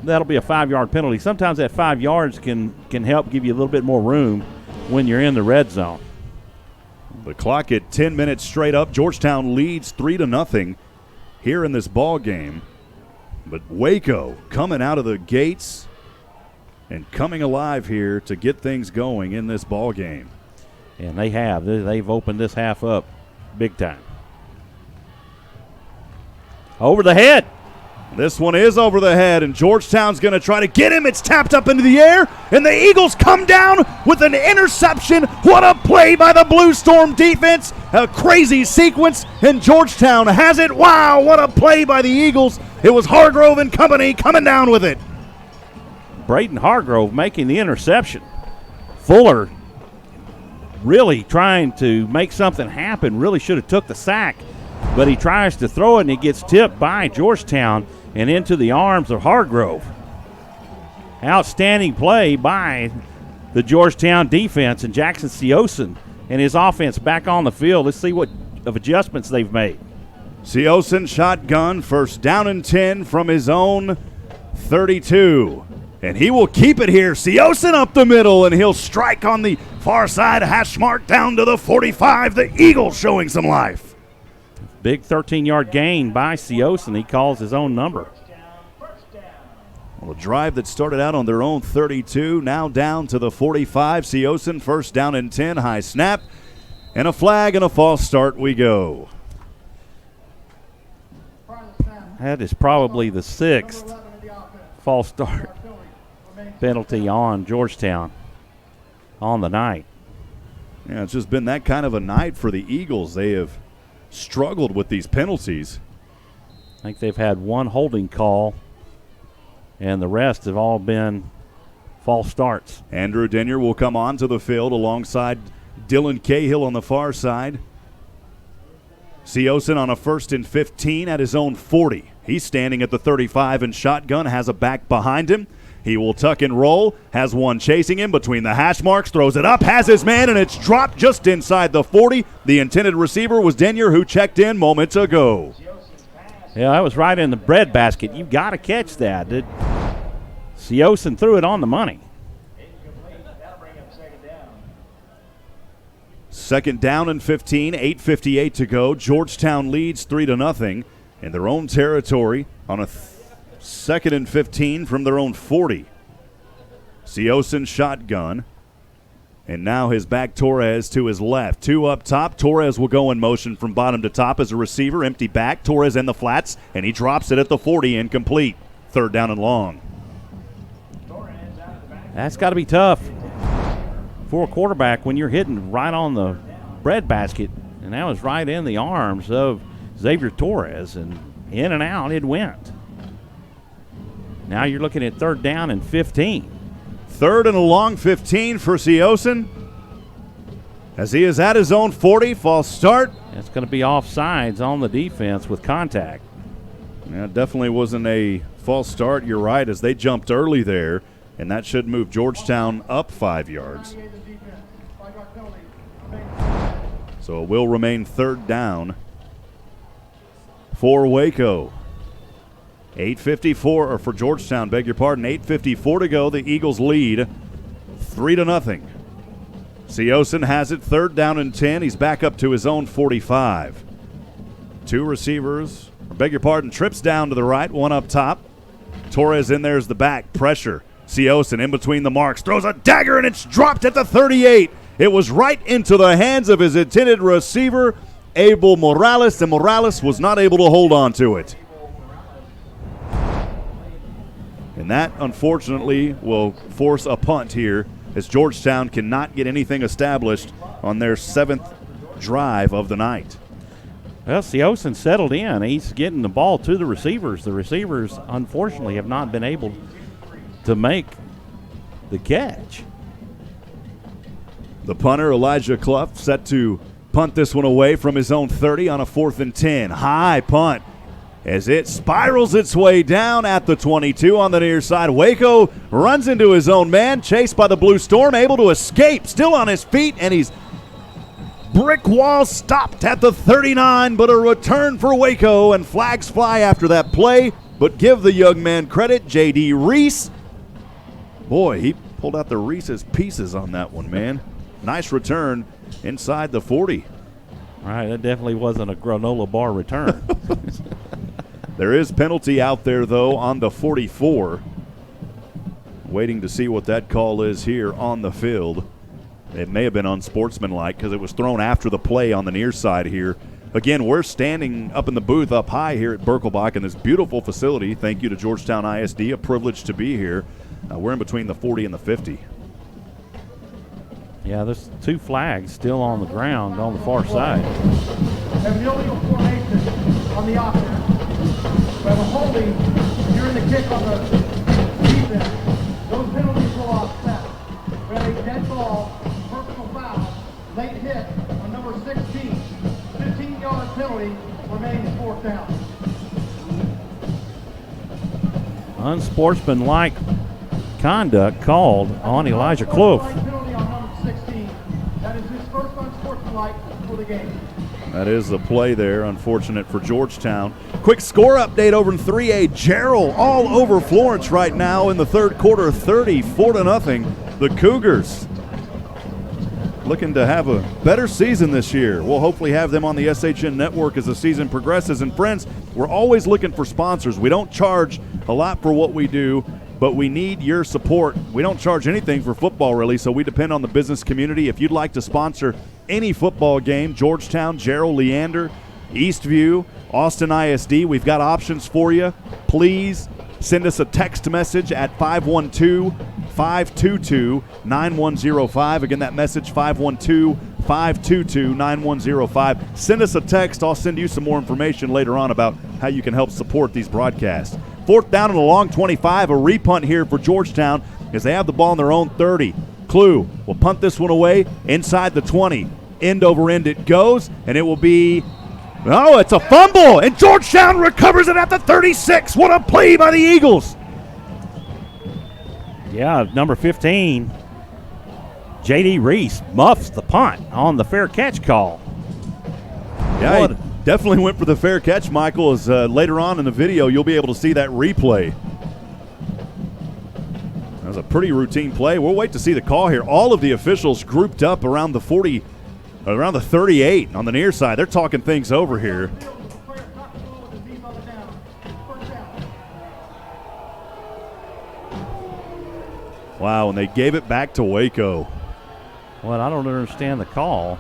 That'll be a 5-yard penalty. Sometimes that 5 yards can help give you a little bit more room when you're in the red zone. The clock at 10 minutes straight up. Georgetown leads 3-0 here in this ball game. But Waco coming out of the gates and coming alive here to get things going in this ball game. And they have. They've opened this half up big time. Over the head. This one is over the head, and Georgetown's going to try to get him. It's tapped up into the air, and the Eagles come down with an interception. What a play by the Blue Storm defense. A crazy sequence, and Georgetown has it. Wow, what a play by the Eagles. It was Hargrove and company coming down with it. Braden Hargrove making the interception. Fuller really trying to make something happen. Really should have took the sack, but he tries to throw it, and he gets tipped by Georgetown and into the arms of Hargrove. Outstanding play by the Georgetown defense, and Jackson Seosin and his offense back on the field. Let's see what of adjustments they've made. Seosin shotgun, 1st down and 10 from his own 32. And he will keep it here. Seosin up the middle, and he'll strike on the far side. Hash mark down to the 45. The Eagles showing some life. Big 13-yard gain by Seosin. He calls his own number. Well, a drive that started out on their own 32, now down to the 45. Seosin, 1st down and 10. High snap, and a flag and a false start we go. That is probably the 6th false start penalty on Georgetown on the night. Yeah, it's just been that kind of a night for the Eagles. They have struggled with these penalties. I think they've had one holding call, and the rest have all been false starts. Andrew Denyer will come onto the field alongside Dylan Cahill on the far side. Seosin on a 1st and 15 at his own 40. He's standing at the 35 and shotgun, has a back behind him. He will tuck and roll, has one chasing him between the hash marks, throws it up, has his man, and it's dropped just inside the 40. The intended receiver was Denyer, who checked in moments ago. Yeah, that was right in the bread basket. You got to catch that. Seosin threw it on the money. 2nd down and 15, 8:58 to go. Georgetown leads 3-0 in their own territory on a 2nd and 15 from their own 40. Seosin shotgun. And now his back Torres to his left. 2 up top. Torres will go in motion from bottom to top as a receiver. Empty back. Torres in the flats, and he drops it at the 40, incomplete. 3rd down and long. That's got to be tough for a quarterback when you're hitting right on the bread basket. And that was right in the arms of Xavier Torres, and in and out it went. Now you're looking at 3rd down and 15. 3rd and a long 15 for Seosin as he is at his own 40. False start. It's going to be offsides on the defense with contact. Yeah, it definitely wasn't a false start. You're right, as they jumped early there, and that should move Georgetown up 5 yards. So it will remain 3rd down for Waco. 8:54, or for Georgetown, beg your pardon. 8:54 to go. The Eagles lead 3-0. Seosin has it, 3rd down and 10. He's back up to his own 45. 2 receivers, or beg your pardon, trips down to the right, 1 up top. Torres in there is the back. Pressure. Seosin in between the marks, throws a dagger, and it's dropped at the 38. It was right into the hands of his intended receiver, Abel Morales, and Morales was not able to hold on to it. And that, unfortunately, will force a punt here as Georgetown cannot get anything established on their 7th drive of the night. Well, Seosin settled in. He's getting the ball to the receivers. The receivers, unfortunately, have not been able to make the catch. The punter, Elijah Clough, set to punt this one away from his own 30 on a 4th and 10. High punt as it spirals its way down at the 22 on the near side. Waco runs into his own man, chased by the Blue Storm, able to escape, still on his feet, and he's brick wall stopped at the 39, but a return for Waco, and flags fly after that play. But give the young man credit, J.D. Reese. Boy, he pulled out the Reese's Pieces on that one, man. Nice return inside the 40. All right, that definitely wasn't a granola bar return. There is penalty out there, though, on the 44. Waiting to see what that call is here on the field. It may have been unsportsmanlike because it was thrown after the play on the near side here. Again, we're standing up in the booth up high here at Birkelbach in this beautiful facility. Thank you to Georgetown ISD. A privilege to be here. We're in between the 40 and the 50. Yeah, there's 2 flags still on the ground on the far side. Have an illegal formation on the offense. We have a holding during the kick on the defense. Those penalties will offset. We have a dead ball, personal foul, late hit on number 16. 15-yard penalty remains 4th down. Unsportsmanlike conduct called on Elijah Clough. Penalty on number 16. That is his first unsportsmanlike for the game. That is the play there. Unfortunate for Georgetown. Quick score update over in 3A. Gerald all over Florence right now in the 3rd quarter, 34-0. The Cougars looking to have a better season this year. We'll hopefully have them on the SHN network as the season progresses. And friends, we're always looking for sponsors. We don't charge a lot for what we do, but we need your support. We don't charge anything for football, really, so we depend on the business community. If you'd like to sponsor any football game, Georgetown, Gerald, Leander, Eastview, Austin ISD, we've got options for you. Please send us a text message at 512-522-9105. Again, that message, 512-522-9105. Send us a text. I'll send you some more information later on about how you can help support these broadcasts. 4th down and a long 25, a repunt here for Georgetown as they have the ball on their own 30. Clue will punt this one away inside the 20. End over end it goes, and it will be, oh, it's a fumble, and Georgetown recovers it at the 36. What a play by the Eagles. Yeah, number 15, J.D. Reese muffs the punt on the fair catch call. Yeah, he definitely went for the fair catch, Michael, as later on in the video you'll be able to see that replay. That was a pretty routine play. We'll wait to see the call here. All of the officials grouped up around the 40, around the 38 on the near side. They're talking things over here. Wow, and they gave it back to Waco. Well, I don't understand the call.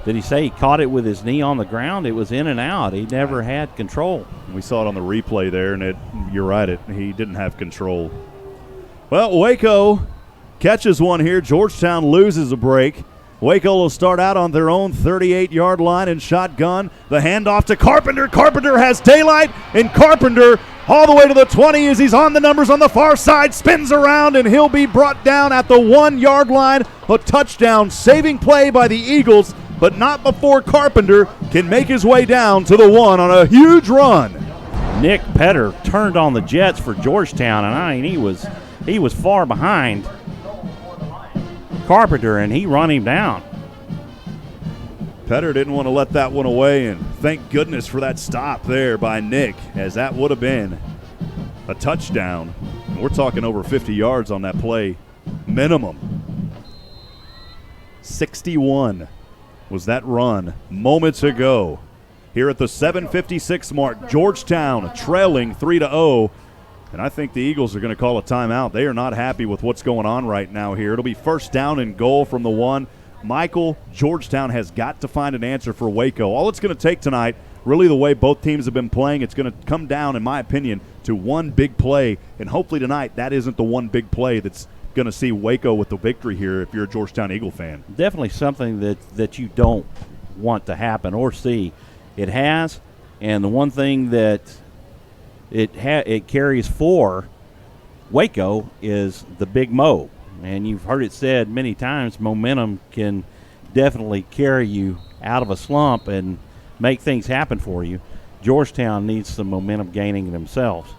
Did he say he caught it with his knee on the ground? It was in and out. He never had control. We saw it on the replay there, and you're right, he didn't have control. Well, Waco catches one here. Georgetown loses a break. Waco will start out on their own 38-yard line and shotgun. The handoff to Carpenter. Carpenter has daylight, and Carpenter all the way to the 20 as he's on the numbers on the far side, spins around, and he'll be brought down at the 1-yard line. A touchdown saving play by the Eagles, but not before Carpenter can make his way down to the 1 on a huge run. Nick Petter turned on the Jets for Georgetown, and I mean he was far behind Carpenter, and he run him down. Petter didn't want to let that one away, and thank goodness for that stop there by Nick, as that would have been a touchdown. And we're talking over 50 yards on that play, minimum. 61 was that run moments ago. Here at the 7:56 mark, Georgetown trailing 3-0 And I think the Eagles are going to call a timeout. They are not happy with what's going on right now here. It'll be first down and goal from the 1. Michael, Georgetown has got to find an answer for Waco. All it's going to take tonight, really the way both teams have been playing, it's going to come down, in my opinion, to one big play. And hopefully tonight that isn't the one big play that's going to see Waco with the victory here if you're a Georgetown Eagle fan. Definitely something that you don't want to happen or see. It has, and the one thing that it carries for Waco is the Big Mo. And you've heard it said many times, momentum can definitely carry you out of a slump and make things happen for you. Georgetown needs some momentum gaining themselves.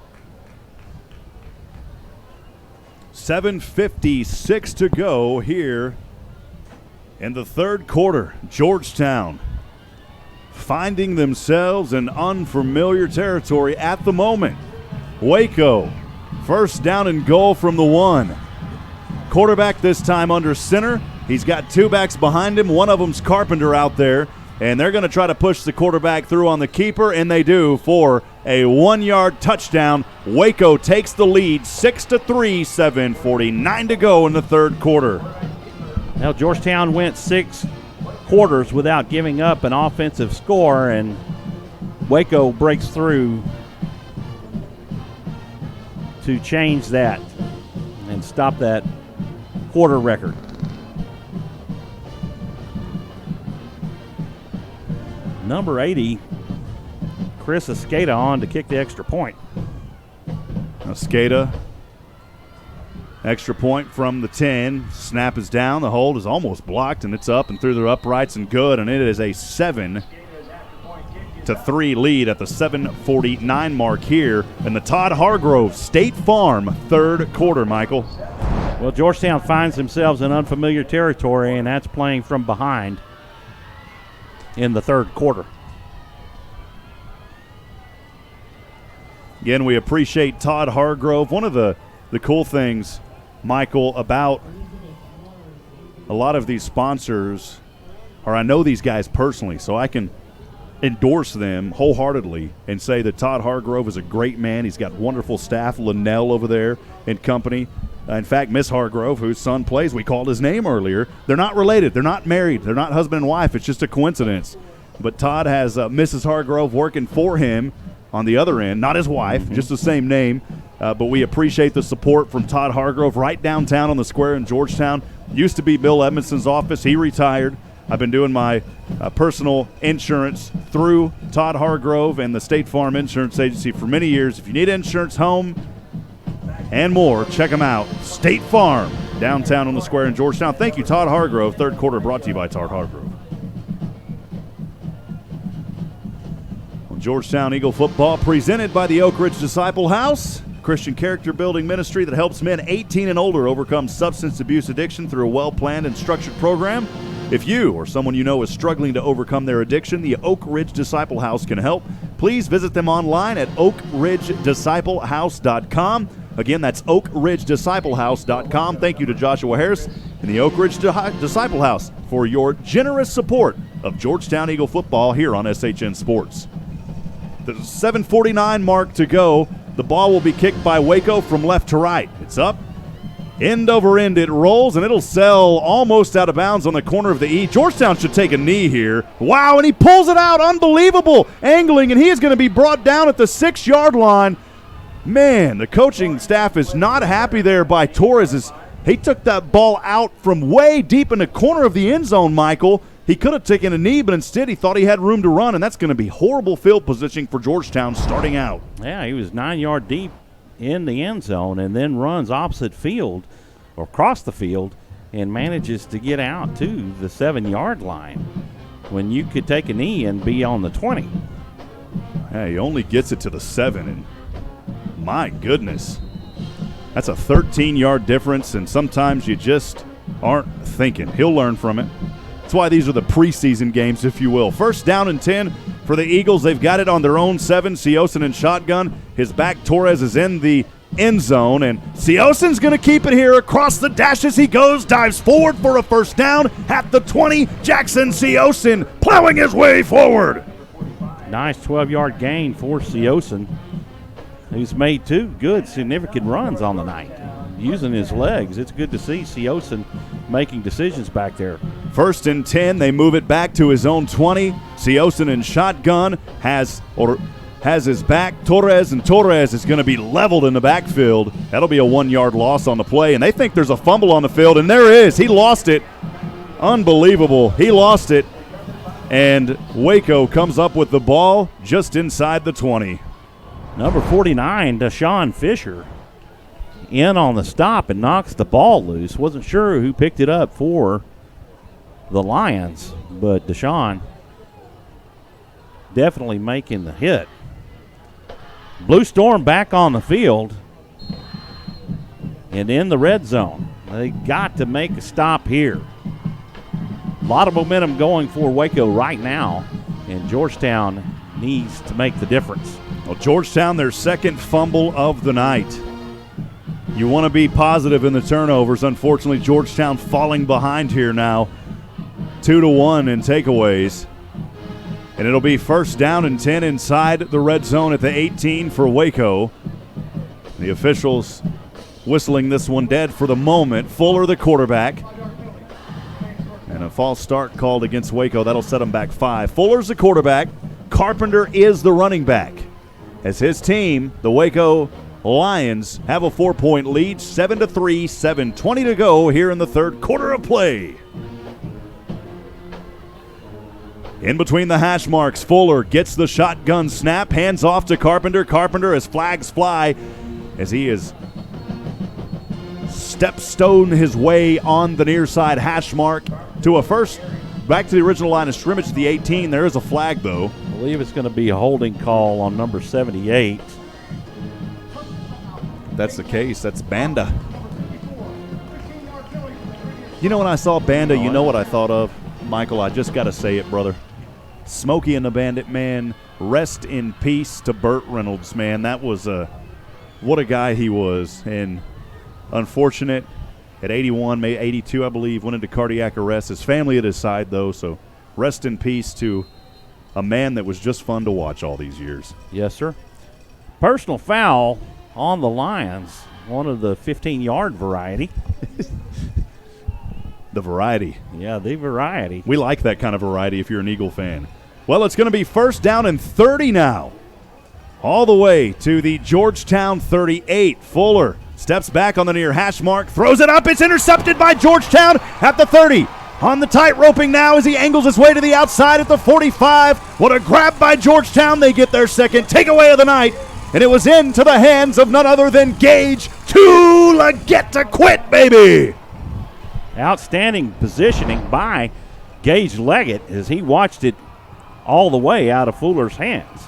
7:56 to go here in the third quarter. Georgetown finding themselves in unfamiliar territory at the moment. Waco, first down and goal from the 1. Quarterback this time under center. He's got 2 backs behind him. One of them's Carpenter out there. And they're going to try to push the quarterback through on the keeper, and they do for a 1-yard touchdown. Waco takes the lead 6-3, 7:49 to go in the third quarter. Now Georgetown went 6 quarters without giving up an offensive score, and Waco breaks through to change that and stop that quarter record. Number 80, Chris Escada on to kick the extra point. Escada, extra point from the 10. Snap is down. The hold is almost blocked, and it's up and through the uprights and good, and it is a 7-3 lead at the 7:49 mark here in the Todd Hargrove State Farm third quarter, Michael. Well, Georgetown finds themselves in unfamiliar territory, and that's playing from behind in the third quarter. Again, we appreciate Todd Hargrove. One of the cool things, Michael, about a lot of these sponsors, or I know these guys personally, so I can endorse them wholeheartedly and say that Todd Hargrove is a great man. He's got wonderful staff, Linnell over there and company. In fact, Miss Hargrove, whose son plays, we called his name earlier. They're not related. They're not married. They're not husband and wife. It's just a coincidence. But Todd has Mrs. Hargrove working for him on the other end, not his wife, just the same name. But we appreciate the support from Todd Hargrove right downtown on the square in Georgetown. Used to be Bill Edmondson's office. He retired. I've been doing my personal insurance through Todd Hargrove and the State Farm Insurance Agency for many years. If you need insurance, home, and more, check them out. State Farm, downtown on the square in Georgetown. Thank you, Todd Hargrove. Third quarter brought to you by Todd Hargrove. On Georgetown Eagle football, presented by the Oak Ridge Disciple House, Christian character building ministry that helps men 18 and older overcome substance abuse addiction through a well-planned and structured program. If you or someone you know is struggling to overcome their addiction, the Oak Ridge Disciple House can help. Please visit them online at oakridgedisciplehouse.com. Again, that's oakridgedisciplehouse.com. Thank you to Joshua Harris and the Oak Ridge Disciple House for your generous support of Georgetown Eagle football here on SHN Sports. The 7:49 mark to go. The ball will be kicked by Waco from left to right. It's up. End over end it rolls, and it'll sail almost out of bounds on the corner of the E. Georgetown should take a knee here. Wow, and he pulls it out. Unbelievable angling, and he is going to be brought down at the 6-yard line. Man, the coaching staff is not happy there by Torres. He took that ball out from way deep in the corner of the end zone, Michael. He could have taken a knee, but instead he thought he had room to run, and that's going to be horrible field positioning for Georgetown starting out. Yeah, he was 9 yard deep in the end zone and then runs opposite field or across the field and manages to get out to the 7-yard line when you could take a knee and be on the 20. Yeah, he only gets it to the 7, and my goodness, that's a 13-yard difference, and sometimes you just aren't thinking. He'll learn from it. That's why these are the preseason games, if you will. First down and 10 for the Eagles. They've got it on their own 7. Seosin in shotgun. His back, Torres, is in the end zone, and Seosin's going to keep it here. Across the dashes he goes, dives forward for a first down at the 20. Jackson Seosin plowing his way forward. Nice 12-yard gain for Seosin. who's made 2 good, significant runs on the night, using his legs. It's good to see Siosen making decisions back there. 1st and 10, they move it back to his own 20. Siosen in shotgun has his back. Torres is going to be leveled in the backfield. That'll be a 1-yard loss on the play, and they think there's a fumble on the field, and there is. He lost it. Unbelievable. He lost it, and Waco comes up with the ball just inside the 20. Number 49, Deshaun Fisher, in on the stop and knocks the ball loose. Wasn't sure who picked it up for the Lions, but Deshaun definitely making the hit. Blue Storm back on the field and in the red zone. They got to make a stop here. A lot of momentum going for Waco right now, and Georgetown needs to make the difference. Well, Georgetown, their 2nd fumble of the night. You want to be positive in the turnovers. Unfortunately, Georgetown falling behind here now, 2-1 in takeaways. And it'll be 1st down and 10 inside the red zone at the 18 for Waco. The officials whistling this one dead for the moment. Fuller, the quarterback. And a false start called against Waco. That'll set them back 5. Fuller's the quarterback. Carpenter is the running back. As his team, the Waco Lions, have a 4-point lead, 7-3, 7:20 to go here in the 3rd quarter of play. In between the hash marks, Fuller gets the shotgun snap, hands off to Carpenter. Carpenter, as flags fly, as he is stepstone his way on the near side hash mark to a first. Back to the original line of scrimmage at the 18. There is a flag, though. I believe it's going to be a holding call on number 78. If that's the case, that's Banda. You know, when I saw Banda, you know what I thought of? Michael, I just got to say it, brother. Smokey and the Bandit, man. Rest in peace to Burt Reynolds, man. That was what a guy he was. And unfortunate, at 81, May 82, I believe, went into cardiac arrest. His family at his side, though, so rest in peace to a man that was just fun to watch all these years. Yes, sir. Personal foul on the Lions, one of the 15-yard variety. The variety. Yeah, the variety. We like that kind of variety if you're an Eagle fan. Well, it's going to be 1st down and 30 now. All the way to the Georgetown 38. Fuller steps back on the near hash mark, throws it up. It's intercepted by Georgetown at the 30. On the tight roping now as he angles his way to the outside at the 45. What a grab by Georgetown. They get their 2nd takeaway of the night. And it was into the hands of none other than Gage to get to quit, baby. Outstanding positioning by Gage Leggett as he watched it all the way out of Fuller's hands.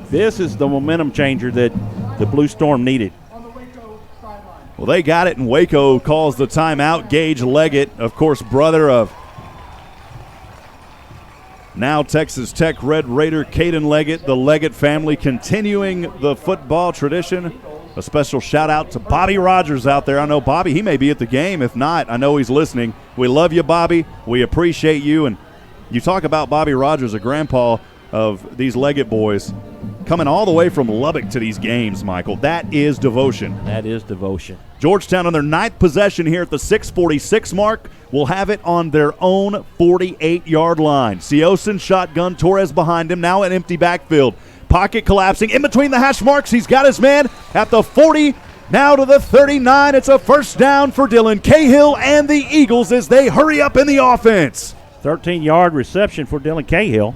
This is the momentum changer that the Blue Storm needed. Well, they got it, and Waco calls the timeout. Gage Leggett, of course, brother of now Texas Tech Red Raider Caden Leggett. The Leggett family continuing the football tradition. A special shout-out to Bobby Rogers out there. I know Bobby, he may be at the game. If not, I know he's listening. We love you, Bobby. We appreciate you. And you talk about Bobby Rogers, a grandpa of these Leggett boys, coming all the way from Lubbock to these games, Michael. That is devotion. That is devotion. Georgetown on their 9th possession here at the 6:46 mark will have it on their own 48-yard line. Siosen shotgun, Torres behind him, now an empty backfield. Pocket collapsing in between the hash marks. He's got his man at the 40, now to the 39. It's a 1st down for Dylan Cahill and the Eagles as they hurry up in the offense. 13-yard reception for Dylan Cahill.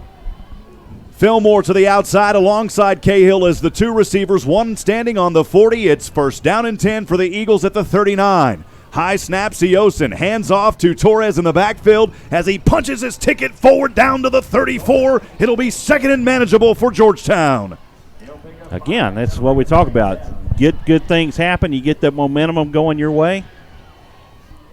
Fillmore to the outside alongside Cahill as the 2 receivers, one standing on the 40. It's 1st down and 10 for the Eagles at the 39. High snap, Siosen hands off to Torres in the backfield as he punches his ticket forward down to the 34. It'll be 2nd and manageable for Georgetown. Again, that's what we talk about. Get good things happen. You get that momentum going your way.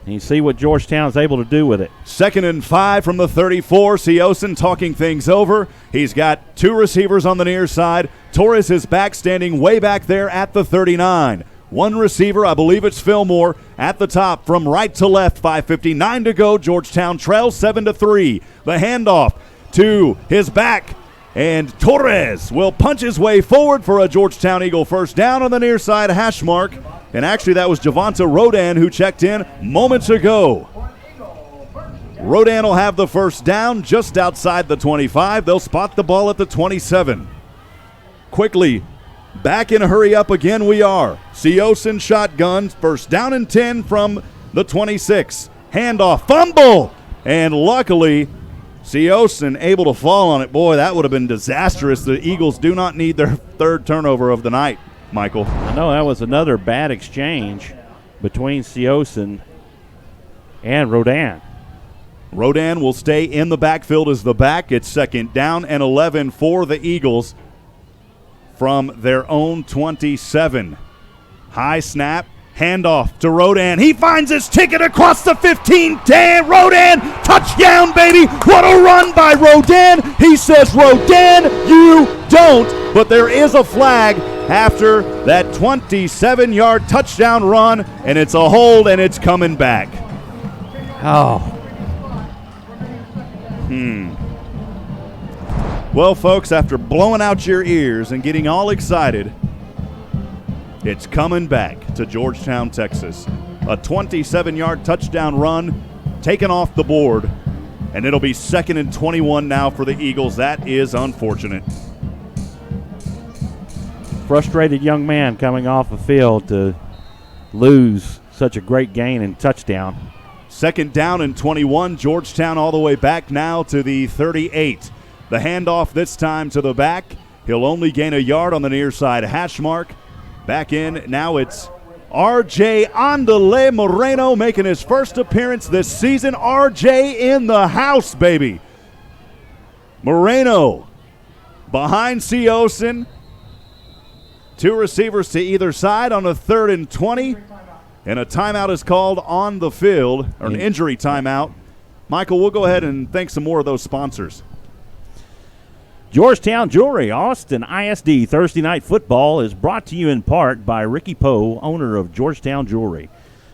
And you see what Georgetown's able to do with it. 2nd and 5 from the 34. Siosen talking things over. He's got 2 receivers on the near side. Torres is back, standing way back there at the 39. 1 receiver, I believe it's Fillmore, at the top from right to left. 5:59 to go. Georgetown trails 7-3. The handoff to his back. And Torres will punch his way forward for a Georgetown Eagle first down on the near side hash mark. And actually, that was Javonta Rodan who checked in moments ago. Rodan will have the first down just outside the 25. They'll spot the ball at the 27. Quickly, back in a hurry up again we are. Siosin shotgun, first down and 10 from the 26. Handoff, fumble, and luckily Siosin able to fall on it. Boy, that would have been disastrous. The Eagles do not need their third turnover of the night, Michael. I know that was another bad exchange between Siosin and Rodan. Rodan will stay in the backfield as the back. It's second down and 11 for the Eagles from their own 27. High snap, handoff to Rodan. He finds his ticket across the 15. Dan Rodan, touchdown, baby. What a run by Rodan. He says, Rodan, you don't. But there is a flag after that 27-yard touchdown run, and it's a hold, and it's coming back. Oh. Well, folks, after blowing out your ears and getting all excited, it's coming back to Georgetown, Texas. A 27-yard touchdown run taken off the board, and it'll be 2nd and 21 now for the Eagles. That is unfortunate. Frustrated young man coming off the field to lose such a great gain and touchdown. 2nd down and 21. Georgetown all the way back now to the 38. The handoff this time to the back. He'll only gain a yard on the near side hash mark. Back in, now it's R.J. Andale Moreno making his first appearance this season. R.J. in the house, baby. Moreno behind Siosin. 2 receivers to either side on a 3rd and 20. And a timeout is called on the field, or an injury timeout. Michael, we'll go ahead and thank some more of those sponsors. Georgetown Jewelry, Austin ISD Thursday Night Football is brought to you in part by Ricky Poe, owner of Georgetown Jewelry.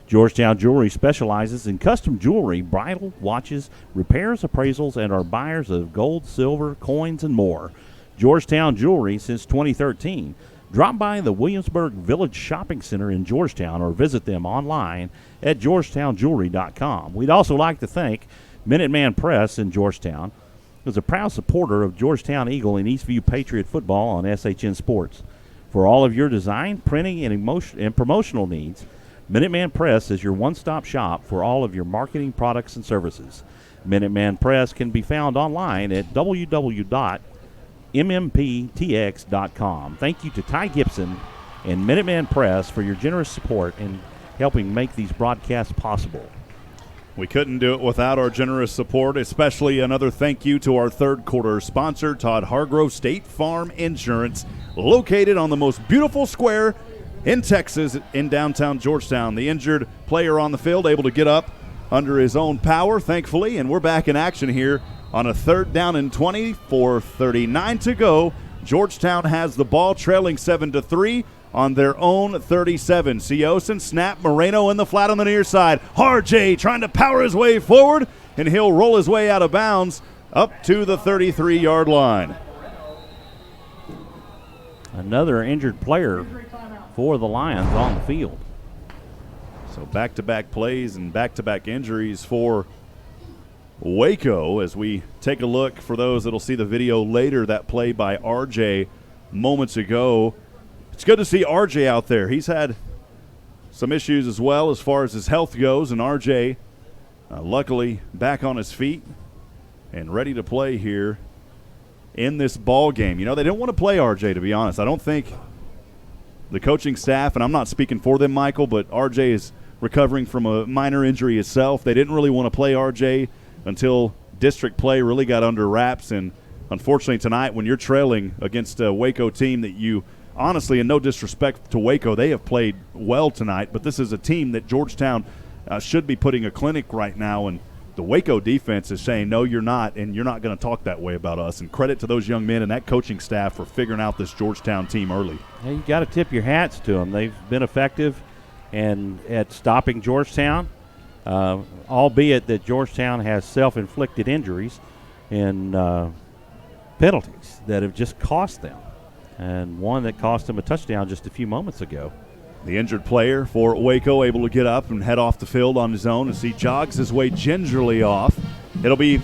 Georgetown Jewelry specializes in custom jewelry, bridal, watches, repairs, appraisals, and are buyers of gold, silver, coins, and more. Georgetown Jewelry since 2013. Drop by the Williamsburg Village Shopping Center in Georgetown or visit them online at georgetownjewelry.com. We'd also like to thank Minuteman Press in Georgetown, who's a proud supporter of Georgetown Eagle and Eastview Patriot football on SHN Sports. For all of your design, printing, and promotional needs, Minuteman Press is your one-stop shop for all of your marketing products and services. Minuteman Press can be found online at www.mmptx.com. Thank you to Ty Gibson and Minuteman Press for your generous support in helping make these broadcasts possible. We couldn't do it without our generous support, especially another thank you to our third quarter sponsor, Todd Hargrove State Farm Insurance, located on the most beautiful square in Texas in downtown Georgetown. The injured player on the field able to get up under his own power, thankfully, and we're back in action here on a 3rd down and 20, 4:39 to go. Georgetown has the ball, trailing 7-3 on their own 37. Siosin snap, Moreno in the flat on the near side. RJ trying to power his way forward, and he'll roll his way out of bounds up to the 33-yard line. Another injured player for the Lions on the field. So back-to-back plays and back-to-back injuries for Waco as we take a look for those that'll see the video later. That play by RJ moments ago. It's good to see RJ out there. He's had some issues as well as far as his health goes, and RJ luckily back on his feet and ready to play here in this ball game. You know, they didn't want to play RJ, to be honest. I don't think the coaching staff, and I'm not speaking for them, Michael, but RJ is recovering from a minor injury himself. They didn't really want to play RJ until district play really got under wraps, and unfortunately tonight when you're trailing against a Waco team that you honestly, and no disrespect to Waco, they have played well tonight, but this is a team that Georgetown should be putting a clinic right now, and the Waco defense is saying, no, you're not, and you're not going to talk that way about us. And credit to those young men and that coaching staff for figuring out this Georgetown team early. Yeah, you got to tip your hats to them. They've been effective and at stopping Georgetown, albeit that Georgetown has self-inflicted injuries. And penalties that have just cost them, and one that cost them a touchdown just a few moments ago. The injured player for Waco able to get up and head off the field on his own as he jogs his way gingerly off. It'll be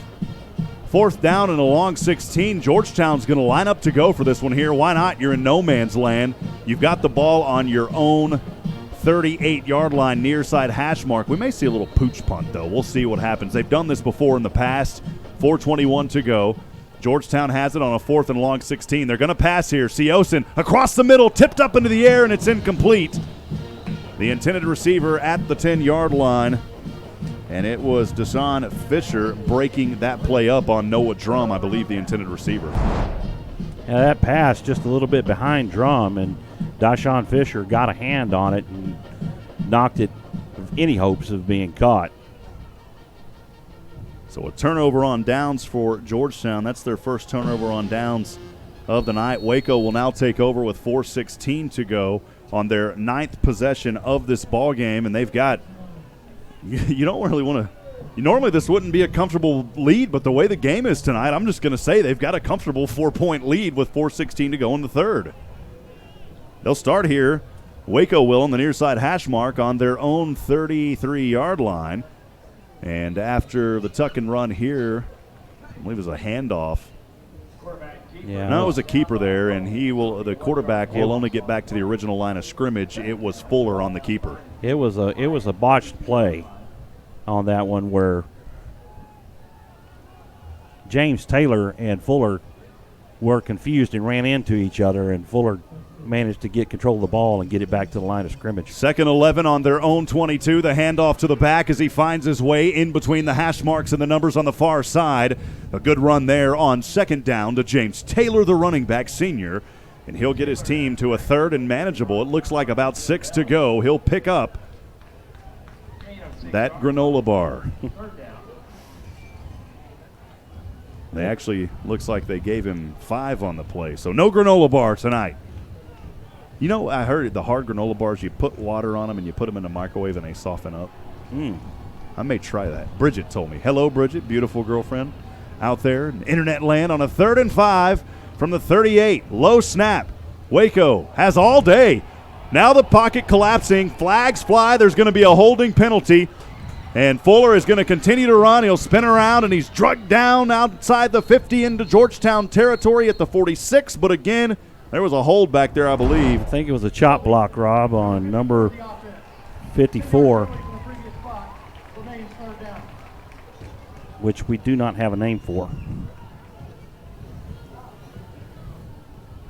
4th down and a long 16. Georgetown's going to line up to go for this one here. Why not? You're in no man's land. You've got the ball on your own 38-yard line, near side hash mark. We may see a little pooch punt, though. We'll see what happens. They've done this before in the past. 4:21 to go. Georgetown has it on a 4th and long 16. They're going to pass here. Seosin across the middle, tipped up into the air, and it's incomplete. The intended receiver at the 10-yard line, and it was Deshaun Fisher breaking that play up on Noah Drum, I believe, the intended receiver. Yeah, that pass just a little bit behind Drum, and Deshaun Fisher got a hand on it and knocked it with any hopes of being caught. So a turnover on downs for Georgetown. That's their first turnover on downs of the night. Waco will now take over with 4:16 to go on their 9th possession of this ball game, and they've got – you don't really want to – normally this wouldn't be a comfortable lead, but the way the game is tonight, I'm just going to say they've got a comfortable 4-point lead with 4:16 to go in the third. They'll start here. Waco will on the near side hash mark on their own 33-yard line. And after the tuck and run here, I believe it was a handoff. Yeah, No, it was a keeper there, and the quarterback will only get back to the original line of scrimmage. It was Fuller on the keeper. It was a botched play on that one where James Taylor and Fuller were confused and ran into each other, and Fuller managed to get control of the ball and get it back to the line of scrimmage. 2nd 11 on their own 22. The handoff to the back as he finds his way in between the hash marks and the numbers on the far side. A good run there on 2nd down to James Taylor, the running back senior, and he'll get his team to a 3rd and manageable. It looks like about 6 to go. He'll pick up that granola bar. They actually, looks like they gave him 5 on the play, so no granola bar tonight. You know, I heard the hard granola bars, you put water on them and you put them in the microwave and they soften up. I may try that. Bridget told me. Hello, Bridget, beautiful girlfriend out there in internet land on a 3rd and 5 from the 38. Low snap. Waco has all day. Now the pocket collapsing. Flags fly. There's going to be a holding penalty. And Fuller is going to continue to run. He'll spin around, and he's drugged down outside the 50 into Georgetown territory at the 46. But again, there was a hold back there, I believe. I think it was a chop block, Rob, on number 54, which we do not have a name for.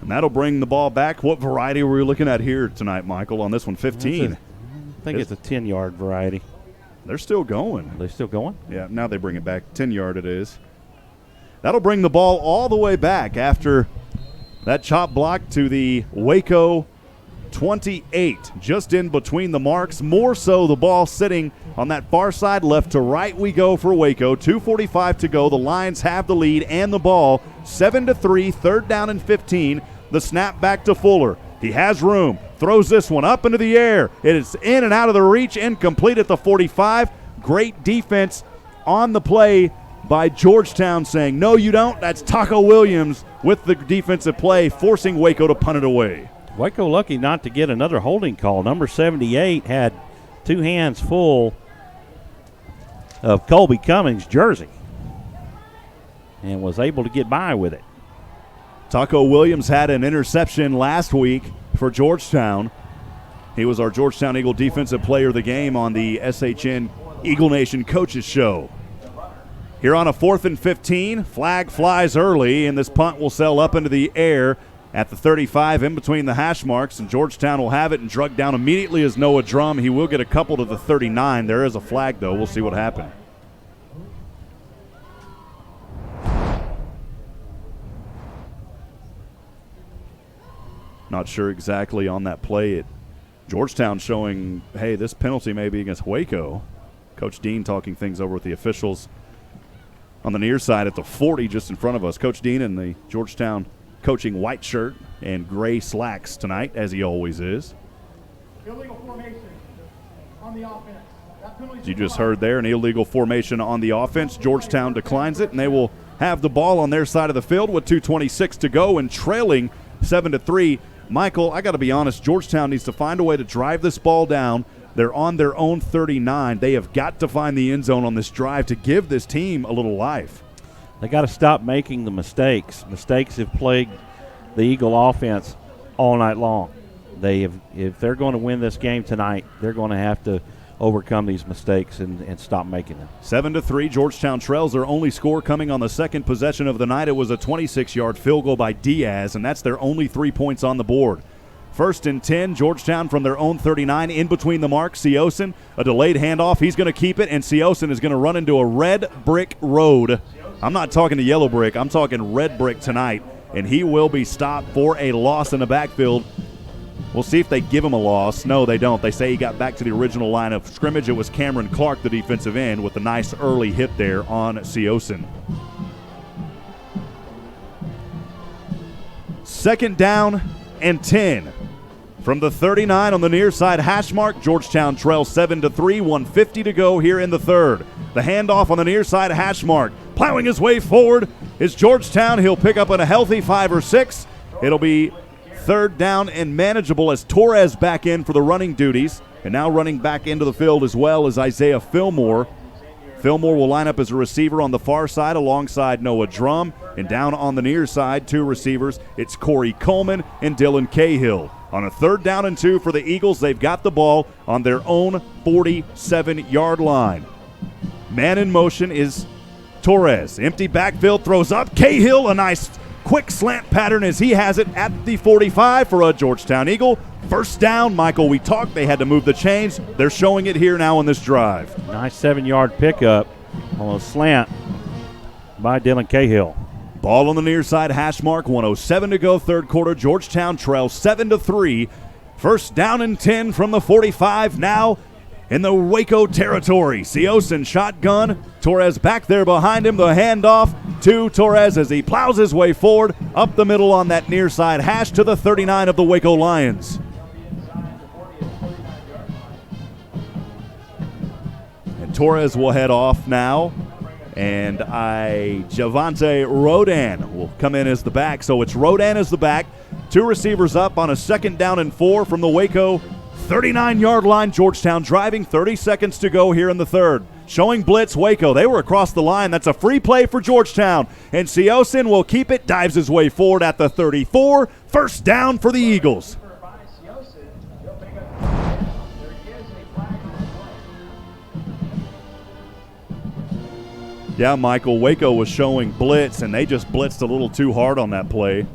And that'll bring the ball back. What variety were we looking at here tonight, Michael, on this one? 15. I think it's a 10-yard variety. They're still going. Are they still going? Yeah, now they bring it back. 10-yard it is. That'll bring the ball all the way back after that chop block to the Waco 28, just in between the marks. More so the ball sitting on that far side, left to right we go for Waco. 2:45 to go. The Lions have the lead and the ball. 7-3, 3rd down and 15. The snap back to Fuller. He has room. Throws this one up into the air. It is in and out of the reach, incomplete at the 45. Great defense on the play by Georgetown, saying, no, you don't. That's Taco Williams with the defensive play, forcing Waco to punt it away. Waco lucky not to get another holding call. Number 78 had 2 hands full of Colby Cummings' jersey and was able to get by with it. Taco Williams had an interception last week for Georgetown. He was our Georgetown Eagle Defensive Player of the Game on the SHN Eagle Nation Coaches Show. Here on a 4th and 15, flag flies early, and this punt will sail up into the air at the 35 in between the hash marks, and Georgetown will have it and drug down immediately as Noah Drum. He will get a couple to the 39. There is a flag, though. We'll see what happens. Not sure exactly on that play. Georgetown showing, hey, this penalty may be against Waco. Coach Dean talking things over with the officials on the near side at the 40 just in front of us. Coach Dean in the Georgetown coaching white shirt and gray slacks tonight, as he always is. Illegal formation on the offense. As you just heard there, an illegal formation on the offense. Georgetown declines it, and they will have the ball on their side of the field with 2:26 to go and trailing 7-3. Michael, I got to be honest, Georgetown needs to find a way to drive this ball down. They're on their own 39. They have got to find the end zone on this drive to give this team a little life. They got to stop making the mistakes. Mistakes have plagued the Eagle offense all night long. If they're going to win this game tonight, they're going to have to overcome these mistakes and stop making them. 7-3, Georgetown trails. Their only score coming on the second possession of the night. It was a 26-yard field goal by Diaz, and that's their only 3 points on the board. 1st and 10, Georgetown from their own 39, in between the marks. Siosin, a delayed handoff. He's going to keep it, and Siosin is going to run into a red brick road. I'm not talking the yellow brick. I'm talking red brick tonight, and he will be stopped for a loss in the backfield. We'll see if they give him a loss. No, they don't. They say he got back to the original line of scrimmage. It was Cameron Clark, the defensive end, with a nice early hit there on Siosin. 2nd down and 10. From the 39 on the near side hash mark, Georgetown trails 7-3, 1:50 to go here in the third. The handoff on the near side hash mark. Plowing his way forward is Georgetown. He'll pick up a healthy 5 or 6. It'll be 3rd down and manageable as Torres back in for the running duties. And now running back into the field as well as Isaiah Fillmore. Fillmore will line up as a receiver on the far side alongside Noah Drum. And down on the near side, 2 receivers. It's Corey Coleman and Dylan Cahill. On a 3rd down and 2 for the Eagles, they've got the ball on their own 47-yard line. Man in motion is Torres. Empty backfield, throws up. Cahill, a nice quick slant pattern as he has it at the 45 for a Georgetown Eagle. 1st down, Michael, we talked they had to move the chains. They're showing it here now on this drive. Nice 7-yard pickup on a slant by Dylan Cahill. Ball on the near side hash mark, 1:07 to go, 3rd quarter. Georgetown trails 7-3. 1st down and 10 from the 45 now in the Waco territory. Siosin shotgun. Torres back there behind him. The handoff to Torres as he plows his way forward up the middle on that near side hash to the 39 of the Waco Lions. And Torres will head off now. And Javante Rodan will come in as the back. So it's Rodan as the back. 2 receivers up on a 2nd down and 4 from the Waco 39-yard line. Georgetown driving, 30 seconds to go here in the third. Showing blitz, Waco. They were across the line. That's a free play for Georgetown. And Siosin will keep it, dives his way forward at the 34. 1st down for the Eagles. Yeah, Michael, Waco was showing blitz, and they just blitzed a little too hard on that play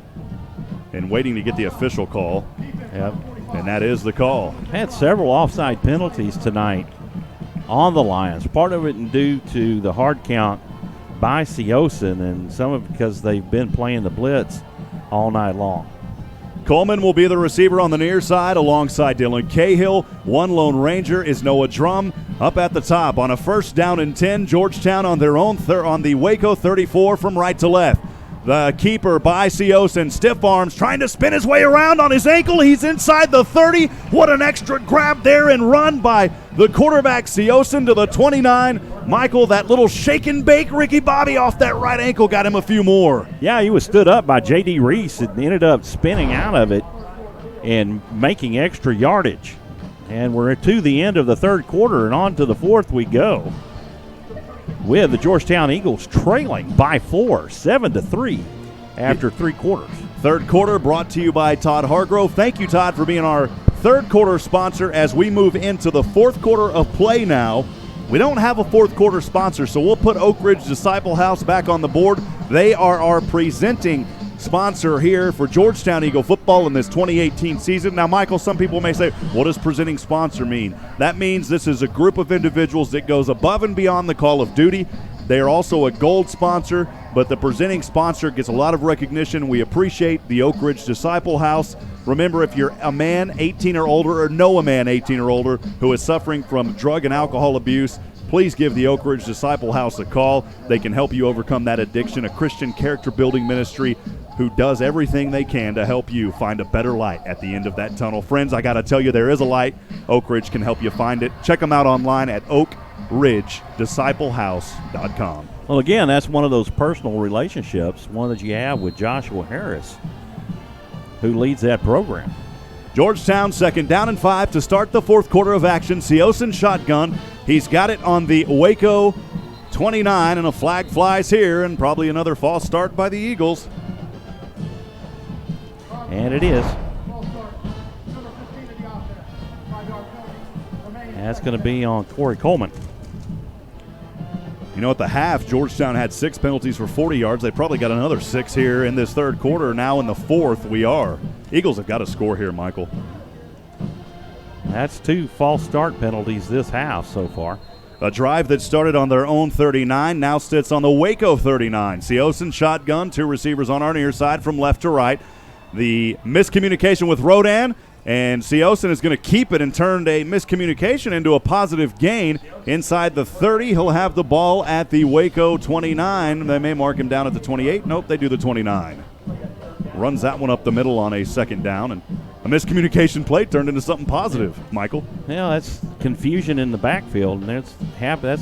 and waiting to get the official call. Yep. And that is the call. Had several offside penalties tonight on the Lions. Part of it due to the hard count by Siosin, and some of it because they've been playing the blitz all night long. Coleman will be the receiver on the near side alongside Dylan Cahill. 1 Lone Ranger is Noah Drum up at the top. On a 1st down and 10, Georgetown on their own on the Waco 34 from right to left. The keeper by Siosin, stiff arms, trying to spin his way around on his ankle. He's inside the 30. What an extra grab there and run by the quarterback Siosin to the 29. Michael, that little shake and bake Ricky Bobby off that right ankle got him a few more. Yeah, he was stood up by J.D. Reese and ended up spinning out of it and making extra yardage. And we're to the end of the 3rd quarter, and on to the 4th we go, with the Georgetown Eagles trailing by 4, 7-3 after 3 quarters. 3rd quarter brought to you by Todd Hargrove. Thank you, Todd, for being our 3rd quarter sponsor as we move into the 4th quarter of play now. We don't have a 4th quarter sponsor, so we'll put Oak Ridge Disciple House back on the board. They are our presenting sponsor here for Georgetown Eagle football in this 2018 season. Now, Michael, some people may say, what does presenting sponsor mean? That means this is a group of individuals that goes above and beyond the call of duty. They are also a gold sponsor, but the presenting sponsor gets a lot of recognition. We appreciate the Oak Ridge Disciple House. Remember, if you're a man 18 or older or know a man 18 or older who is suffering from drug and alcohol abuse, please give the Oak Ridge Disciple House a call. They can help you overcome that addiction, a Christian character building ministry who does everything they can to help you find a better light at the end of that tunnel. Friends, I got to tell you, there is a light. Oak Ridge can help you find it. Check them out online at oakridgedisciplehouse.com. Well, again, that's one of those personal relationships, one that you have with Joshua Harris, who leads that program. Georgetown 2nd down and 5 to start the fourth quarter of action. Seosin shotgun. He's got it on the Waco 29, and a flag flies here, and probably another false start by the Eagles. And it is. That's going to be on Corey Coleman. You know, at the half, Georgetown had 6 penalties for 40 yards. They probably got another 6 here in this third quarter. Now in the fourth, we are. Eagles have got to score here, Michael. That's 2 false start penalties this half so far. A drive that started on their own 39 now sits on the Waco 39. Seosin shotgun, 2 receivers on our near side from left to right. The miscommunication with Rodan, and Seosin is going to keep it and turn a miscommunication into a positive gain. Inside the 30, he'll have the ball at the Waco 29. They may mark him down at the 28. Nope, they do the 29. Runs that one up the middle on a 2nd down, and a miscommunication play turned into something positive, Michael. Yeah, that's confusion in the backfield, and that's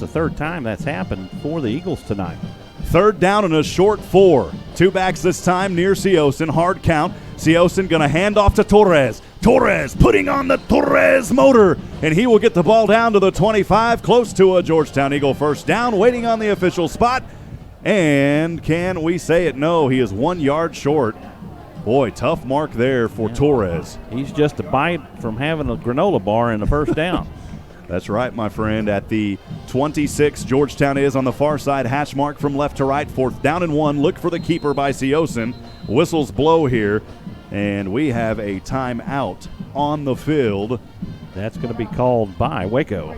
the third time that's happened for the Eagles tonight. 3rd down and a short 4. 2 backs this time near Seosin. Hard count. Seosin going to hand off to Torres. Torres putting on the Torres motor, and he will get the ball down to the 25, close to a Georgetown Eagle first down, waiting on the official spot. And can we say it? No, he is 1 yard short. Boy, tough mark there for Torres. He's just a bite from having a granola bar in the first down. That's right, my friend. At the 26, Georgetown is on the far side. Hash mark from left to right. 4th down and 1. Look for the keeper by Seosin. Whistles blow here, and we have a timeout on the field. That's going to be called by Waco.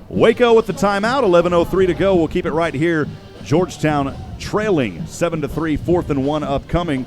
Waco with the timeout. 11:03 to go. We'll keep it right here. Georgetown trailing 7-3. 4th and 1 upcoming.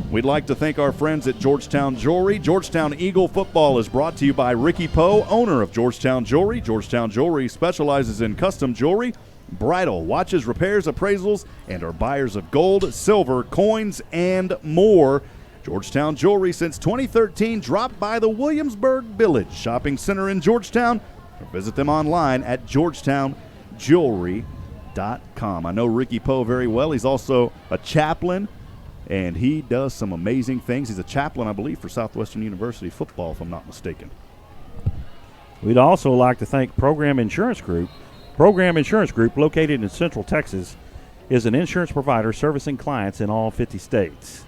We'd like to thank our friends at Georgetown Jewelry. Georgetown Eagle football is brought to you by Ricky Poe, owner of Georgetown Jewelry. Georgetown Jewelry specializes in custom jewelry, bridal, watches, repairs, appraisals, and are buyers of gold, silver, coins, and more. Georgetown Jewelry since 2013. Drop by the Williamsburg Village Shopping Center in Georgetown or visit them online at georgetownjewelry.com. I know Ricky Poe very well. He's also a chaplain, and he does some amazing things. He's a chaplain, I believe, for Southwestern University football, if I'm not mistaken. We'd also like to thank Pregame Insurance Group. Pregame Insurance Group, located in Central Texas, is an insurance provider servicing clients in all 50 states.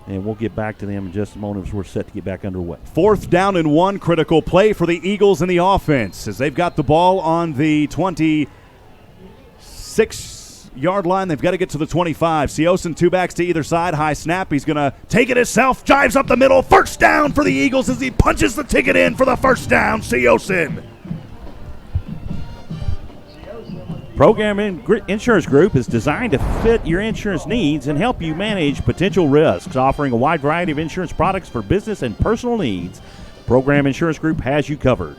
And we'll get back to them in just a moment as we're set to get back underway. 4th down and 1, critical play for the Eagles in the offense as they've got the ball on the 26-yard line. They've got to get to the 25. Seosin, 2 backs to either side. High snap. He's going to take it himself. Drives up the middle. First down for the Eagles as he punches the ticket in for the first down. Seosin. Pregame Insurance Group is designed to fit your insurance needs and help you manage potential risks, offering a wide variety of insurance products for business and personal needs. Pregame Insurance Group has you covered.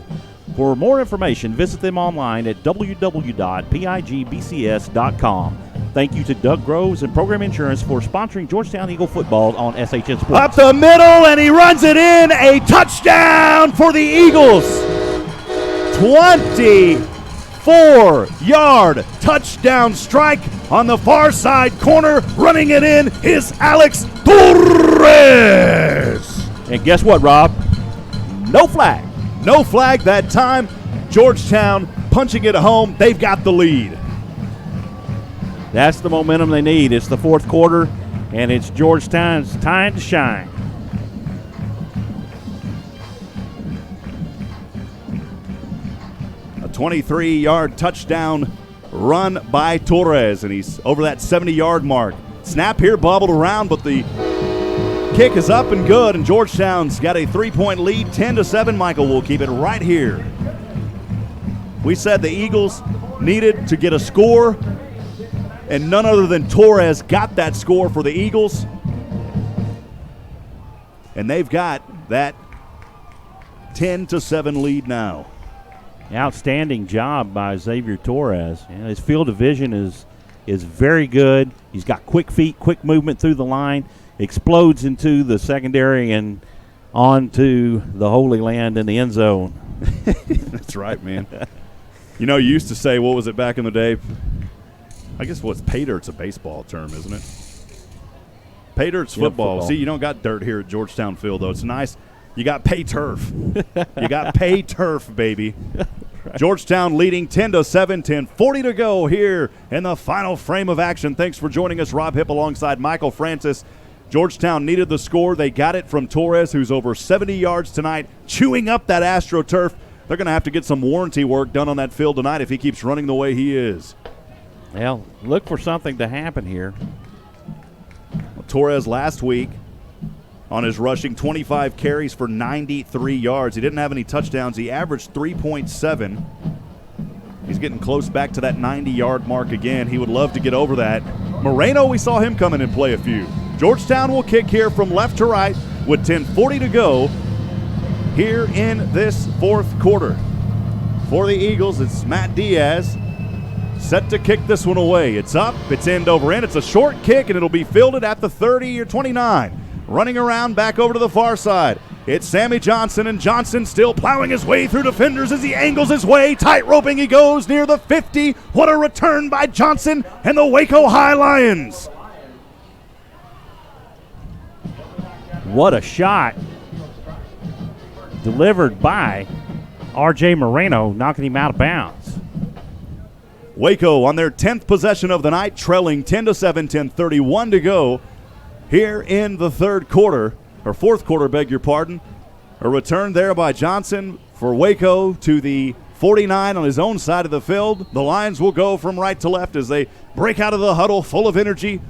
For more information, visit them online at www.pigbcs.com. Thank you to Doug Groves and Pregame Insurance for sponsoring Georgetown Eagle football on SHN Sports. Up the middle, and he runs it in. A touchdown for the Eagles. 24-yard touchdown strike on the far side corner. Running it in is Alex Torres. And guess what, Rob? No flag. No flag that time. Georgetown punching it home. They've got the lead. That's the momentum they need. It's the fourth quarter, and it's Georgetown's time to shine. A 23-yard touchdown run by Torres, and he's over that 70-yard mark. Snap here bobbled around, but the kick is up and good, and Georgetown's got a 3-point lead, 10-7. Michael will keep it right here. We said the Eagles needed to get a score, and none other than Torres got that score for the Eagles. And they've got that 10-7 lead now. Outstanding job by Xavier Torres. And his field of vision is is very good. He's got quick feet, quick movement through the line, explodes into the secondary and onto the Holy Land in the end zone. That's right, man. You know, you used to say, what was it back in the day? I guess what's pay dirt's a baseball term, isn't it? Pay dirt's football. See, you don't got dirt here at Georgetown Field, though. It's nice. You got pay turf. You got pay turf, baby. Right. Georgetown leading 10-7, 10:40 to go here in the final frame of action. Thanks for joining us, Rob Hipp alongside Michael Francis. Georgetown needed the score. They got it from Torres, who's over 70 yards tonight, chewing up that AstroTurf. They're going to have to get some warranty work done on that field tonight if he keeps running the way he is. Well, look for something to happen here. Torres last week on his rushing, 25 carries for 93 yards. He didn't have any touchdowns. He averaged 3.7. He's getting close back to that 90-yard mark again. He would love to get over that. Moreno, we saw him come in and play a few. Georgetown will kick here from left to right with 10:40 to go here in this fourth quarter. For the Eagles, it's Matt Diaz set to kick this one away. It's up, it's end over end. It's a short kick, and it'll be fielded at the 30 or 29. Running around back over to the far side. It's Sammy Johnson, and Johnson still plowing his way through defenders as he angles his way. Tight roping, he goes near the 50. What a return by Johnson and the Waco High Lions. What a shot delivered by R.J. Moreno, knocking him out of bounds. Waco on their 10th possession of the night, trailing 10-7, 10:31 to go here in the third quarter, or fourth quarter, beg your pardon. A return there by Johnson for Waco to the 49 on his own side of the field. The Lions will go from right to left as they break out of the huddle full of energy,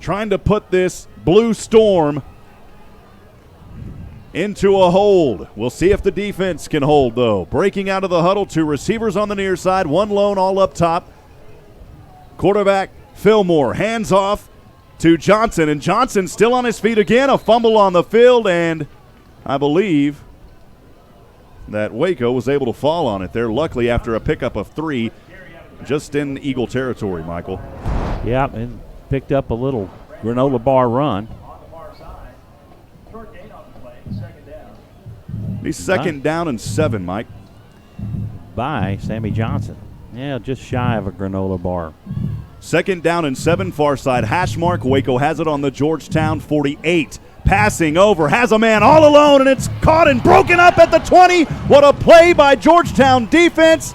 trying to put this Blue Storm into a hold. We'll see if the defense can hold, though. Breaking out of the huddle, two receivers on the near side, one lone all up top. Quarterback Fillmore, hands off to Johnson, and Johnson still on his feet again. A fumble on the field, and I believe that Waco was able to fall on it there, luckily after a pickup of 3 just in Eagle territory, Michael. Yeah, and picked up a little granola bar run. He's second down and 7, Mike. By Sammy Johnson. Yeah, just shy of a granola bar. Second down and 7, far side hash mark. Waco has it on the Georgetown 48. Passing over, has a man all alone, and it's caught and broken up at the 20. What a play by Georgetown defense.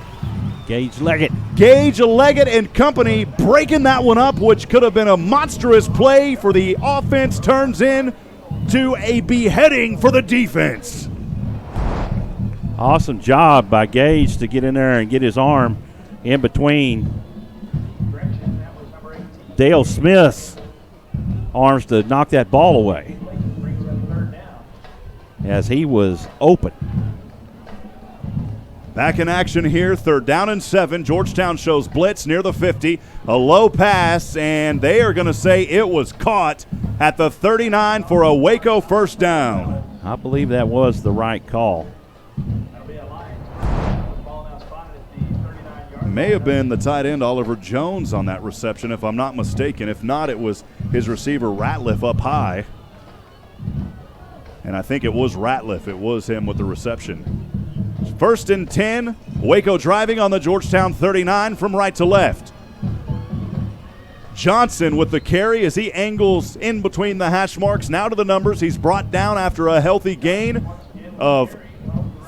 Gage Leggett. Gage Leggett and company breaking that one up, which could have been a monstrous play for the offense. Turns in to a beheading for the defense. Awesome job by Gage to get in there and get his arm in between Dale Smith's arms to knock that ball away as he was open. Back in action here, third down and 7. Georgetown shows blitz near the 50. A low pass, and they are going to say it was caught at the 39 for a Waco first down. I believe that was the right call. May have been the tight end Oliver Jones on that reception, if I'm not mistaken. If not, it was his receiver Ratliff up high. And I think it was Ratliff. It was him with the reception. First and 10. Waco driving on the Georgetown 39 from right to left. Johnson with the carry as he angles in between the hash marks. Now to the numbers. He's brought down after a healthy gain of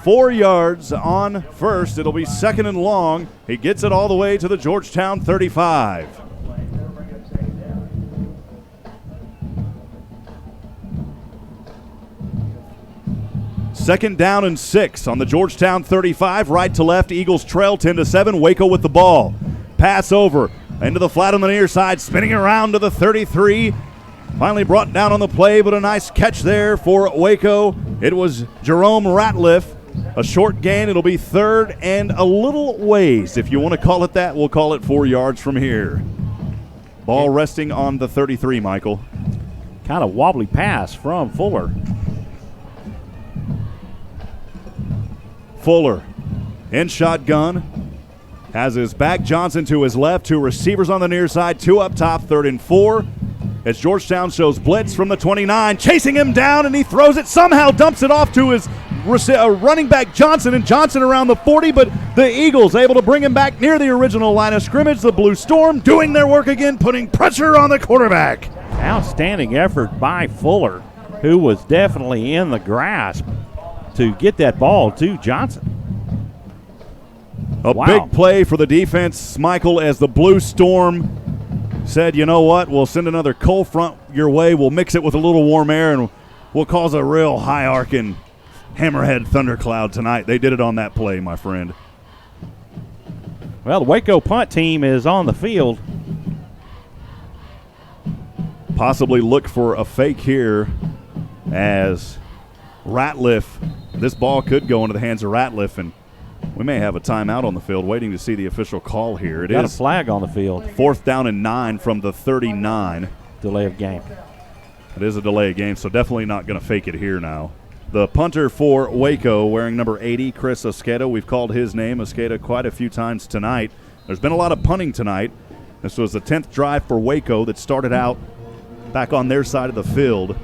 4 yards on first. It'll be second and long. He gets it all the way to the Georgetown 35. Second down and 6 on the Georgetown 35. Right to left, Eagles trail 10-7. Waco with the ball. Pass over into the flat on the near side, spinning around to the 33. Finally brought down on the play, but a nice catch there for Waco. It was Jerome Ratliff. A short gain. It'll be third and a little ways. If you want to call it that, we'll call it 4 yards from here. Ball resting on the 33, Michael. Kind of wobbly pass from Fuller. Fuller in shotgun. Has his back, Johnson to his left, 2 receivers on the near side, 2 up top, 3rd and 4. As Georgetown shows blitz from the 29, chasing him down, and he throws it, somehow dumps it off to his running back Johnson, and Johnson around the 40, but the Eagles able to bring him back near the original line of scrimmage. The Blue Storm doing their work again, putting pressure on the quarterback. Outstanding effort by Fuller, who was definitely in the grasp to get that ball to Johnson. A big play for the defense, Michael, as the Blue Storm said, you know what, we'll send another cold front your way, we'll mix it with a little warm air, and we'll cause a real high-arcing hammerhead thundercloud tonight. They did it on that play, my friend. Well, the Waco punt team is on the field. Possibly look for a fake here as Ratliff, this ball could go into the hands of Ratliff, and we may have a timeout on the field waiting to see the official call here. It Got is a flag on the field. 4th down and 9 from the 39. Delay of game. It is a delay of game, so definitely not going to fake it here now. The punter for Waco, wearing number 80, Chris Osqueda. We've called his name, Osqueda, quite a few times tonight. There's been a lot of punting tonight. This was the 10th drive for Waco that started out back on their side of the field.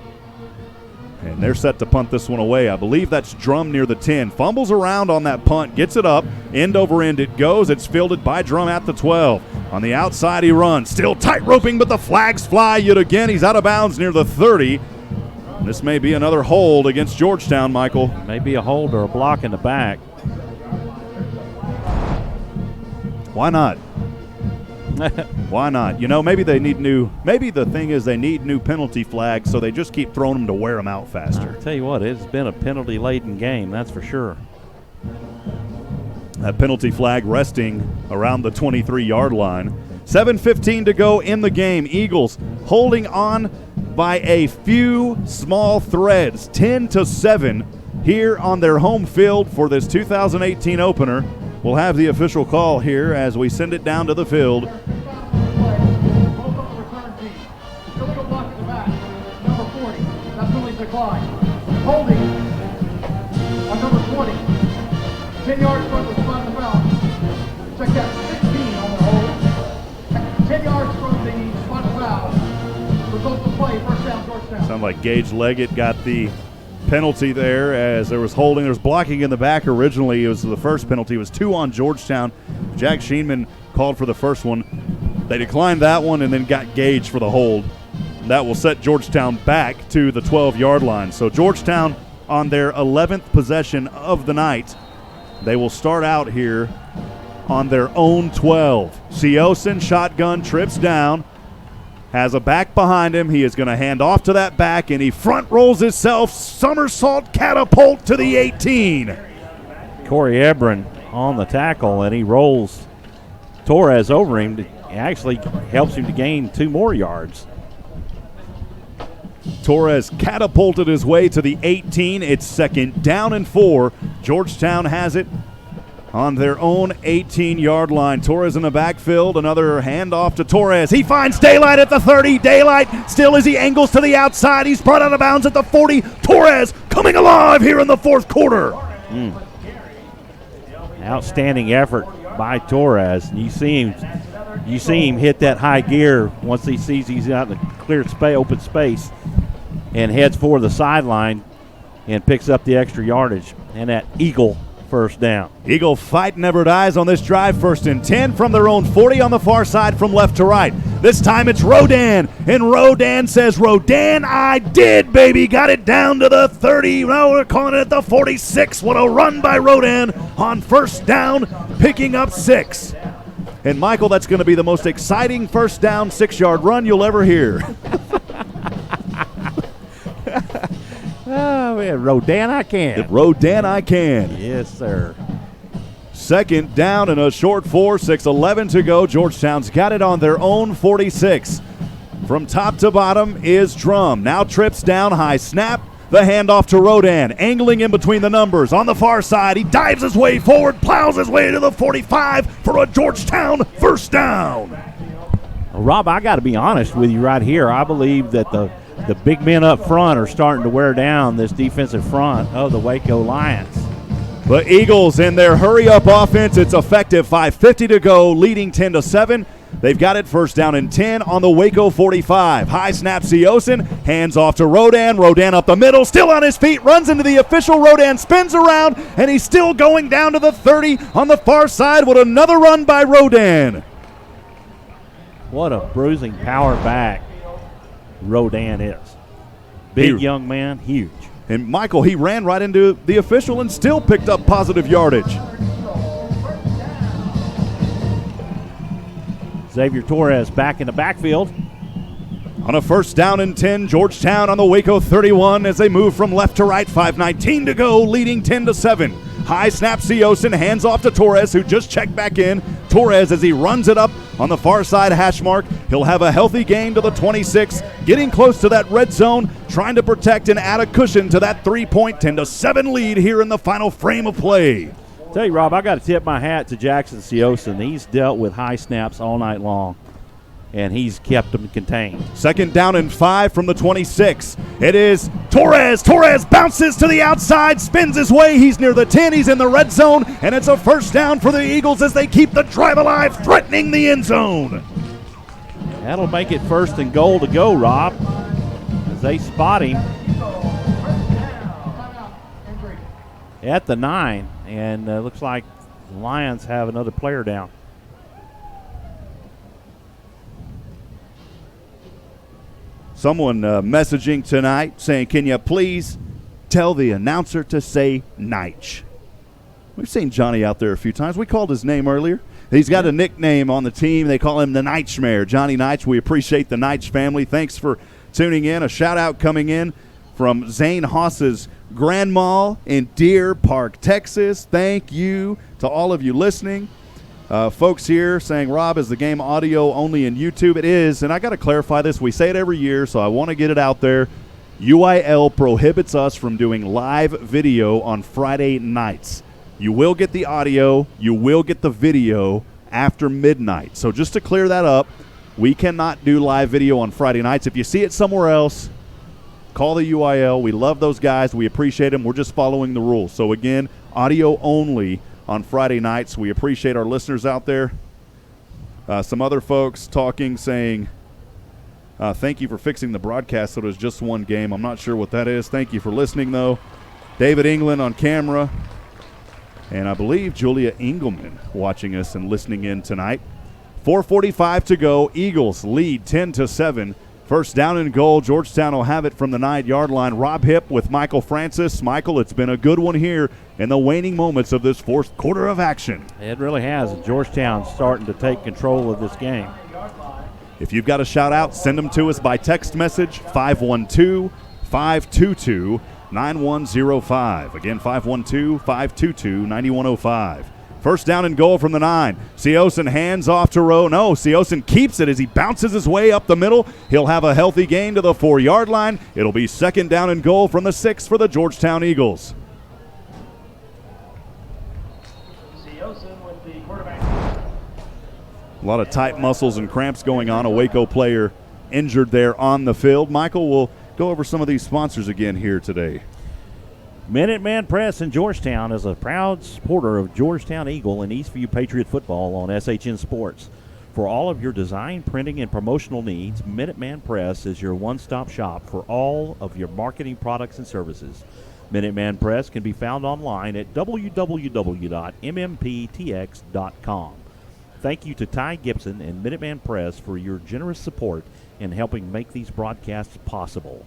And they're set to punt this one away. I believe that's Drum near the 10. Fumbles around on that punt, gets it up, end over end it goes. It's fielded by Drum at the 12. On the outside he runs, still tight roping, but the flags fly yet again. He's out of bounds near the 30. This may be another hold against Georgetown, Michael. Maybe a hold or a block in the back. Why not? Why not? You know, maybe they need maybe the thing is they need new penalty flags, so they just keep throwing them to wear them out faster. I'll tell you what, it's been a penalty-laden game, that's for sure. That penalty flag resting around the 23-yard line. 7:15 to go in the game. Eagles holding on by a few small threads, 10-7 here on their home field for this 2018 opener. We'll have the official call here as we send it down to the field. Holding on number 20, 10 yards from the spot of the foul. Check that, 16 on the hold. 10 yards from the spot of the foul. Results of play, first down, Georgetown. Sound like Gage Leggett got the penalty there as there was holding. There was blocking in the back originally. It was the first penalty. It was 2 on Georgetown. Jack Sheenman called for the first one. They declined that one and then got Gage for the hold. That will set Georgetown back to the 12-yard line. So Georgetown on their 11th possession of the night. They will start out here on their own 12. Siosin, shotgun, trips down, has a back behind him. He is going to hand off to that back, and he front rolls himself, somersault catapult to the 18. Corey Ebron on the tackle, and he rolls Torres over him. It actually helps him to gain 2 more yards. Torres catapulted his way to the 18. It's 2nd down and 4. Georgetown has it on their own 18-yard line. Torres in the backfield. Another handoff to Torres. He finds Daylight at the 30. Daylight still as he angles to the outside. He's brought out of bounds at the 40. Torres coming alive here in the 4th quarter. Outstanding effort by Torres. You see him hit that high gear once he sees he's out in the clear open space, and heads for the sideline and picks up the extra yardage and that Eagle first down. Eagle fight never dies on this drive. 1st and 10 from their own 40 on the far side from left to right. This time it's Rodan, and Rodan says, Rodan, I did, baby. Got it down to the 30. Now we're calling it the 46. What a run by Rodan on 1st down, picking up 6. And, Michael, that's going to be the most exciting 1st down 6-yard run you'll ever hear. Oh, man, Rodan, I can. Rodan, I can. Yes, sir. 2nd down and a short 4, 6:11 to go. Georgetown's got it on their own 46. From top to bottom is Drum. Now trips down, high snap. The handoff to Rodan, angling in between the numbers. On the far side, he dives his way forward, plows his way to the 45 for a Georgetown 1st down. Well, Rob, I got to be honest with you right here. I believe that the big men up front are starting to wear down this defensive front of the Waco Lions. The Eagles in their hurry-up offense, it's effective. 5:50 to go, leading 10-7. They've got it first down and 10 on the Waco 45. High snap, Seosin, hands off to Rodan. Rodan up the middle, still on his feet, runs into the official. Rodan spins around, and he's still going down to the 30 on the far side with another run by Rodan. What a bruising power back Rodan is. Big young man, huge. And Michael, he ran right into the official and still picked up positive yardage. Xavier Torres back in the backfield. On a first down and 10, Georgetown on the Waco 31 as they move from left to right. 5:19 to go, leading 10-7. High snap, Seosin, hands off to Torres, who just checked back in. Torres, as he runs it up on the far side hash mark, he'll have a healthy gain to the 26, getting close to that red zone, trying to protect and add a cushion to that 3-point 10-7 lead here in the final frame of play. Tell you, Rob, I got to tip my hat to Jackson Seosin. He's dealt with high snaps all night long, and he's kept them contained. Second down and 5 from the 26. It is Torres. Torres bounces to the outside, spins his way. He's near the 10. He's in the red zone, and it's a first down for the Eagles as they keep the drive alive, threatening the end zone. That'll make it first and goal to go, Rob, as they spot him at the 9, and looks like the Lions have another player down. Someone messaging tonight saying, can you please tell the announcer to say Neich? We've seen Johnny out there a few times. We called his name earlier. He's got a nickname on the team. They call him the Nightmare, Johnny Neich. We appreciate the Neich family. Thanks for tuning in. A shout-out coming in from Zane Haas's grandma in Deer Park, Texas. Thank you to all of you listening. Folks here saying, Rob, is the game audio only in YouTube? It is, and I got to clarify this. We say it every year, so I want to get it out there. UIL prohibits us from doing live video on Friday nights. You will get the audio. You will get the video after midnight. So just to clear that up, we cannot do live video on Friday nights. If you see it somewhere else, call the UIL. We love those guys. We appreciate them. We're just following the rules. So, again, audio only on Friday nights. We appreciate our listeners out there. Some other folks talking, saying, thank you for fixing the broadcast so it was just one game. I'm not sure what that is. Thank you for listening, though. David England on camera. And I believe Julia Engelman watching us and listening in tonight. 4:45 to go. Eagles lead 10-7. First down and goal. Georgetown will have it from the 9-yard line. Rob Hipp with Michael Francis. Michael, it's been a good one here in the waning moments of this fourth quarter of action. It really has. Georgetown starting to take control of this game. If you've got a shout-out, send them to us by text message, 512-522-9105. Again, 512-522-9105. First down and goal from the 9. Seosin hands off to Rowe. No, Seosin keeps it as he bounces his way up the middle. He'll have a healthy gain to the 4-yard line. It'll be second down and goal from the 6 for the Georgetown Eagles. Seosin with the quarterback. A lot of tight muscles and cramps going on. A Waco player injured there on the field. Michael, will go over some of these sponsors again here today. Minuteman Press in Georgetown is a proud supporter of Georgetown Eagle and Eastview Patriot football on SHN Sports. For all of your design, printing, and promotional needs, Minuteman Press is your one-stop shop for all of your marketing products and services. Minuteman Press can be found online at www.mmptx.com. Thank you to Ty Gibson and Minuteman Press for your generous support in helping make these broadcasts possible.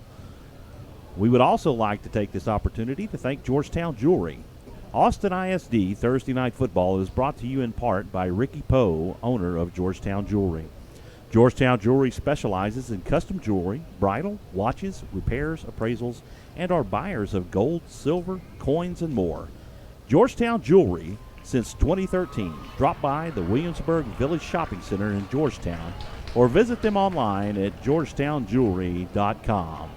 We would also like to take this opportunity to thank Georgetown Jewelry. Austin ISD Thursday Night Football is brought to you in part by Ricky Poe, owner of Georgetown Jewelry. Georgetown Jewelry specializes in custom jewelry, bridal, watches, repairs, appraisals, and are buyers of gold, silver, coins, and more. Georgetown Jewelry since 2013. Drop by the Williamsburg Village Shopping Center in Georgetown or visit them online at georgetownjewelry.com.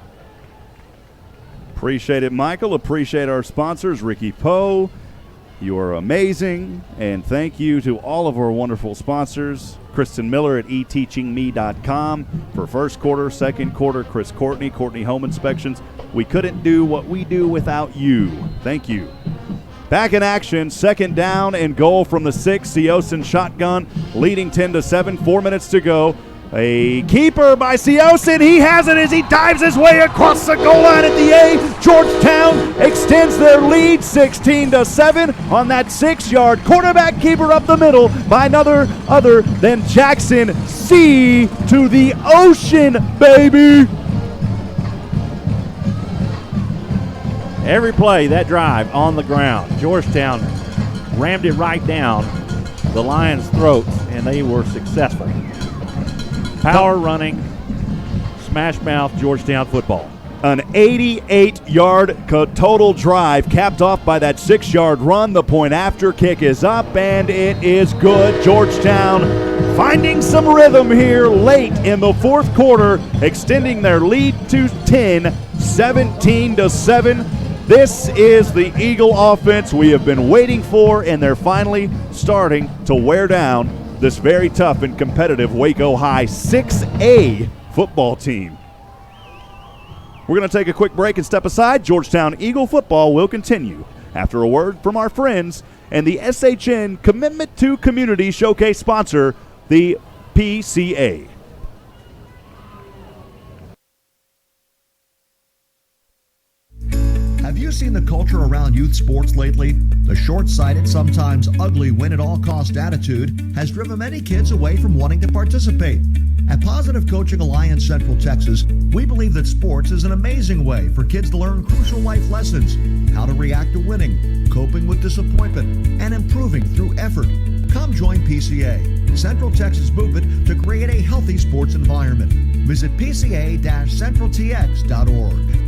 Appreciate it, Michael. Appreciate our sponsors, Ricky Poe. You are amazing. And thank you to all of our wonderful sponsors. Kristen Miller at eteachingme.com for first quarter, second quarter. Chris Courtney Home Inspections. We couldn't do what we do without you. Thank you. Back in action, second down and goal from the 6. Seosin shotgun, leading 10-7, 4 minutes to go. A keeper by Seosin. He has it as he dives his way across the goal line at the A. Georgetown extends their lead 16-7 on that 6-yard quarterback keeper up the middle by another other than Jackson. C to the ocean, baby. Every play, that drive on the ground. Georgetown rammed it right down the Lions' throats, and they were successful. Power running, smash mouth Georgetown football. An 88-yard total drive capped off by that 6-yard run. The point after kick is up, and it is good. Georgetown finding some rhythm here late in the fourth quarter, extending their lead to 10, 17-7. This is the Eagle offense we have been waiting for, and they're finally starting to wear down this very tough and competitive Waco High 6A football team. We're going to take a quick break and step aside. Georgetown Eagle football will continue after a word from our friends and the SHN Commitment to Community Showcase sponsor, the PCA. Have you seen the culture around youth sports lately? The short-sighted, sometimes ugly win-at-all-cost attitude has driven many kids away from wanting to participate. At Positive Coaching Alliance Central Texas, we believe that sports is an amazing way for kids to learn crucial life lessons, how to react to winning, coping with disappointment, and improving through effort. Come join PCA, Central Texas movement to create a healthy sports environment. Visit pca-centraltx.org.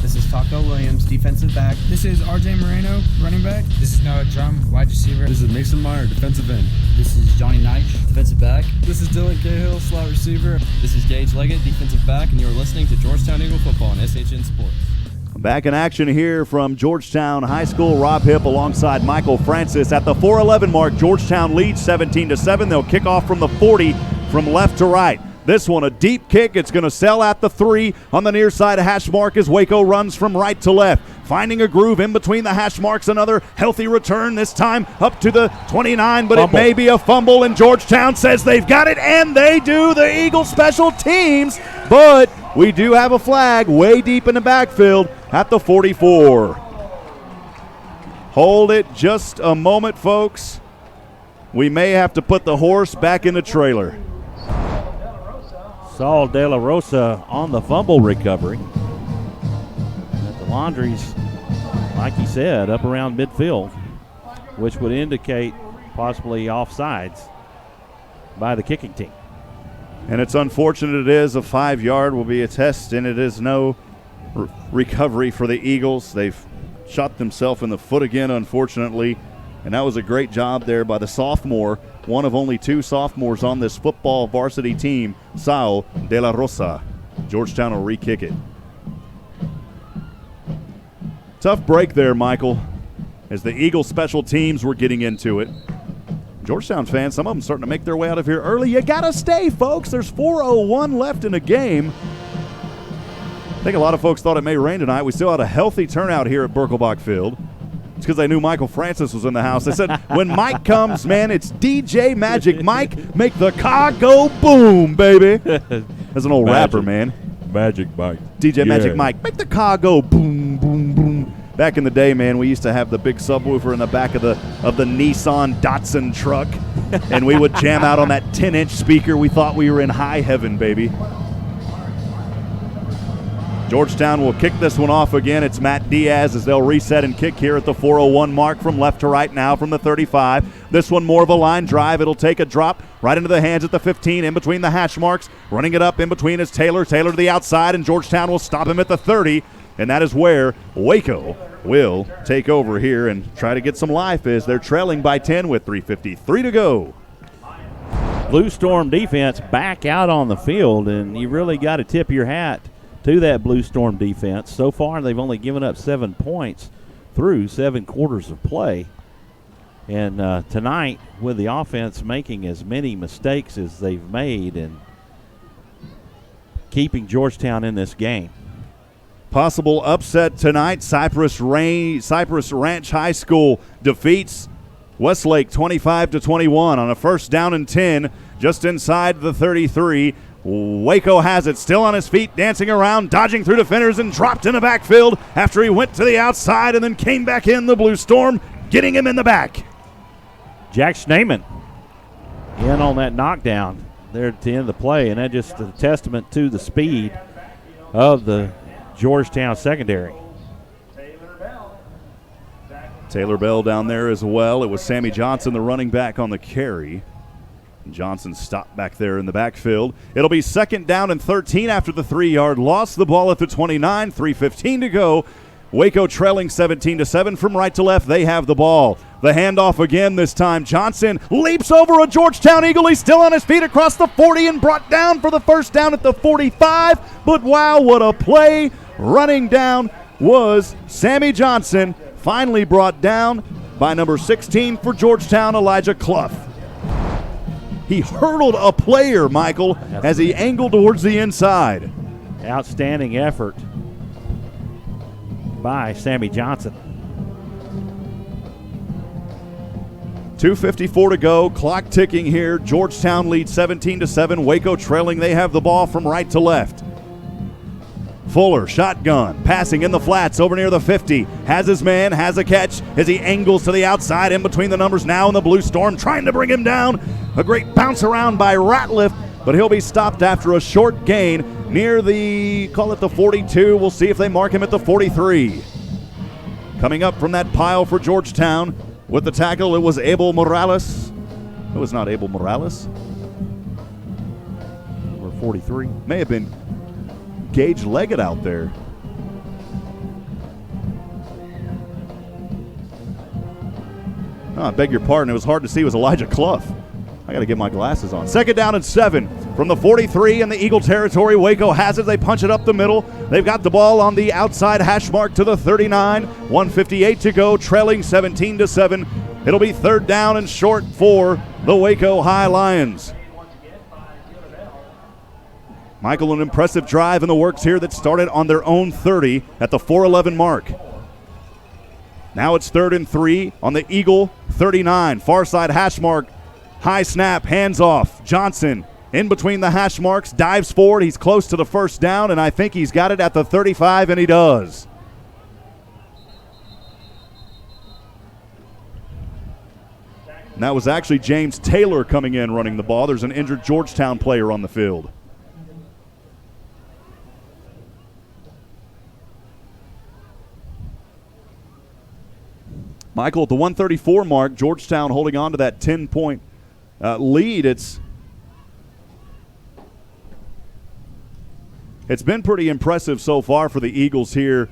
This is Taco Williams, defensive back. This is RJ Moreno, running back. This is Noah Drum, wide receiver. This is Mason Meyer, defensive end. This is Johnny Knight, defensive back. This is Dylan Cahill, slot receiver. This is Gage Leggett, defensive back, and you're listening to Georgetown Eagle Football on SHN Sports. Back in action here from Georgetown High School. Rob Hipp alongside Michael Francis at the 4:11 mark. Georgetown leads 17-7. They'll kick off from the 40 from left to right. This one a deep kick. It's going to sail at the 3 on the near side of hash mark as Waco runs from right to left. Finding a groove in between the hash marks. Another healthy return, this time up to the 29, but Fumble. It may be a fumble, and Georgetown says they've got it, and they do. The Eagle special teams, but we do have a flag way deep in the backfield at the 44. Hold it just a moment, folks. We may have to put the horse back in the trailer. Saul De La Rosa on the fumble recovery. At the Laundries, like he said, up around midfield, which would indicate possibly offsides by the kicking team. And it's unfortunate it is. A 5-yard will be a test, and it is no recovery for the Eagles. They've shot themselves in the foot again, unfortunately. And that was a great job there by the sophomore, one of only 2 sophomores on this football varsity team, Saul De La Rosa. Georgetown will re-kick it. Tough break there, Michael, as the Eagles special teams were getting into it. Georgetown fans, some of them starting to make their way out of here early. You got to stay, folks. There's 4:01 left in the game. I think a lot of folks thought it may rain tonight. We still had a healthy turnout here at Birkelbach Field. It's because they knew Michael Francis was in the house. They said, when Mike comes, man, it's DJ Magic Mike. Make the car go boom, baby. That's an old rapper, man. Magic Mike. DJ Magic Mike. Make the car go boom, boom, boom. Back in the day, man, we used to have the big subwoofer in the back of the Nissan Datsun truck, and we would jam out on that 10-inch speaker. We thought we were in high heaven, baby. Georgetown will kick this one off again. It's Matt Diaz as they'll reset and kick here at the 4:01 mark from left to right now from the 35. This one more of a line drive. It'll take a drop right into the hands at the 15 in between the hash marks. Running it up in between is Taylor. Taylor to the outside, and Georgetown will stop him at the 30. And that is where Waco will take over here and try to get some life as they're trailing by 10 with 3:53 to go. Blue Storm defense back out on the field, and you really got to tip your hat to that Blue Storm defense. So far, they've only given up 7 points through 7 quarters of play. And tonight, with the offense making as many mistakes as they've made and keeping Georgetown in this game. Possible upset tonight. Cypress Ranch High School defeats Westlake 25-21 on a first down and 10 just inside the 33. Waco has it, still on his feet, dancing around, dodging through defenders, and dropped in the backfield after he went to the outside and then came back in. The Blue Storm getting him in the back. Jack Schneemann in on that knockdown there at the end of the play, and that just a testament to the speed of the Georgetown secondary. Taylor Bell down there as well. It was Sammy Johnson, the running back, on the carry. Johnson stopped back there in the backfield. It'll be second down and 13 after the 3-yard loss. The ball at the 29, 3:15 to go. Waco trailing 17-7 from right to left. They have the ball. The handoff again this time. Johnson leaps over a Georgetown Eagle. He's still on his feet across the 40 and brought down for the first down at the 45. But wow, what a play. Running down was Sammy Johnson. Finally brought down by number 16 for Georgetown, Elijah Clough. He hurdled a player, Michael, as he angled towards the inside. Outstanding effort by Sammy Johnson. 2:54 to go, clock ticking here. Georgetown leads 17-7. Waco trailing. They have the ball from right to left. Fuller, shotgun, passing in the flats over near the 50. Has his man, has a catch as he angles to the outside in between the numbers now in the Blue Storm, trying to bring him down. A great bounce around by Ratliff, but he'll be stopped after a short gain near the, call it the 42. We'll see if they mark him at the 43. Coming up from that pile for Georgetown with the tackle, it was Abel Morales. It was not Abel Morales. Number 43. May have been Gage Leggett out there. Oh, I beg your pardon. It was hard to see. It was Elijah Clough. I got to get my glasses on. Second down and 7 from the 43 in the Eagle territory. Waco has it. They punch it up the middle. They've got the ball on the outside hash mark to the 39. 1:58 to go, trailing 17-7. It'll be third down and short for the Waco High Lions. Michael, an impressive drive in the works here that started on their own 30 at the 4:11 mark. Now it's 3rd and 3 on the Eagle 39. Far side hash mark. High snap, hands off. Johnson in between the hash marks, dives forward. He's close to the first down, and I think he's got it at the 35, and he does. And that was actually James Taylor coming in running the ball. There's an injured Georgetown player on the field. Michael, at the 134 mark, Georgetown holding on to that 10-point lead. It's been pretty impressive so far for the Eagles here,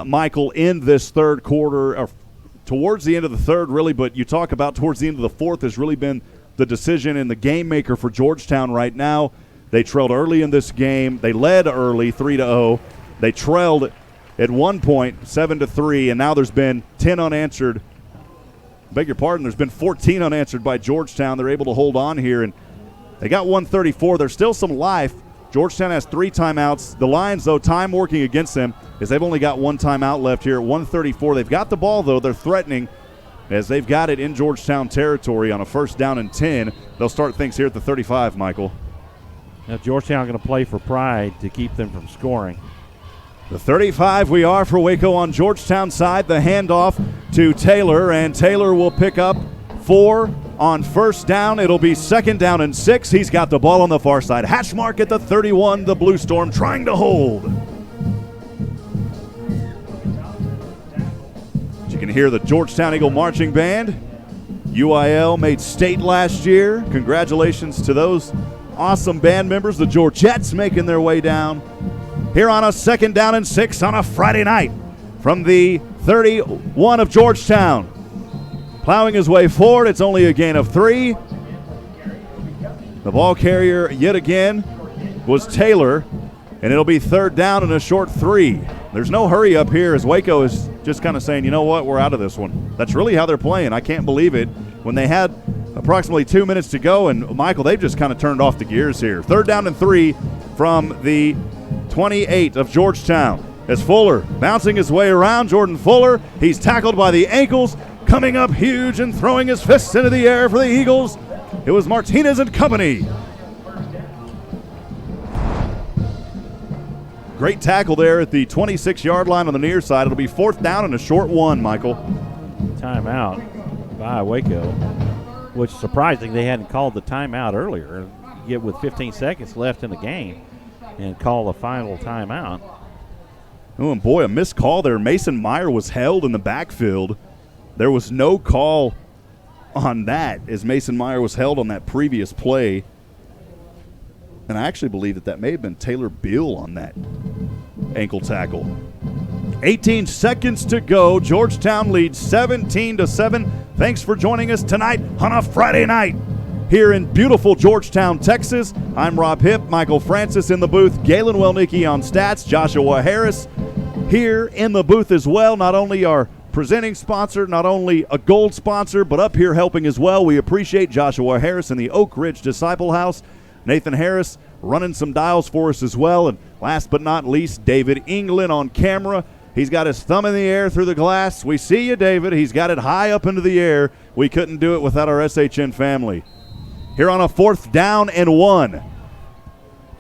Michael, in this third quarter, or towards the end of the third, really, but you talk about towards the end of the fourth has really been the decision and the game maker for Georgetown right now. They trailed early in this game. They led early 3-0. They trailed at one point 7-3, and now there's been 10 unanswered. Beg your pardon, there's been 14 unanswered by Georgetown. They're able to hold on here, and they got 134. There's still some life. Georgetown has 3 timeouts. The Lions, though, time working against them as they've only got 1 timeout left here at 134. They've got the ball, though. They're threatening as they've got it in Georgetown territory on a first down and 10. They'll start things here at the 35, Michael. Now Georgetown going to play for pride to keep them from scoring. The 35 we are for Waco on Georgetown side. The handoff to Taylor, and Taylor will pick up 4 on first down. It'll be second down and 6. He's got the ball on the far side. Hash mark at the 31. The Blue Storm trying to hold. You can hear the Georgetown Eagle Marching Band. UIL made state last year. Congratulations to those awesome band members. The Georgettes making their way down here on a second down and 6 on a Friday night from the 31 of Georgetown. Plowing his way forward, it's only a gain of 3. The ball carrier yet again was Taylor, and it'll be third down and a short 3. There's no hurry up here as Waco is just kind of saying, you know what, we're out of this one. That's really how they're playing. I can't believe it. When they had approximately 2 minutes to go, and Michael, they've just kind of turned off the gears here. Third down and 3 from the 28 of Georgetown. as Fuller bouncing his way around. Jordan Fuller, he's tackled by the ankles, coming up huge and throwing his fists into the air for the Eagles. It was Martinez and company. Great tackle there at the 26-yard line on the near side. It'll be 4th down and a short one, Michael. Timeout by Waco, which is surprising they hadn't called the timeout earlier. Get with 15 seconds left in the game and call the final timeout. Oh, and boy, a missed call there. Mason Meyer was held in the backfield. There was no call on that as Mason Meyer was held on that previous play. And I actually believe that may have been Taylor Beal on that ankle tackle. 18 seconds to go. Georgetown leads 17-7. Thanks for joining us tonight on a Friday night here in beautiful Georgetown, Texas. I'm Rob Hipp, Michael Francis in the booth, Galen Welnicki on stats, Joshua Harris here in the booth as well. Not only our presenting sponsor, not only a gold sponsor, but up here helping as well. We appreciate Joshua Harris in the Oak Ridge Disciple House. Nathan Harris running some dials for us as well. And last but not least, David England on camera. He's got his thumb in the air through the glass. We see you, David. He's got it high up into the air. We couldn't do it without our SHN family. Here on a 4th down and 1.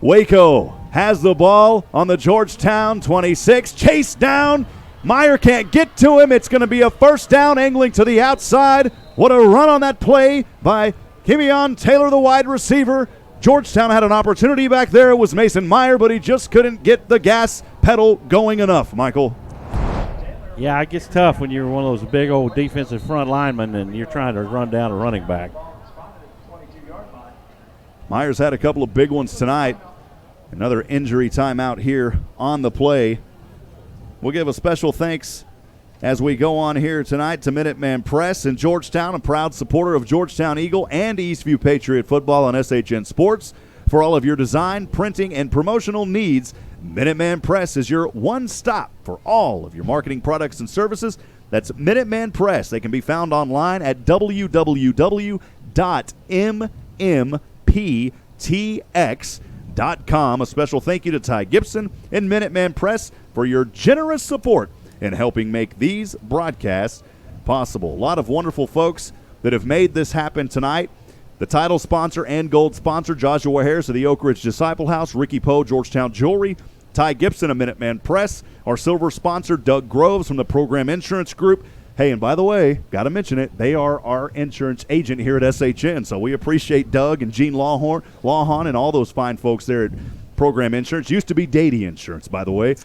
Waco has the ball on the Georgetown 26. Chase down. Meyer can't get to him. It's going to be a 1st down, angling to the outside. What a run on that play by Kimion Taylor, the wide receiver. Georgetown had an opportunity back there. It was Mason Meyer, but he just couldn't get the gas pedal going enough, Michael. Yeah, it gets tough when you're one of those big old defensive front linemen and you're trying to run down a running back. Myers had a couple of big ones tonight. Another injury timeout here on the play. We'll give a special thanks as we go on here tonight to Minuteman Press in Georgetown, a proud supporter of Georgetown Eagle and Eastview Patriot football on SHN Sports. For all of your design, printing, and promotional needs, Minuteman Press is your one stop for all of your marketing products and services. That's Minuteman Press. They can be found online at www.mmptx.com. A special thank you to Ty Gibson and Minuteman Press for your generous support in helping make these broadcasts possible. A lot of wonderful folks that have made this happen tonight. The title sponsor and gold sponsor, Joshua Harris of the Oak Ridge Disciple House, Ricky Poe, Georgetown Jewelry, Ty Gibson of Minuteman Press, our silver sponsor, Doug Groves from the Program Insurance Group. Hey, and by the way, got to mention it, they are our insurance agent here at SHN, so we appreciate Doug and Gene Lawhon and all those fine folks there at Program Insurance. Used to be Dady Insurance, by the way.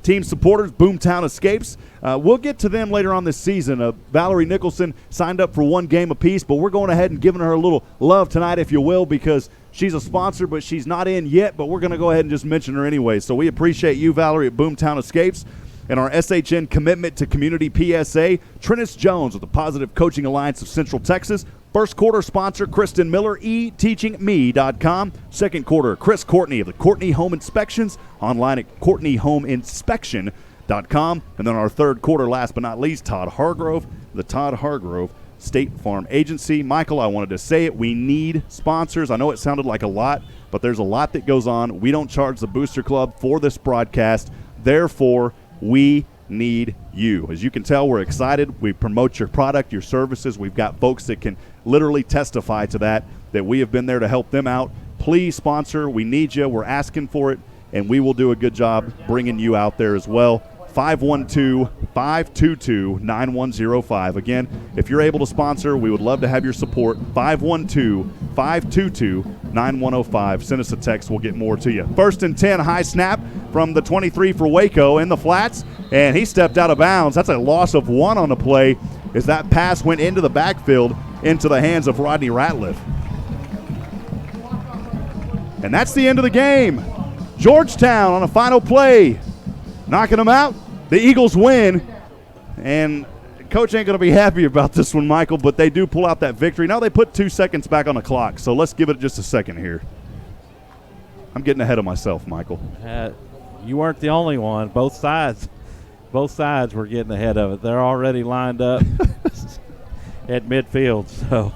Team supporters, Boomtown Escapes. We'll get to them later on this season. Valerie Nicholson signed up for 1 game apiece, but we're going ahead and giving her a little love tonight, if you will, because she's a sponsor, but she's not in yet, but we're going to go ahead and just mention her anyway. So we appreciate you, Valerie, at Boomtown Escapes. And our SHN Commitment to Community PSA, Trennis Jones with the Positive Coaching Alliance of Central Texas. First quarter sponsor, Kristen Miller, eteachingme.com. Second quarter, Chris Courtney of the Courtney Home Inspections, online at courtneyhomeinspection.com. And then our third quarter, last but not least, Todd Hargrove, the Todd Hargrove State Farm Agency. Michael, I wanted to say it. We need sponsors. I know it sounded like a lot, but there's a lot that goes on. We don't charge the Booster Club for this broadcast. Therefore, we need you. As you can tell, we're excited. We promote your product, your services. We've got folks that can literally testify to that we have been there to help them out. Please sponsor. We need you. We're asking for it, and we will do a good job bringing you out there as well. 512-522-9105. Again, if you're able to sponsor, we would love to have your support. 512-522-9105. Send us a text. We'll get more to you. 1st and 10, high snap from the 23 for Waco in the flats, and he stepped out of bounds. That's a loss of 1 on the play as that pass went into the backfield into the hands of Rodney Ratliff. And that's the end of the game. Georgetown on a final play, knocking them out. The Eagles win, and Coach ain't going to be happy about this one, Michael, but they do pull out that victory. Now they put 2 seconds back on the clock, so let's give it just a second here. I'm getting ahead of myself, Michael. You weren't the only one. Both sides were getting ahead of it. They're already lined up at midfield, so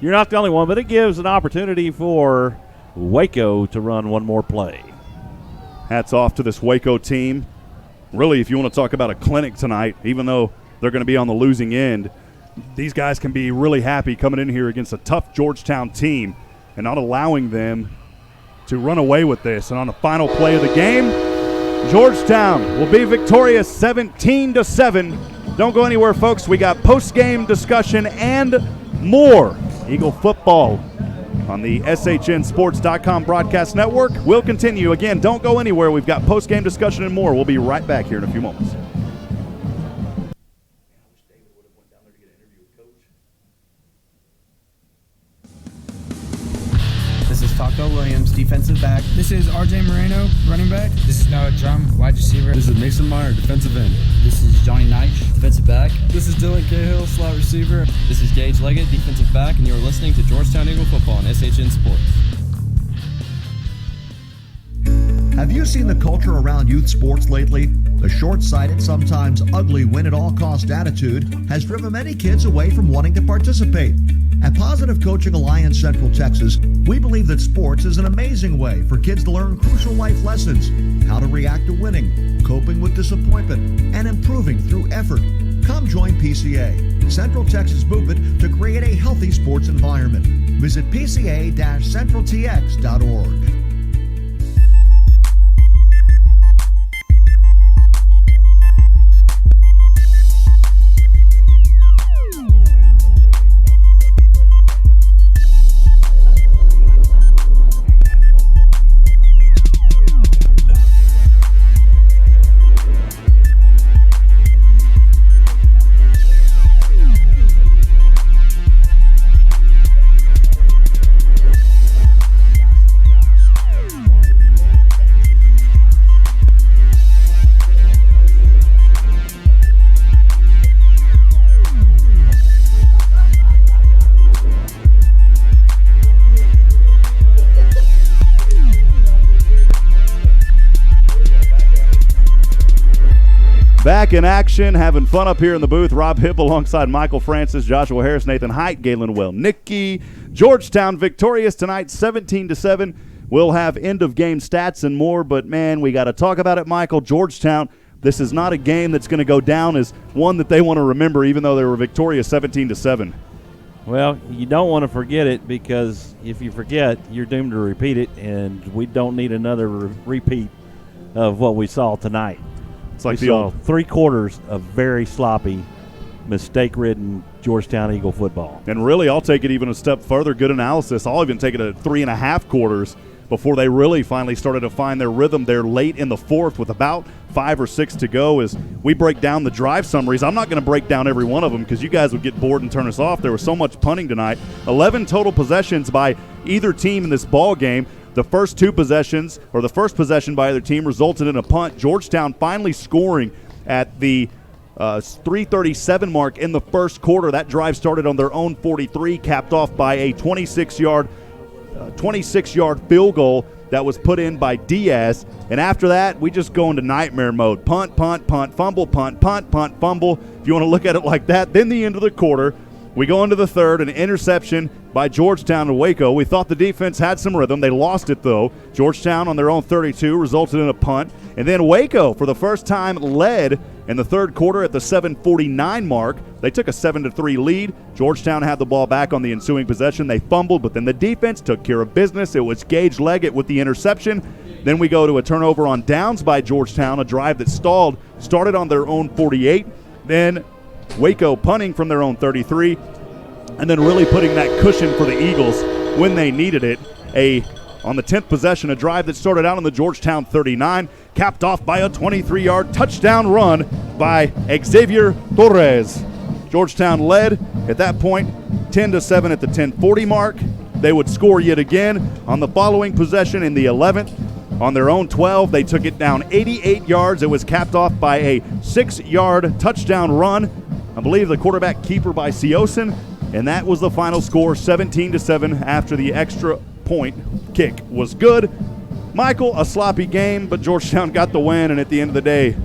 you're not the only one, but it gives an opportunity for Waco to run one more play. Hats off to this Waco team. really, if you want to talk about a clinic tonight, even though they're going to be on the losing end, these guys can be really happy coming in here against a tough Georgetown team and not allowing them to run away with this. And on the final play of the game, Georgetown will be victorious 17-7. Don't go anywhere, folks. We got post-game discussion and more Eagle football on the SHNSports.com broadcast network. We'll continue. Again, don't go anywhere. We've got post-game discussion and more. We'll be right back here in a few moments. This is Taco Williams, defensive back. This is RJ Moreno, running back. This is Noah Drum, wide receiver. This is Mason Meyer, defensive end. This is Johnny Knight, defensive back. This is Dylan Cahill, slot receiver. This is Gage Leggett, defensive back, and you're listening to Georgetown Eagle football on SHN Sports. Have you seen the culture around youth sports lately? The short-sighted, sometimes ugly win-at-all-cost attitude has driven many kids away from wanting to participate. At Positive Coaching Alliance Central Texas, we believe that sports is an amazing way for kids to learn crucial life lessons, how to react to winning, coping with disappointment, and improving through effort. Come join PCA, Central Texas movement to create a healthy sports environment. Visit pca-centraltx.org. Back in action, having fun up here in the booth. Rob Hipp alongside Michael Francis, Joshua Harris, Nathan Height, Galen Welnicki. Georgetown victorious tonight, 17-7. We'll have end-of-game stats and more, but, man, we got to talk about it, Michael. Georgetown, this is not a game that's going to go down as one that they want to remember, even though they were victorious 17-7. Well, you don't want to forget it, because if you forget, you're doomed to repeat it, and we don't need another repeat of what we saw tonight. It's like we saw 3 quarters of very sloppy, mistake-ridden Georgetown Eagle football. And really, I'll take it even a step further. Good analysis. I'll even take it at 3.5 quarters before they really finally started to find their rhythm there late in the fourth with about 5 or 6 to go. As we break down the drive summaries, I'm not going to break down every one of them because you guys would get bored and turn us off. There was so much punting tonight. 11 total possessions by either team in this ball game. The first 2 possessions, or the first possession by either team, resulted in a punt. Georgetown finally scoring at the 3:37 mark in the first quarter. That drive started on their own 43, capped off by a 26-yard field goal that was put in by Diaz. And after that, we just go into nightmare mode. Punt, punt, punt, fumble, punt, punt, punt, fumble. If you want to look at it like that, then the end of the quarter. We go into the third, an interception by Georgetown to Waco. We thought the defense had some rhythm. They lost it, though. Georgetown on their own 32 resulted in a punt. And then Waco, for the first time, led in the third quarter at the 7:49 mark. They took a 7-3 lead. Georgetown had the ball back on the ensuing possession. They fumbled, but then the defense took care of business. It was Gage Leggett with the interception. Then we go to a turnover on downs by Georgetown, a drive that stalled, started on their own 48. Then Waco punting from their own 33, and then really putting that cushion for the Eagles when they needed it. On the 10th possession, a drive that started out on the Georgetown 39, capped off by a 23-yard touchdown run by Xavier Torres. Georgetown led at that point 10-7 at the 10:40 mark. They would score yet again on the following possession in the 11th. On their own 12, they took it down 88 yards. It was capped off by a 6-yard touchdown run, I believe the quarterback keeper by Siosin, and that was the final score, 17-7 after the extra point kick was good. Michael, a sloppy game, but Georgetown got the win, and at the end of the day,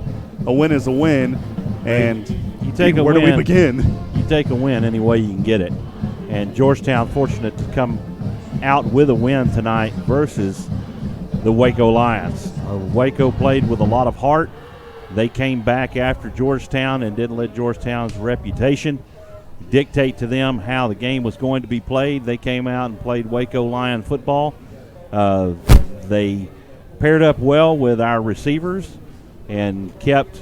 a win is a win. And you take where do we begin? You take a win any way you can get it. And Georgetown fortunate to come out with a win tonight versus the Waco Lions. Waco played with a lot of heart, They came back after Georgetown and didn't let Georgetown's reputation dictate to them how the game was going to be played. They came out and played Waco Lion football. They paired up well with our receivers and kept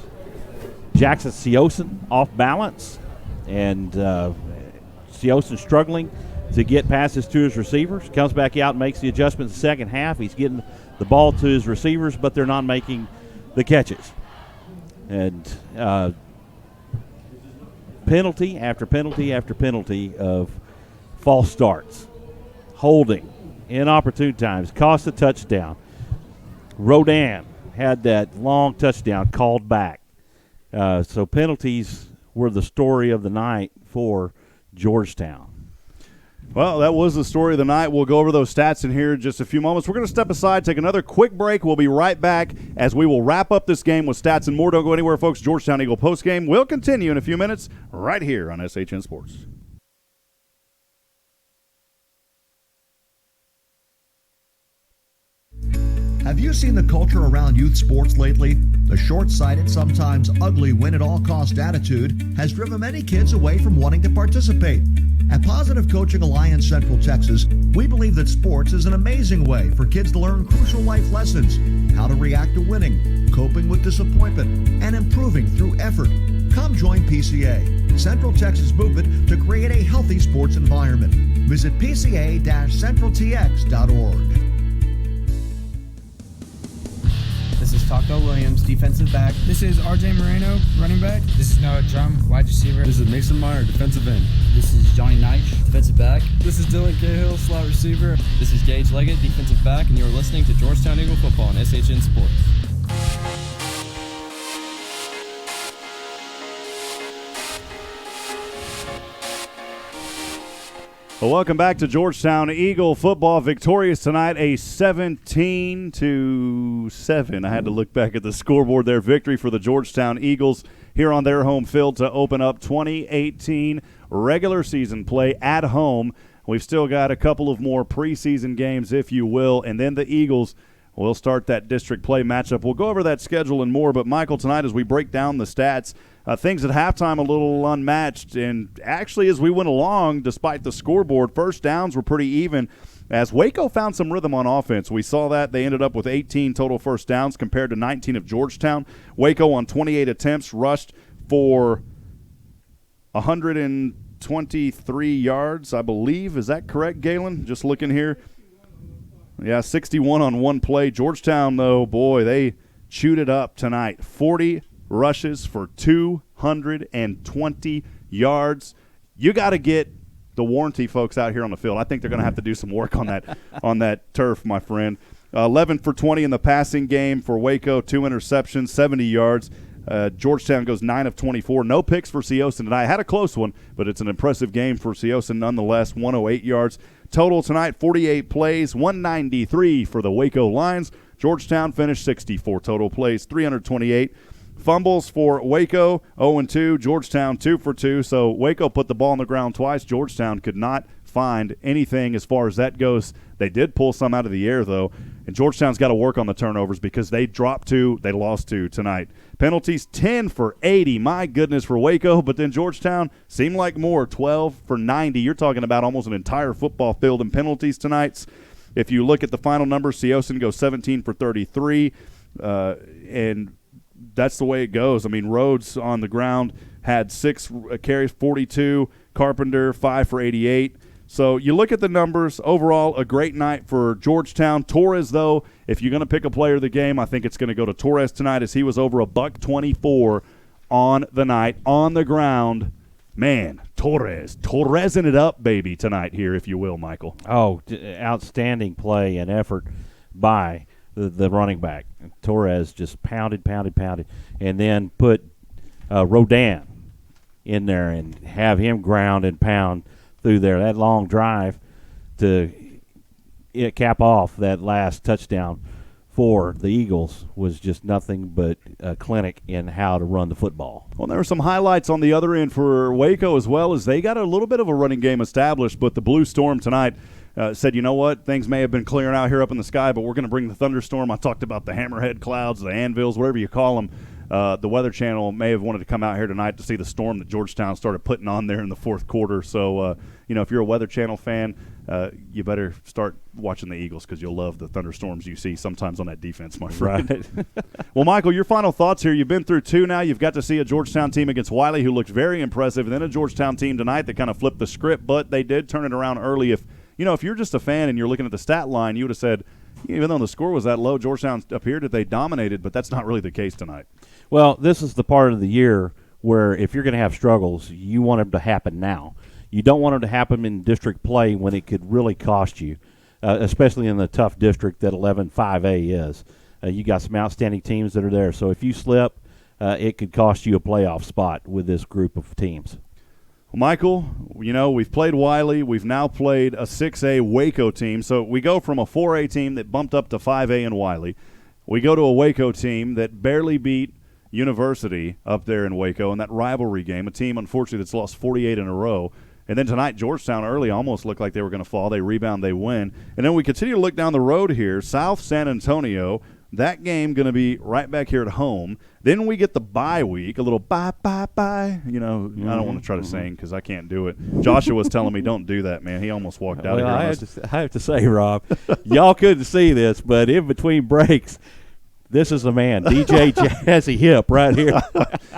Jackson Seosin off balance, and Seosin struggling to get passes to his receivers. Comes back out and makes the adjustment in the second half. He's getting the ball to his receivers, but they're not making the catches. And penalty after penalty after penalty of false starts, holding, inopportune times, cost a touchdown. Rodan had that long touchdown called back. So penalties were the story of the night for Georgetown. Well, that was the story of the night. We'll go over those stats in here in just a few moments. We're going to step aside, take another quick break. We'll be right back as we will wrap up this game with stats and more. Don't go anywhere, folks. Georgetown Eagle postgame will continue in a few minutes right here on SHN Sports. Have you seen the culture around youth sports lately? The short-sighted, sometimes ugly win-at-all-cost attitude has driven many kids away from wanting to participate. At Positive Coaching Alliance Central Texas, we believe that sports is an amazing way for kids to learn crucial life lessons, how to react to winning, coping with disappointment, and improving through effort. Come join PCA, Central Texas movement to create a healthy sports environment. Visit pca-centraltx.org. This is Taco Williams, defensive back. This is RJ Moreno, running back. This is Noah Drum, wide receiver. This is Mason Meyer, defensive end. This is Johnny Knight, defensive back. This is Dylan Cahill, slot receiver. This is Gage Leggett, defensive back, and you're listening to Georgetown Eagle Football on SHN Sports. Well, welcome back to Georgetown Eagle football. Victorious tonight, a 17-7. I had to look back at the scoreboard there. Victory for the Georgetown Eagles here on their home field to open up 2018 regular season play at home. We've still got a couple of more preseason games, if you will, and then the Eagles will start that district play matchup. We'll go over that schedule and more, but Michael, tonight as we break down the stats, things at halftime a little unmatched, and actually as we went along, despite the scoreboard, first downs were pretty even as Waco found some rhythm on offense. We saw that. They ended up with 18 total first downs compared to 19 of Georgetown. Waco on 28 attempts rushed for 123 yards, I believe. Is that correct, Galen? Just looking here. Yeah, 61 on one play. Georgetown, though, boy, they chewed it up tonight. 40 rushes for 220 yards. You got to get the warranty folks out here on the field. I think they're going to have to do some work on that turf, my friend. 11 for 20 in the passing game for Waco, 2 interceptions, 70 yards. Georgetown goes 9 of 24. No picks for Seosin tonight. Had a close one, but it's an impressive game for Seosin nonetheless. 108 yards. Total tonight, 48 plays, 193 for the Waco Lions. Georgetown finished 64 total plays, 328. Fumbles for Waco, 0-2. Georgetown 2 for 2. So Waco put the ball on the ground twice. Georgetown could not find anything as far as that goes. They did pull some out of the air, though. And Georgetown's got to work on the turnovers because they dropped 2. They lost 2 tonight. Penalties, 10 for 80. My goodness for Waco. But then Georgetown seemed like more, 12 for 90. You're talking about almost an entire football field in penalties tonight. If you look at the final numbers, Seosin goes 17 for 33. And that's the way it goes. I mean, Rhodes on the ground had 6 carries, 42. Carpenter, 5 for 88. So you look at the numbers. Overall, a great night for Georgetown. Torres, though, if you're going to pick a player of the game, I think it's going to go to Torres tonight as he was over $124 on the night. On the ground, man, Torresing it up, baby, tonight here, if you will, Michael. Oh, outstanding play and effort by the running back. Torres just pounded, and then put Rodan in there and have him ground and pound through there. That long drive to cap off that last touchdown for the Eagles was just nothing but a clinic in how to run the football. Well, there were some highlights on the other end for Waco as well, as they got a little bit of a running game established, but the Blue Storm tonight said, you know what, things may have been clearing out here up in the sky, but we're going to bring the thunderstorm. I talked about the hammerhead clouds, the anvils, whatever you call them. the Weather Channel may have wanted to come out here tonight to see the storm that Georgetown started putting on there in the fourth quarter. So, if you're a Weather Channel fan, you better start watching the Eagles because you'll love the thunderstorms you see sometimes on that defense, my friend. Right. Well, Michael, your final thoughts here. You've been through 2 now. You've got to see a Georgetown team against Wiley who looked very impressive, and then a Georgetown team tonight that kind of flipped the script, but they did turn it around early. If you're just a fan and you're looking at the stat line, you would have said, even though the score was that low, Georgetown appeared that they dominated, but that's not really the case tonight. Well, this is the part of the year where if you're going to have struggles, you want them to happen now. You don't want them to happen in district play when it could really cost you, especially in the tough district that 11-5A is. You got some outstanding teams that are there. So if you slip, it could cost you a playoff spot with this group of teams. Well, Michael, we've played Wiley. We've now played a 6A Waco team. So we go from a 4A team that bumped up to 5A in Wiley. We go to a Waco team that barely beat University up there in Waco in that rivalry game, a team, unfortunately, that's lost 48 in a row. And then tonight, Georgetown early almost looked like they were going to fall. They rebound, they win. And then we continue to look down the road here. South San Antonio, that game going to be right back here at home. Then we get the bye week, a little bye. I don't want to try to sing because I can't do it. Joshua was telling me don't do that, man. He almost walked out of here. I have to say, Rob, y'all couldn't see this, but in between breaks, this is the man, DJ Jazzy Hipp, right here.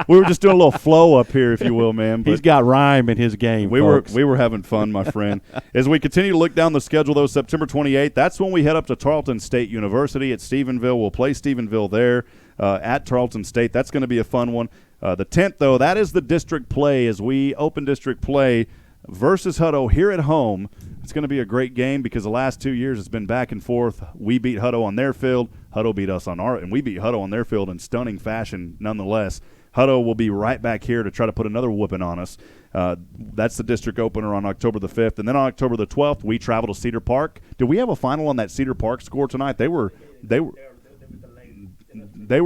We were just doing a little flow up here, if you will, man. But he's got rhyme in his game. We were having fun, my friend. As we continue to look down the schedule, though, September 28th, that's when we head up to Tarleton State University at Stephenville. We'll play Stephenville there at Tarleton State. That's going to be a fun one. The 10th, though, that is the district play as we open district play versus Hutto here at home. It's going to be a great game because the last 2 years it's been back and forth. We beat Hutto on their field. Hutto beat us on our – and we beat Hutto on their field in stunning fashion nonetheless. Hutto will be right back here to try to put another whooping on us. That's the district opener on October the 5th. And then on October the 12th, we travel to Cedar Park. Did we have a final on that Cedar Park score tonight? They were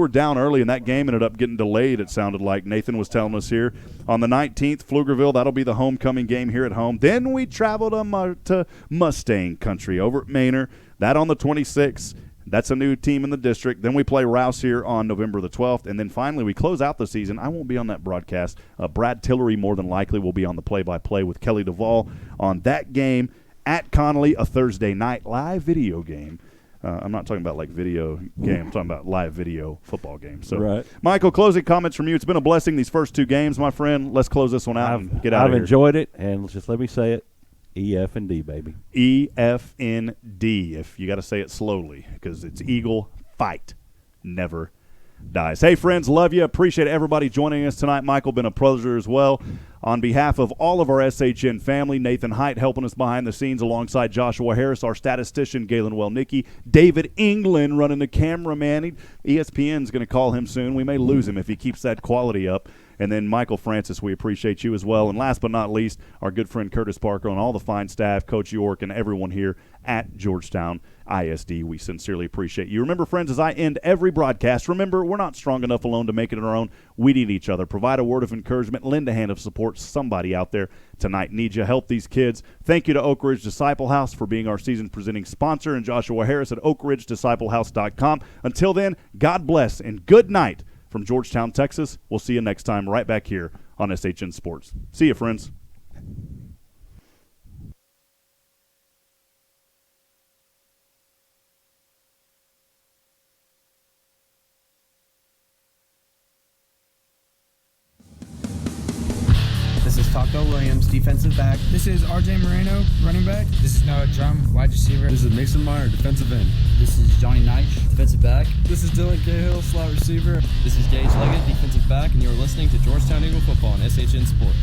down early, and that game ended up getting delayed, it sounded like. Nathan was telling us here. On the 19th, Pflugerville, that'll be the homecoming game here at home. Then we travel to Mustang Country over at Manor. That on the 26th. That's a new team in the district. Then we play Rouse here on November the 12th. And then finally we close out the season. I won't be on that broadcast. Brad Tillery more than likely will be on the play-by-play with Kelly Duvall on that game at Connolly, a Thursday night live video game. I'm not talking about like video game. I'm talking about live video football game. So, right. Michael, closing comments from you. It's been a blessing these first 2 games, my friend. Let's close this one out and get out of here. I've enjoyed it, and just let me say it. EF&D, baby. EF&D, if you got to say it slowly, because it's Eagle Fight Never Dies. Hey, friends, love you. Appreciate everybody joining us tonight. Michael, been a pleasure as well. On behalf of all of our SHN family, Nathan Height helping us behind the scenes alongside Joshua Harris, our statistician, Galen Welnicki, David England running the cameraman. ESPN's going to call him soon. We may lose him if he keeps that quality up. And then Michael Francis, we appreciate you as well. And last but not least, our good friend Curtis Parker and all the fine staff, Coach York, and everyone here at Georgetown ISD. We sincerely appreciate you. Remember, friends, as I end every broadcast, remember, we're not strong enough alone to make it on our own. We need each other. Provide a word of encouragement. Lend a hand of support. Somebody out there tonight needs you. Help these kids. Thank you to Oak Ridge Disciple House for being our season presenting sponsor, and Joshua Harris at oakridgedisciplehouse.com. Until then, God bless and good night. From Georgetown, Texas, we'll see you next time right back here on SHN Sports. See you, friends. This is Taco Williams, defensive back. This is RJ Moreno, running back. This is Noah Drum, wide receiver. This is Mason Meyer, defensive end. This is Johnny Knight, defensive back. This is Dylan Cahill, slot receiver. This is Gage Leggett, defensive back, and you're listening to Georgetown Eagle Football on SHN Sports.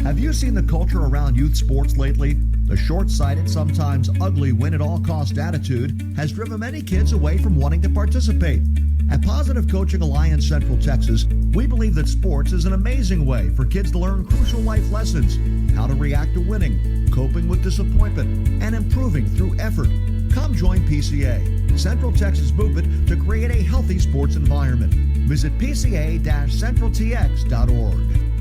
Have you seen the culture around youth sports lately? The short-sighted, sometimes ugly win-at-all-cost attitude has driven many kids away from wanting to participate. At Positive Coaching Alliance Central Texas, we believe that sports is an amazing way for kids to learn crucial life lessons, how to react to winning, coping with disappointment, and improving through effort. Come join PCA, Central Texas movement to create a healthy sports environment. Visit pca-centraltx.org.